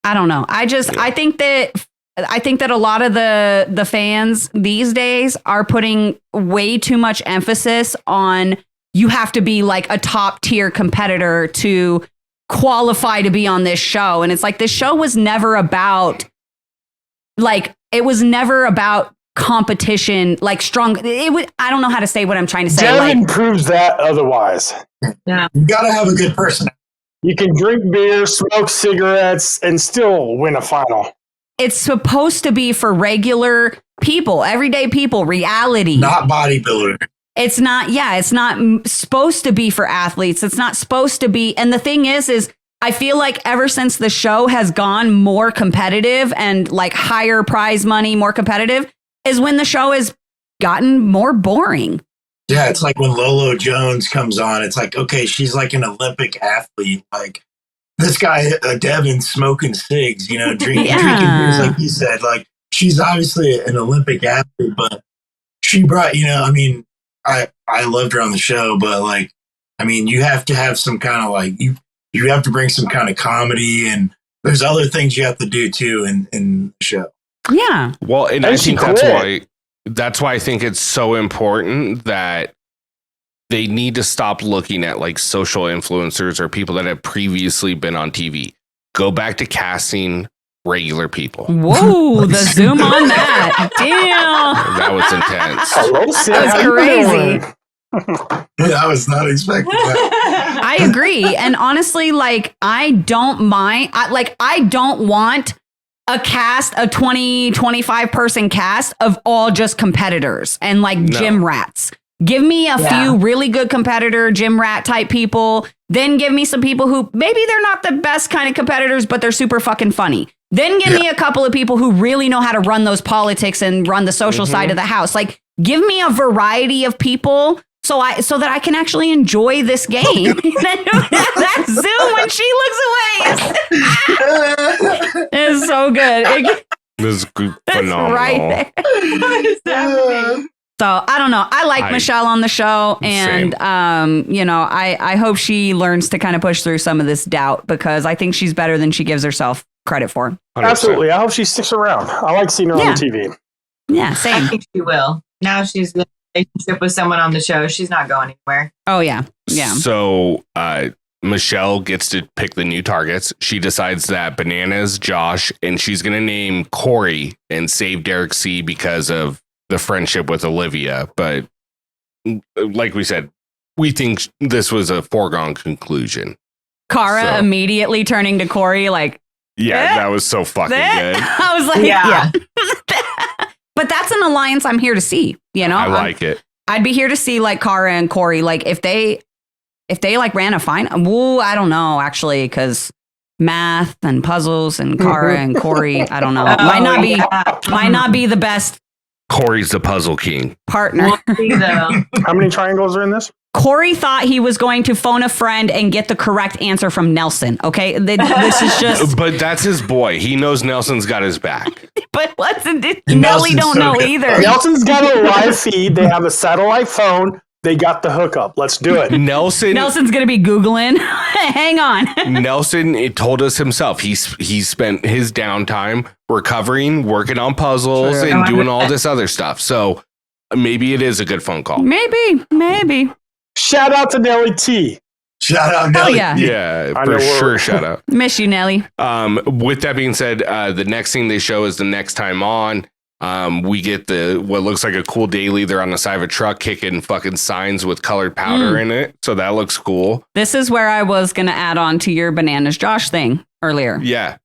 I don't know. I think that a lot of the fans these days are putting way too much emphasis on you have to be like a top tier competitor to qualify to be on this show. And it's like, this show was never about competition, like strong. I don't know how to say what I'm trying to say. Devin proves that otherwise. Yeah. You got to have a good person. You can drink beer, smoke cigarettes, and still win a final. It's supposed to be for regular people, everyday people, reality. Not bodybuilder. It's not supposed to be for athletes. It's not supposed to be. And the thing is I feel like ever since the show has gone more competitive and like higher prize money, more competitive, is when the show has gotten more boring. Yeah, it's like when Lolo Jones comes on, it's like, okay, she's like an Olympic athlete. Like, this guy, Devin, smoking cigs, you know, drinking beers, like you said. Like, she's obviously an Olympic athlete, but she brought, you know, I mean, I loved her on the show, but like, I mean, you have to have some kind of like, you have to bring some kind of comedy, and there's other things you have to do too in the show. Yeah. Well, and I think that's why I think it's so important that they need to stop looking at like social influencers or people that have previously been on TV. Go back to casting regular people. Whoa, the zoom on that. Damn. That was intense. That was crazy. Yeah, I was not expecting that. I agree. And honestly, like, I don't mind. I don't want a cast, a 20, 25 person cast of all just competitors and like gym rats. Give me a few really good competitor, gym rat type people. Then give me some people who maybe they're not the best kind of competitors, but they're super fucking funny. Then give me a couple of people who really know how to run those politics and run the social side of the house. Like, give me a variety of people so that I can actually enjoy this game. That zoom when she looks away is so good. This is phenomenal. Right there. So I don't know. I like Michele on the show, and you know, I hope she learns to kind of push through some of this doubt, because I think she's better than she gives herself credit for. 100%. Absolutely. I hope she sticks around. I like seeing her on TV. Yeah, same. I think she will. Now she's in a relationship with someone on the show. She's not going anywhere. Oh yeah. Yeah. So Michele gets to pick the new targets. She decides that Bananas, Josh, and she's going to name Corey and save Derek C because of the friendship with Olivia. But like we said, we think this was a foregone conclusion. Cara immediately turning to Corey like, that was so fucking good. I was like, yeah. But that's an alliance I'm here to see, you know? I like it. I'd be here to see like Cara and Corey, like if they like ran a fine, I don't know actually, because math and puzzles and Cara and Corey. I don't know. Might not be the best. Corey's the puzzle king. Partner. How many triangles are in this? Corey thought he was going to phone a friend and get the correct answer from Nelson. Okay, this is just. But that's his boy. He knows Nelson's got his back. But Nelly don't know either. Nelson's got a live feed. They have a satellite phone. They got the hookup. Let's do it. Nelson's gonna be Googling. Hang on. Nelson told us himself. He spent his downtime recovering, working on puzzles, and doing all this other stuff. So maybe it is a good phone call. Maybe. Shout out to Nelly T. Shout out, Nelly. Yeah, for sure. Shout out. Miss you, Nelly. With that being said, the next thing they show is the next time on. We get what looks like a cool daily. They're on the side of a truck kicking fucking signs with colored powder in it. So that looks cool. This is where I was going to add on to your Bananas Josh thing earlier. Yeah.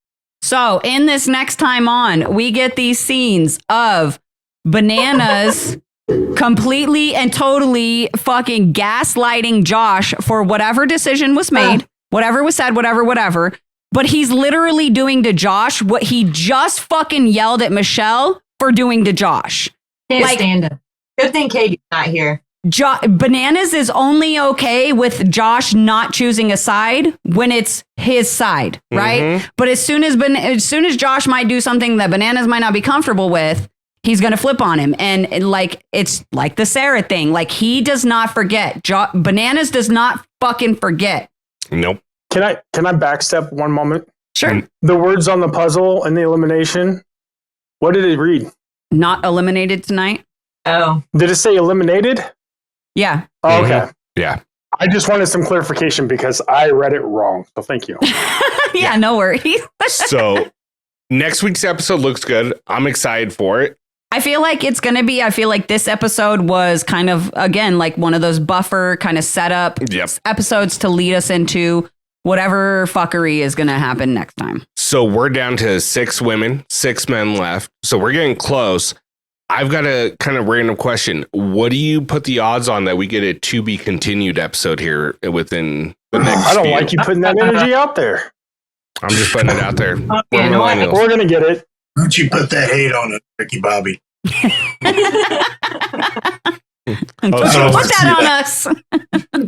So in this next time on, we get these scenes of Bananas completely and totally fucking gaslighting Josh for whatever decision was made, whatever was said, whatever. But he's literally doing to Josh what he just fucking yelled at Michele for doing to Josh. Can't stand him. Good thing Katie's not here. Bananas is only okay with Josh not choosing a side when it's his side, right? Mm-hmm. But as soon as Josh might do something that Bananas might not be comfortable with, he's going to flip on him. And it's like the Sarah thing. Like, he does not forget. Bananas does not fucking forget. Nope. Can I backstep one moment? Sure. The words on the puzzle and the elimination, what did it read? Not eliminated tonight. Oh. Did it say eliminated? Yeah. Oh, okay. Yeah. I just wanted some clarification because I read it wrong. So thank you. Yeah, no worries. So next week's episode looks good. I'm excited for it. I feel like this episode was kind of, again, like one of those buffer kind of setup episodes to lead us into whatever fuckery is going to happen next time. So we're down to 6 women, 6 men left. So we're getting close. I've got a kind of random question. What do you put the odds on that we get a to be continued episode here within the next I don't like you putting that energy out there. I'm just putting it out there. We're going to get it. Don't you put that hate on it, Ricky Bobby. Put that on us.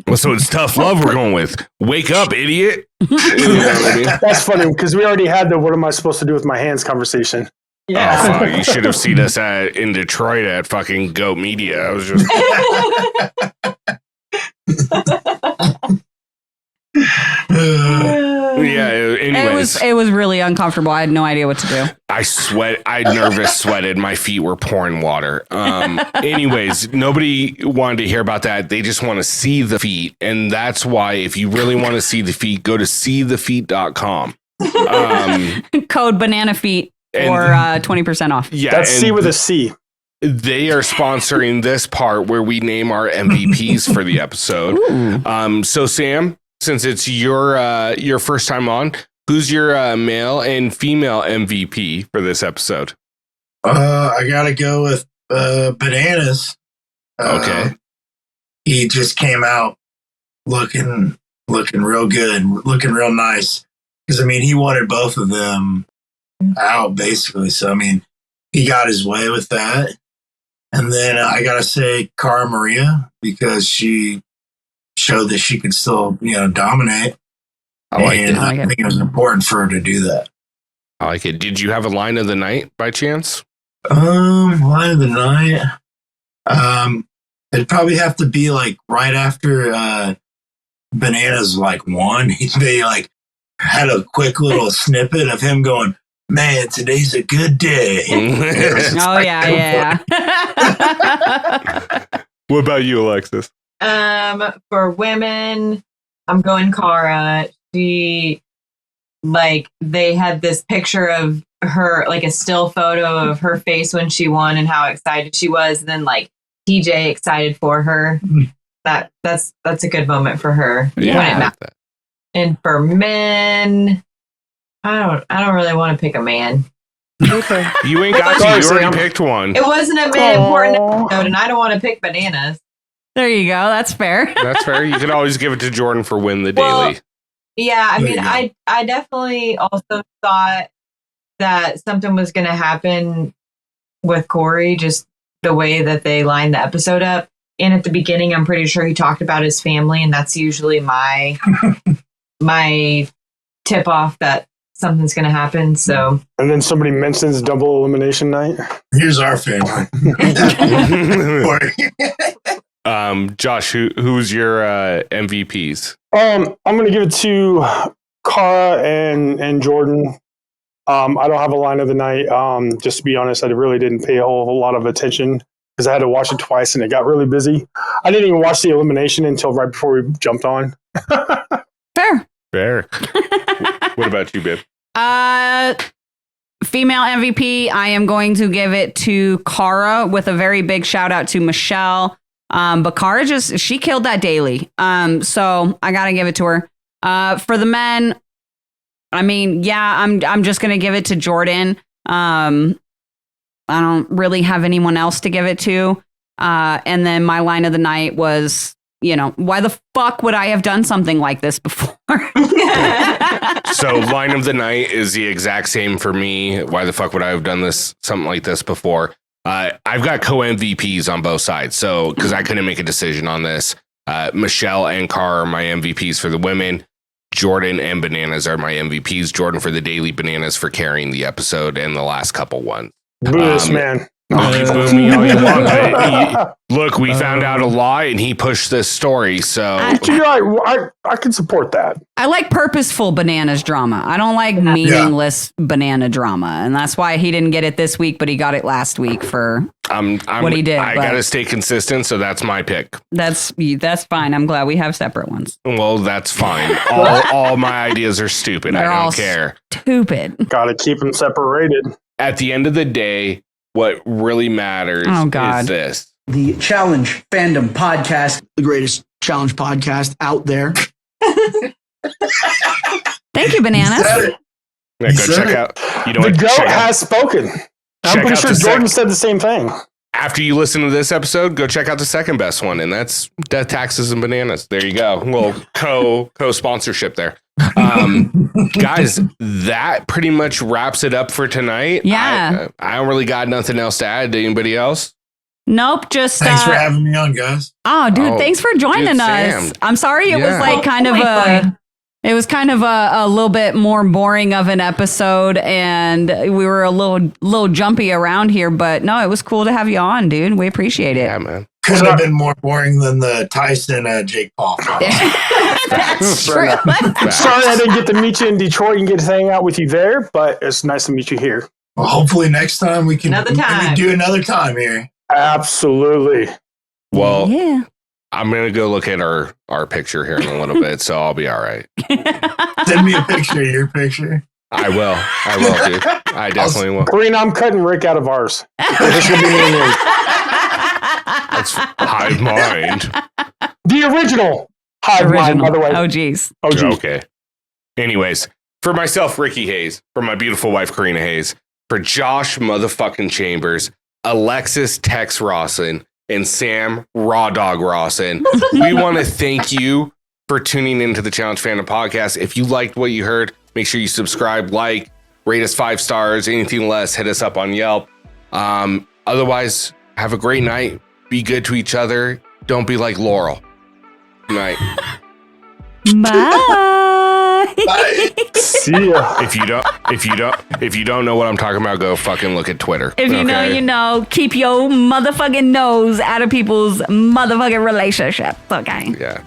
Well, so it's tough love we're going with. Wake up, idiot. That's funny because we already had the what am I supposed to do with my hands conversation. Yeah. Oh, fuck. You should have seen us in Detroit at fucking Goat Media. I was just... anyways. It was really uncomfortable. I had no idea what to do. I nervous sweated. My feet were pouring water. Anyways, nobody wanted to hear about that. They just want to see the feet. And that's why if you really want to see the feet, go to seethefeet.com. Code banana feet for 20% off. Yeah. That's C with a C. They are sponsoring this part where we name our MVPs for the episode. So Sam, since it's your first time on, who's your male and female MVP for this episode? I gotta go with Bananas. Okay. He just came out looking real good, looking real nice. Because he wanted both of them out basically. So he got his way with that. And then I gotta say Cara Maria because she showed that she could still dominate. I think it was important for her to do that. I like it. Did you have a line of the night by chance? Line of the night. It'd probably have to be like right after Bananas won. They had a quick little snippet of him going, "Man, today's a good day." Oh yeah. What about you, Alexis? For women, I'm going Cara. She they had this picture of her, a still photo of her face when she won and how excited she was, and then TJ excited for her. That's a good moment for her. Yeah. And for men, I don't really want to pick a man. Okay. You ain't got to. You already picked one. It wasn't a man important episode, and I don't want to pick Bananas. There you go. That's fair. That's fair. You can always give it to Jordan for win the daily. Yeah, I mean, I definitely also thought that something was going to happen with Corey, just the way that they lined the episode up. And at the beginning, I'm pretty sure he talked about his family, and that's usually my tip off that something's going to happen. So, and then somebody mentions double elimination night. Here's our family. Josh, who's your MVPs? I'm going to give it to Cara and Jordan. I don't have a line of the night. Just to be honest, I really didn't pay a whole lot of attention because I had to watch it twice and it got really busy. I didn't even watch the elimination until right before we jumped on. Fair. What about you, babe? Female MVP, I am going to give it to Cara with a very big shout out to Michele. But Cara she killed that daily. So I gotta give it to her. For the men, I mean, yeah, I'm just gonna give it to Jordan. I don't really have anyone else to give it to. And then my line of the night was, why the fuck would I have done something like this before? So line of the night is the exact same for me. Why the fuck would I have done something like this before? I've got co-MVPs on both sides. So, because I couldn't make a decision on this, Michele and Cara are my MVPs for the women. Jordan and Bananas are my MVPs. Jordan for the daily, Bananas for carrying the episode and the last couple ones. Boo this man. Boo me all you want. Look, we found out a lot and he pushed this story. So I can support that. I like purposeful Bananas drama. I don't like meaningless banana drama. And that's why he didn't get it this week, but he got it last week for what he did. I got to stay consistent. So that's my pick. That's fine. I'm glad we have separate ones. Well, that's fine. all my ideas are stupid. They're I don't care. Stupid. Got to keep them separated. At the end of the day, what really matters is this. The Challenge Fandom Podcast, the greatest challenge podcast out there. Thank you, Bananas. Yeah, go check out. The GOAT has spoken. I'm pretty sure Jordan said the same thing. After you listen to this episode, go check out the second best one, and that's Death, Taxes, and Bananas. There you go. Well, co-sponsorship there. Guys, that pretty much wraps it up for tonight. Yeah. I don't really got nothing else to add. To anybody else? Nope. Just thanks for having me on, guys. Oh, dude, thanks for joining us. Sam. I'm sorry it was like kind of a little bit more boring of an episode, and we were a little jumpy around here, but no, it was cool to have you on, dude. We appreciate it. Yeah, man. Could have been more boring than the Tyson Jake Paul. That's true. Sorry I didn't get to meet you in Detroit and get to hang out with you there, but it's nice to meet you here. Well, hopefully next time we can do another time here. Absolutely. Well, I'm going to go look at our picture here in a little bit, so I'll be all right. Send me a picture of your picture. I will, dude. I definitely will. Corrina, I'm cutting Rick out of ours. This will be me and you. That's Hive Mind. The original Hive Mind, by the way. Oh, geez. Okay. Anyways, for myself, Ricky Hayes, for my beautiful wife, Corrina Hayes, for Josh motherfucking Chambers, Alexis Tex Rawson, and Sam Raw Dog Rawson, we want to thank you for tuning into the Challenge Fandom Podcast. If you liked what you heard, make sure you subscribe, rate us 5 stars. Anything less, hit us up on Yelp. Otherwise, have a great night. Be good to each other. Don't be like Laurel. Good night. Bye. Bye. See ya. If you don't know what I'm talking about, go fucking look at Twitter. If you know, you know. Keep your motherfucking nose out of people's motherfucking relationships. Okay. Yeah.